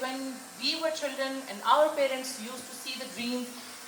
when we were children and our parents used to see the dreams,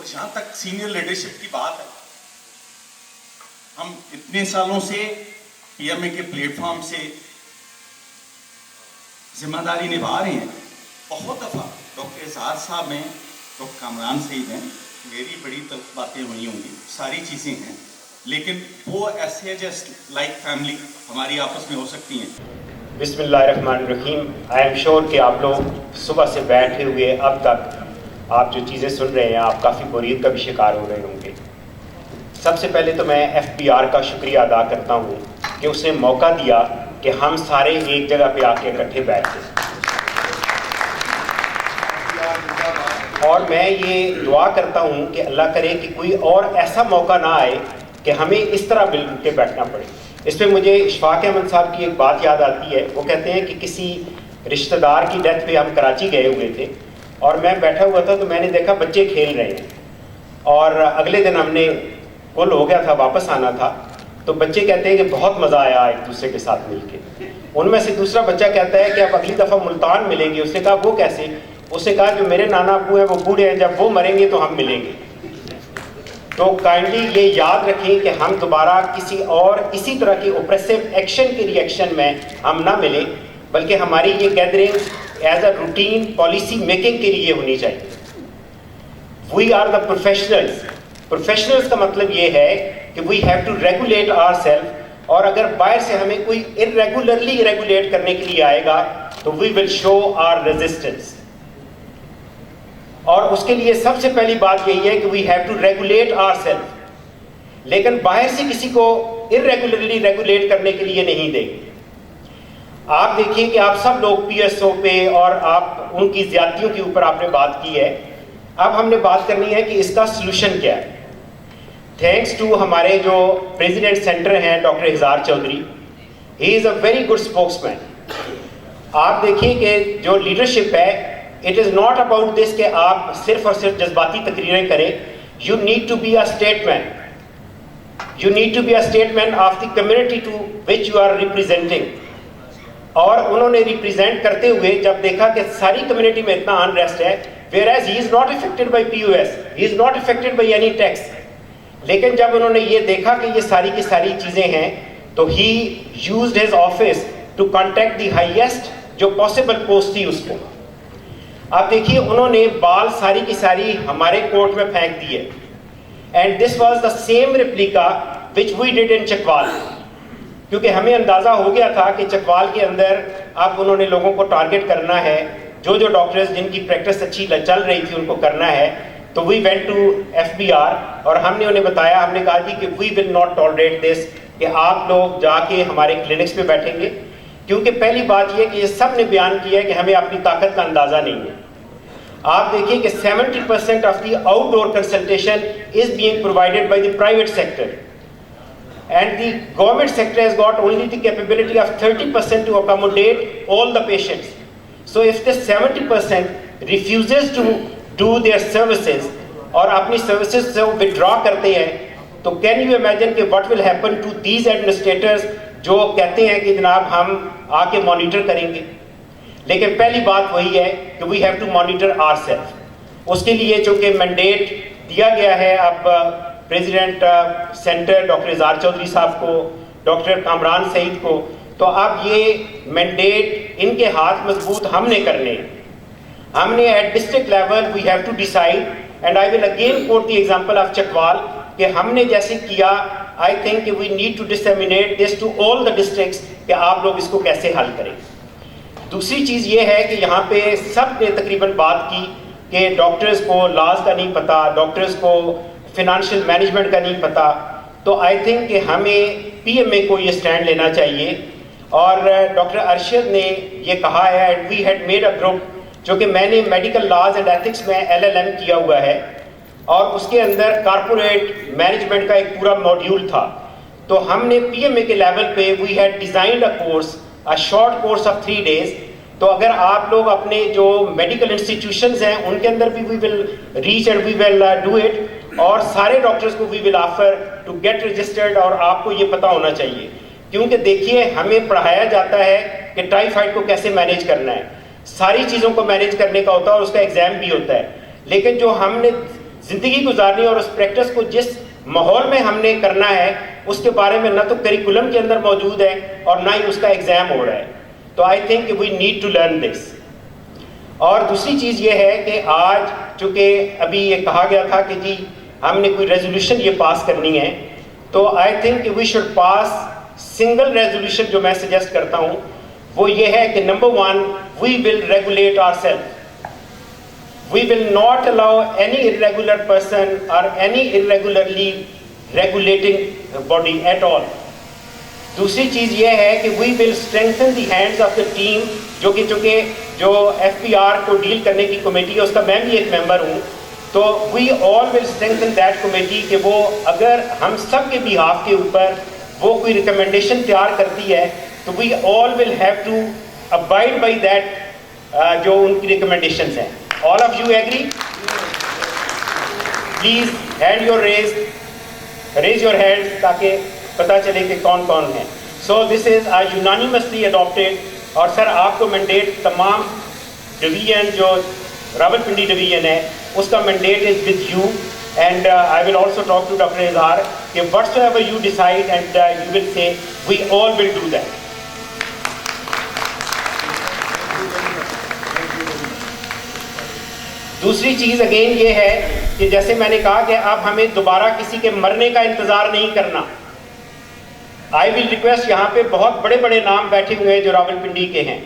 اور جہاں تک senior leadership کی بات ہے، ہم اتنے سالوں سے پی ایم اے کے پلیٹ فارم سے ذمہ داری نبھا رہے ہیں. بہت دفعہ ڈاکٹر اظہار صاحب ہیں، ڈاکٹر کامران سعید ہیں، میری بڑی تلخ باتیں ہوئی ہوں گی، ساری چیزیں ہیں، لیکن وہ ایسے جسٹ لائک فیملی ہماری آپس میں ہو سکتی ہیں. بسم اللہ الرحمن الرحیم. آئی ایم شیور کہ آپ لوگ صبح سے بیٹھے ہوئے اب تک آپ جو چیزیں سن رہے ہیں آپ کافی بوریت کا بھی شکار ہو رہے ہوں گے. سب سے پہلے تو میں ایف پی آر کا شکریہ ادا کرتا ہوں کہ اس نے موقع دیا کہ ہم سارے ایک جگہ پہ آ کے اکٹھے بیٹھے، اور میں یہ دعا کرتا ہوں کہ اللہ کرے کہ کوئی اور ایسا موقع نہ آئے کہ ہمیں اس طرح مل کے بیٹھنا پڑے. اس پہ مجھے اشفاق احمد صاحب کی ایک بات یاد آتی ہے. وہ کہتے ہیں کہ کسی رشتہ دار کی ڈیتھ پہ ہم کراچی گئے ہوئے تھے اور میں بیٹھا ہوا تھا تو میں نے دیکھا بچے کھیل رہے ہیں، اور اگلے دن ہم نے کل ہو گیا تھا، واپس آنا تھا، تو بچے کہتے ہیں کہ بہت مزہ آیا ایک دوسرے کے ساتھ مل کے. ان میں سے دوسرا بچہ کہتا ہے کہ آپ اگلی دفعہ ملتان ملیں گے. اس نے کہا وہ کیسے؟ اس نے کہا جو میرے نانا ابو ہیں وہ بوڑھے ہیں، جب وہ مریں گے تو ہم ملیں گے. تو کائنڈلی یہ یاد رکھیں کہ ہم دوبارہ کسی اور اسی طرح کی اوپریسو ایکشن کی ریئیکشن میں ہم نہ ملیں، بلکہ ہماری یہ gathering as a routine policy making کے لیے ہونی چاہیے. We are the professionals. Professionals کا مطلب یہ ہے کہ we have to regulate our self, اور اگر باہر سے ہمیں کوئی ارریگولرلی ریگولیٹ کرنے کے لیے آئے گا تو وی ول شو آور ریزسٹنس. اور اس کے لیے سب سے پہلی بات یہی ہے کہ we have to regulate our self. لیکن باہر سے کسی کو ارریگولرلی ریگولیٹ کرنے کے لیے نہیں دیں گے. آپ دیکھیں کہ آپ سب لوگ پی ایس او پہ اور آپ ان کی زیادتیوں کے اوپر آپ نے بات کی ہے. اب ہم نے بات کرنی ہے کہ اس کا سلوشن کیا ہے. تھینکس ٹو ہمارے جو پریزیڈنٹ سینٹر ہیں doctor Izhar Chaudhry, he is a very good spokesman. آپ دیکھیے کہ جو لیڈرشپ ہے، it is not about this کہ آپ صرف اور صرف جذباتی تقریریں کریں. You need to be a statesman. You need to be a statesman of the community to which you are representing. اور انہوں نے ریپرزینٹ کرتے ہوئے جب دیکھا کہ ساری کمیونٹی میں اتنا انریسٹ ہے، whereas he is not affected by POS, he is not affected by any tax. لیکن جب انہوں نے یہ دیکھا کہ یہ ساری کی ساری چیزیں ہیں تو he used his office to contact the highest جو possible post تھی اس کو. آپ دیکھیے انہوں نے بال ساری کی ساری ہمارے کورٹ میں پھینک دیے. And this was the same replica which we did in Chakwal. کیونکہ ہمیں اندازہ ہو گیا تھا کہ چکوال کے اندر اب انہوں نے لوگوں کو ٹارگٹ کرنا ہے، جو ڈاکٹرز جن کی پریکٹس اچھی چل رہی تھی ان کو کرنا ہے. تو we went to F B R اور ہم نے انہیں بتایا، ہم نے کہا جی کہ وی ول ناٹ ٹالریٹ دس کہ آپ لوگ جا کے ہمارے کلینکس پہ بیٹھیں گے. کیونکہ پہلی بات یہ کہ یہ سب نے بیان کیا ہے کہ ہمیں اپنی طاقت کا اندازہ نہیں ہے. آپ دیکھیں کہ 70% of the out door consultation is being provided by the private sector. And the government sector has got only the capability of 30% to accommodate all the patients. So if the 70% refuses to do their services اور اپنی services سے withdraw کرتے ہیں تو can you imagine کہ what will happen to these administrators جو کہتے ہیں کہ جناب ہم آ کے monitor کریں گے. لیکن پہلی بات وہی ہے کہ we have to monitor ourselves. اس کے لیے چونکہ مینڈیٹ دیا گیا ہے اب president centre doctor Izhar Chaudhry صاحب کو، ڈاکٹر کامران سعید کو، تو اب یہ مینڈیٹ ان کے ہاتھ مضبوط ہم نے کرنے. ہم نے at district level we have to decide and I will again quote the example of Chakwal کہ ہم نے جیسے کیا، آئی تھنک کہ we need to disseminate this to all the districts کہ آپ لوگ اس کو کیسے حل کریں. دوسری چیز یہ ہے کہ یہاں پہ سب نے تقریباً بات کی کہ ڈاکٹرز کو لاز کا نہیں پتہ، ڈاکٹرز کو فنانشیل مینجمنٹ کا نہیں پتہ. تو آئی تھنک کہ ہمیں پی ایم اے کو یہ اسٹینڈ لینا چاہیے. اور ڈاکٹر ارشد نے یہ کہا ہے and we had made a group جو کہ میں نے میڈیکل لاز اینڈ ایتھکس میں LLM کیا ہوا ہے اور اس کے اندر کارپوریٹ مینجمنٹ کا ایک پورا ماڈیول تھا. تو ہم نے پی ایم اے کے لیول پہ we had designed a course, a short course of 3 days. تو اگر آپ لوگ اپنے جو میڈیکل انسٹیٹیوشنز ہیں ان کے اندر بھی we will reach and we will do it, اور سارے ڈاکٹرز کو we will offer to get registered. اور آپ کو یہ پتہ ہونا چاہیے کیونکہ دیکھیے ہمیں پڑھایا جاتا ہے کہ ٹائیفائڈ کو کیسے مینیج کرنا ہے، ساری چیزوں کو مینیج کرنے کا ہوتا ہے اور اس کا ایگزام بھی ہوتا ہے. لیکن جو ہم نے زندگی گزارنی اور اس پریکٹس کو جس ماحول میں ہم نے کرنا ہے اس کے بارے میں نہ تو کریکولم کے اندر موجود ہے اور نہ ہی اس کا ایگزام ہو رہا ہے. تو I think we need to learn this. اور دوسری چیز یہ ہے کہ آج چونکہ ابھی یہ کہا گیا تھا کہ جی ہم نے کوئی ریزولوشن یہ پاس کرنی ہے, تو I think we should pass single resolution جو میں سجیسٹ کرتا ہوں وہ یہ ہے کہ number 1 we will regulate our self. We will not allow any irregular person or any irregularly regulating body at all. دوسری چیز یہ ہے کہ we will strengthen the hands of the team جو کہ چونکہ جو FPR کو ڈیل کرنے کی کمیٹی ہے اس کا میں بھی ایک ممبر ہوں, تو we all will strengthen that committee کہ وہ اگر ہم سب کے behalf کے اوپر وہ کوئی ریکمنڈیشن تیار کرتی ہے تو we all will have to abide by that جو ان کی ریکمنڈیشنز ہیں. All of you agree? Please hand your raise your hands تاکہ پتہ چلے کہ کون کون ہیں. So this is unanimously adopted. اور سر آپ کو مینڈیٹ تمام ڈویژن جو راولپنڈی ڈویژن ہے اس کا mandate is with you and I will also talk to Dr. Izhar کہ whatsoever you decide and you will say we all will do that. دوسری چیز اگین یہ ہے کہ جیسے میں نے کہا کہ اب ہمیں دوبارہ کسی کے مرنے کا انتظار نہیں کرنا. آئی ول ریکویسٹ یہاں پہ بہت بڑے بڑے نام بیٹھے ہوئے ہیں جو راولپنڈی کے ہیں,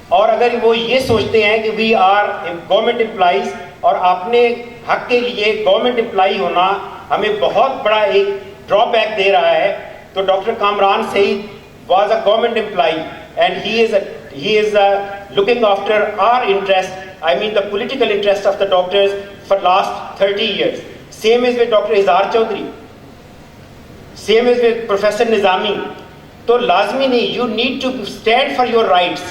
اور اگر وہ یہ سوچتے ہیں کہ وی آر گورنمنٹ امپلائیز اور اپنے حق کے لیے گورنمنٹ امپلائی ہونا ہمیں بہت بڑا ایک ڈرا بیک دے رہا ہے, تو doctor Kamran Saeed was a government employee and he is looking after our interest, I mean the political interest of the doctors for last 30 years. Same is with Dr. Izhar Chaudhary. Same is with Professor Nizami. تو لازمی نہیں, you need to stand for your rights.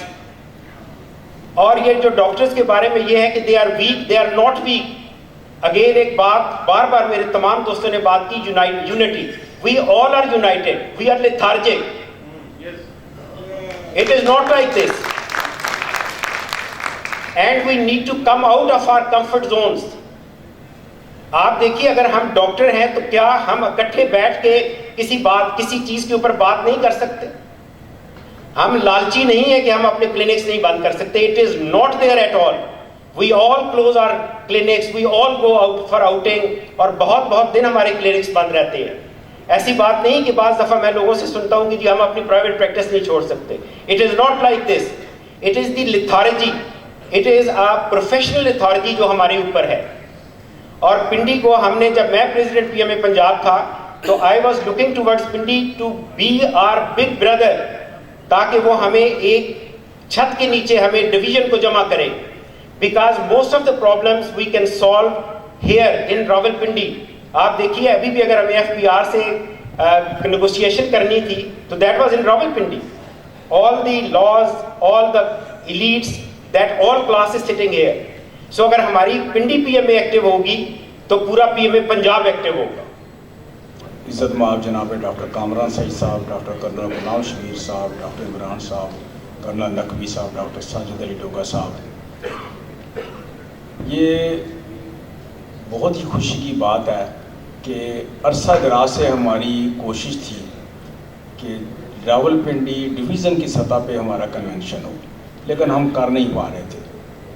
اور یہ جو doctors کے بارے میں یہ ہے کہ they are weak, they are not weak. Again ایک بات بار بار میرے تمام دوستوں نے بات کی, unity. We all are united. We are lethargic. It is not like this. And we need to come out of our comfort zones. آپ دیکھیے اگر ہم ڈاکٹر ہیں تو کیا ہم اکٹھے بیٹھ کے کسی چیز کے اوپر بات نہیں کر سکتے؟ ہم لالچی نہیں ہے کہ ہم اپنے کلینکس نہیں بند کر سکتے. It is not there at all. We all close our clinics, we all go out for outing, اور بہت دن ہمارے کلینکس بند رہتے ہیں. ایسی بات نہیں کہ بعض دفعہ میں لوگوں سے سنتا ہوں کہ جی ہم اپنی پرائیویٹ پریکٹس نہیں چھوڑ سکتے. It is not like this. It is the lethargy. It is a professional lethargy جو ہمارے اوپر ہے. اور پنڈی کو ہم نے, جب میں پریزیڈنٹ پی ایم اے پنجاب تھا تو I was looking towards Pindi to be our big brother, تاکہ وہ ہمیں ایک چھت کے نیچے ہمیں ڈویژن کو جمع کرے. Because most of the problems we can solve here in Rawalpindi. آپ دیکھیے ابھی بھی اگر ہمیں FPR سے نیگوشیشن کرنی تھی تو that was in Rawalpindi. All the laws, all the elites, that all class is sitting here. So اگر ہماری پنڈی پی ایم اے ایکٹیو ہوگی تو پورا پی ایم اے پنجاب ایکٹیو ہوگا. عزت مآب جناب ڈاکٹر کامران سعید صاحب, ڈاکٹر کرنل غلام شبیر صاحب, ڈاکٹر عمران صاحب, کرنل نقوی صاحب, ڈاکٹر ساجد علی ڈوگا صاحب, یہ بہت ہی خوشی کی بات ہے کہ عرصہ دراز سے ہماری کوشش تھی کہ راولپنڈی ڈویژن کی سطح پہ ہمارا کنونشن ہو, لیکن ہم کر نہیں پا رہے تھے.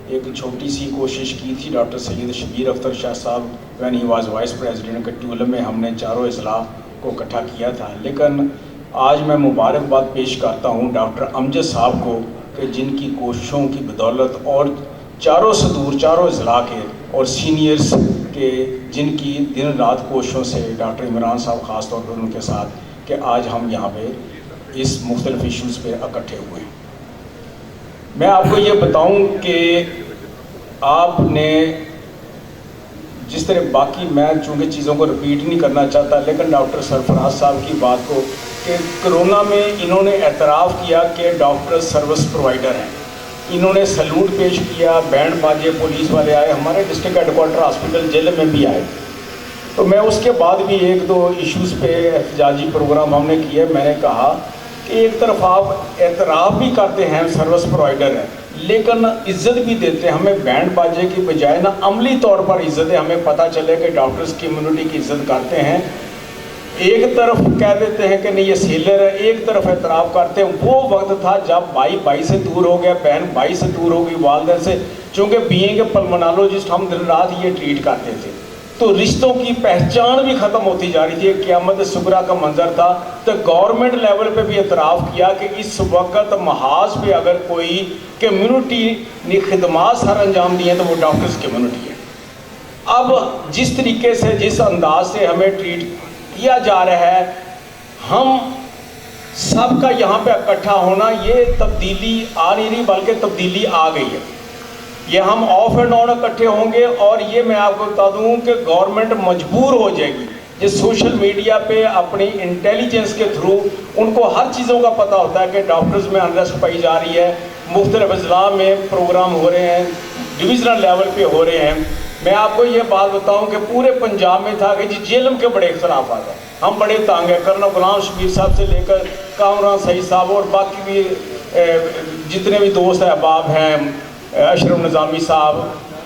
ایک چھوٹی سی کوشش کی تھی doctor Syed Shabbir Akhtar Shah sahib when he was vice president کٹیولم میں, ہم نے چاروں اضلاع کو اکٹھا کیا تھا. لیکن آج میں مبارکباد پیش کرتا ہوں ڈاکٹر امجد صاحب کو کہ جن کی کوششوں کی بدولت اور چاروں صدور, چاروں اضلاع کے اور سینئرز کے جن کی دن رات کوششوں سے, ڈاکٹر عمران صاحب خاص طور پر ان کے ساتھ, کہ آج ہم یہاں پہ اس مختلف ایشوز پہ اکٹھے ہوئے ہیں. میں آپ کو یہ بتاؤں کہ آپ نے جس طرح باقی, میں چونکہ چیزوں کو رپیٹ نہیں کرنا چاہتا, لیکن ڈاکٹر سرفراز صاحب کی بات کو کہ کرونا میں انہوں نے اعتراف کیا کہ ڈاکٹر سروس پرووائڈر ہیں. انہوں نے سلوٹ پیش کیا, بینڈ باجے پولیس والے آئے, ہمارے district headquarter hospital jail میں بھی آئے. تو میں اس کے بعد بھی ایک دو ایشوز پہ احتجاجی پروگرام ہم نے کیے. میں نے کہا کہ ایک طرف آپ اعتراف بھی کرتے ہیں سروس پرووائڈر ہیں, لیکن عزت بھی دیتے ہیں. ہمیں بینڈ باجے کی بجائے نا عملی طور پر عزت ہے. ہمیں پتہ چلے کہ ڈاکٹرز کمیونٹی کی عزت کرتے ہیں. ایک طرف کہہ دیتے ہیں کہ نہیں یہ سیلر ہے, ایک طرف اعتراف کرتے ہیں. وہ وقت تھا جب بھائی سے دور ہو گیا, بہن بھائی سے دور ہو گئی, والدین سے. چونکہ بینگ اے پلمونالوجسٹ ہم دن رات یہ ٹریٹ کرتے تھے تو رشتوں کی پہچان بھی ختم ہوتی جا رہی تھی. قیامت صغریٰ کا منظر تھا. تو گورنمنٹ لیول پہ بھی اعتراف کیا کہ اس وقت محاذ پہ اگر کوئی کمیونٹی نے خدمات سر انجام دی ہیں تو وہ ڈاکٹرز کمیونٹی ہے. اب جس طریقے سے جس انداز سے ہمیں ٹریٹ کیا جا رہا ہے, ہم سب کا یہاں پہ اکٹھا ہونا, یہ تبدیلی آ نہیں رہی بلکہ تبدیلی آ گئی ہے. یہ ہم آف اینڈ آن اکٹھے ہوں گے. اور یہ میں آپ کو بتا دوں کہ گورنمنٹ مجبور ہو جائے گی. جس سوشل میڈیا پہ اپنی انٹیلیجنس کے تھرو ان کو ہر چیزوں کا پتہ ہوتا ہے کہ ڈاکٹرز میں انریسٹ پائی جا رہی ہے, مختلف اضلاع میں پروگرام ہو رہے ہیں, ڈویژنل لیول پہ ہو رہے ہیں. میں آپ کو یہ بات بتاؤں کہ پورے پنجاب میں تھا کہ جیلم کے بڑے اختلافات ہیں. ہم بڑے تانگ ہیں. کرنل غلام شبیر صاحب سے لے کر کامران سعید صاحب اور باقی بھی جتنے بھی دوست احباب ہیں, اشرف نظامی صاحب,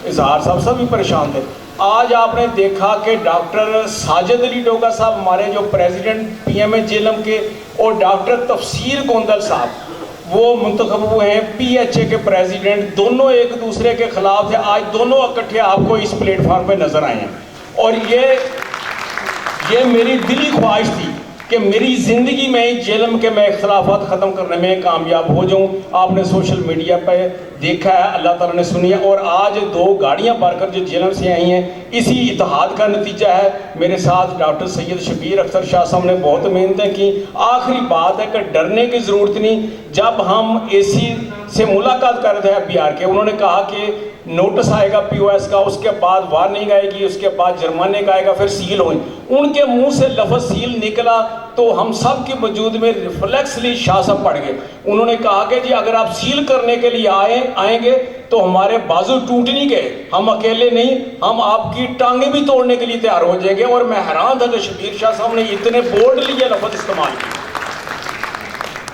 اظہار صاحب, سبھی پریشان تھے. آج آپ نے دیکھا کہ ڈاکٹر ساجد علی ڈوگا صاحب ہمارے جو پریزیڈنٹ پی ایم اے جیلم کے, اور ڈاکٹر تفسیر گوندل صاحب وہ منتخب ہوئے ہیں پی ایچ اے کے پریزیڈنٹ. دونوں ایک دوسرے کے خلاف تھے, آج دونوں اکٹھے آپ کو اس پلیٹ فارم پہ نظر آئے ہیں. اور یہ میری دلی خواہش تھی کہ میری زندگی میں جیلم کے میں اختلافات ختم کرنے میں کامیاب ہو جاؤں. آپ نے سوشل میڈیا پہ دیکھا ہے, اللہ تعالیٰ نے سنی ہے. اور آج 2 گاڑیاں بھر کر جو جیلم سے آئی ہیں اسی اتحاد کا نتیجہ ہے. میرے ساتھ ڈاکٹر سید شبیر اختر شاہ صاحب نے بہت محنتیں کی. آخری بات ہے کہ ڈرنے کی ضرورت نہیں. جب ہم اے سی سے ملاقات کر رہے تھے FBR کے, انہوں نے کہا کہ نوٹس آئے گا POS کا, اس کے بعد وارننگ آئے گی, اس کے بعد جرمانے کا آئے گا, پھر سیل ہوئیں. ان کے منہ سے لفظ سیل نکلا تو ہم سب کے وجود میں ریفلیکسلی شاہ صاحب پڑ گئے. انہوں نے کہا کہ جی اگر آپ سیل کرنے کے لیے آئیں گے تو ہمارے بازو ٹوٹ نہیں گئے, ہم اکیلے نہیں, ہم آپ کی ٹانگیں بھی توڑنے کے لیے تیار ہو جائیں گے. اور میں حیران تھا کہ شبیر شاہ صاحب نے اتنے بولڈلی یہ لفظ استعمال کیا.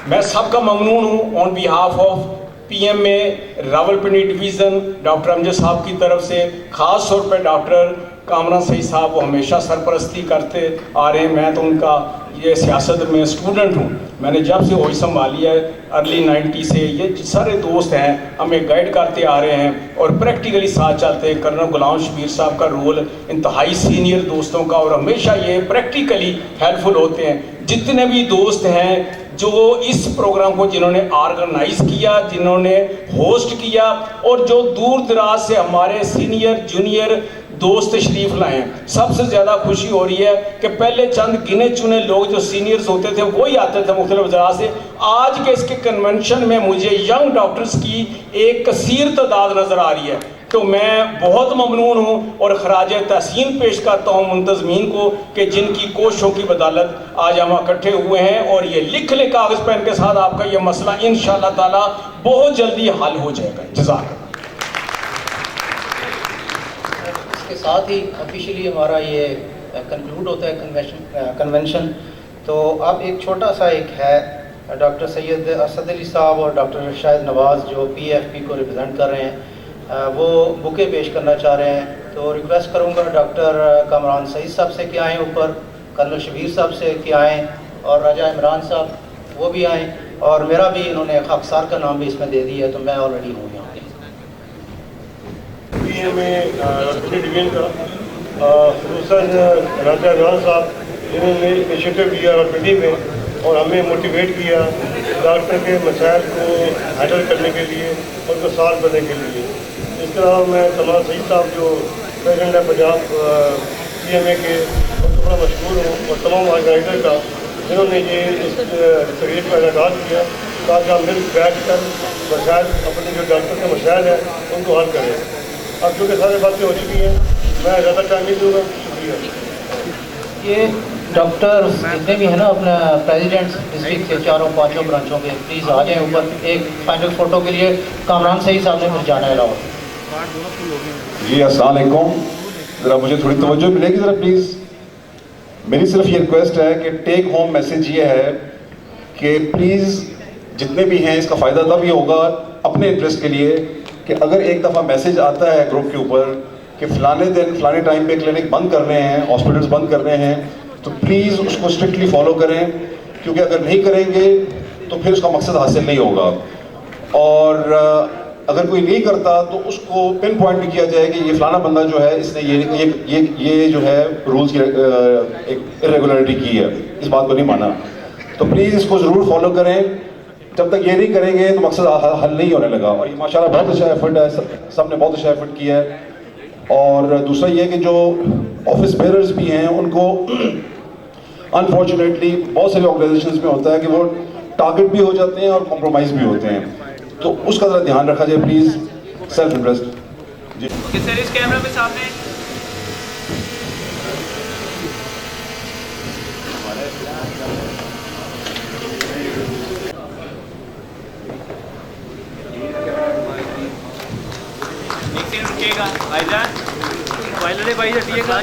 میں سب کا ممنون ہوں on behalf of P M A Rawalpindi division, doctor Amjad sahib کی طرف سے. خاص طور پہ ڈاکٹر کامران سعید صاحب وہ ہمیشہ سرپرستی کرتے آ رہے ہیں. میں تو ان کا یہ سیاست میں اسٹوڈنٹ ہوں. میں نے جب سے ہوش سنبھالی ہے ارلی 90 سے, یہ سارے دوست ہیں ہمیں گائیڈ کرتے آ رہے ہیں اور پریکٹیکلی ساتھ چلتے ہیں. کرنل غلام شبیر صاحب کا رول انتہائی سینئر دوستوں کا, اور ہمیشہ یہ پریکٹیکلی ہیلپ فل ہوتے ہیں. جتنے بھی دوست ہیں جو اس پروگرام کو جنہوں نے آرگنائز کیا, جنہوں نے ہوسٹ کیا, اور جو دور دراز سے ہمارے سینئر جونیئر دوست تشریف لائے ہیں, سب سے زیادہ خوشی ہو رہی ہے کہ پہلے چند گنے چنے لوگ جو سینئرز ہوتے تھے وہی آتے تھے مختلف وزراء سے. آج کے اس کے کنونشن میں مجھے ینگ ڈاکٹرز کی ایک کثیر تعداد نظر آ رہی ہے. تو میں بہت ممنون ہوں اور خراج تحسین پیش کرتا ہوں منتظمین کو کہ جن کی کوششوں کی بدولت آج ہم اکٹھے ہوئے ہیں, اور یہ لکھ لے کاغذ پین کے ساتھ آپ کا یہ مسئلہ انشاءاللہ تعالی بہت جلدی حل ہو جائے گا. جزاک اللہ. اس کے ساتھ ہی آفیشیلی ہمارا یہ کنکلوڈ ہوتا ہے کنونشن. تو اب ایک چھوٹا سا ایک ہے, ڈاکٹر سید اسد علی صاحب اور ڈاکٹر شاہد نواز جو PFP کو ریپرزینٹ کر رہے ہیں, وہ بکے پیش کرنا چاہ رہے ہیں. تو ریکویسٹ کروں گا ڈاکٹر کامران سعید صاحب سے کہ آئیں اوپر, کرنل شبیر صاحب سے کہ آئیں, اور راجہ عمران صاحب وہ بھی آئیں, اور میرا بھی انہوں نے خاکسار کا نام بھی اس میں دے دیا ہے, تو میں آلریڈی ہوں یہاں. ڈویژن کا خصوصاً راجہ عمران صاحب جنہوں نے انیشیٹو لیا راولپنڈی میں اور ہمیں موٹیویٹ کیا ڈاکٹر کے مسائل کو ہینڈل کرنے کے لیے, ان کو سالو کرنے کے لیے. اس کے علاوہ میں کمال سعید صاحب جو پریزیڈنٹ ہے پنجاب PMA کے, ان کو بڑا مشکور ہوں, اور تمام آرگنائزر کا جنہوں نے یہ اس تقریب کا انعقاد کیا تاکہ ہم مل بیٹھ کر مسائل اپنے جو ڈاکٹر کے مسائل ہیں ان کو حل کریں. اب چونکہ ساری باتیں ہو چکی ہیں, میں زیادہ ٹائم نہیں دوں گا. شکریہ. یہ ڈاکٹر جتنے بھی ہیں نا اپنے پریزیڈنٹس ڈسٹرکٹ کے 4-5 برانچوں کے, پلیز آ جائیں اوپر ایک فائنل فوٹو کے لیے. کامران صحیح صاحب نے پھر جانا ہے لاہور. جی السلام علیکم. ذرا مجھے تھوڑی توجہ ملے گی ذرا پلیز. میری صرف یہ ریکویسٹ ہے کہ ٹیک ہوم میسج یہ ہے کہ پلیز جتنے بھی ہیں اس کا فائدہ تب یہ ہوگا اپنے انٹرسٹ کے لیے کہ اگر ایک دفعہ میسج آتا ہے گروپ کے اوپر کہ فلانے دن فلانے ٹائم پہ کلینک بند کرنے ہیں، ہاسپٹلس بند کرنے ہیں، تو پلیز اس کو اسٹرکٹلی فالو کریں، کیونکہ اگر نہیں کریں گے تو پھر اس کا مقصد حاصل نہیں ہوگا. اور اگر کوئی نہیں کرتا تو اس کو پن پوائنٹ بھی کیا جائے کہ یہ فلانا بندہ جو ہے اس نے یہ جو ہے رولز کی ایک ارریگولرٹی کی ہے، اس بات کو نہیں مانا. تو پلیز اس کو ضرور فالو کریں. جب تک یہ نہیں کریں گے تو مقصد حل نہیں ہونے لگا. اور یہ ماشاءاللہ بہت اچھا ایفرٹ ہے، سب نے بہت اچھا ایفرٹ کیا ہے. اور دوسرا یہ کہ جو آفس بیئررز بھی ہیں ان کو انفارچونیٹلی بہت سارے آرگنائزیشنز میں ہوتا ہے کہ وہ ٹارگٹ بھی ہو جاتے ہیں اور کمپرومائز بھی ہوتے ہیں، تو اس کا ذرا دھیان رکھا جائے پلیز. Self interest. جی سر اس کیمرہ پہ سامنے رکیے گا بھائی جان، موبائل والے بھائی ہٹیے گا.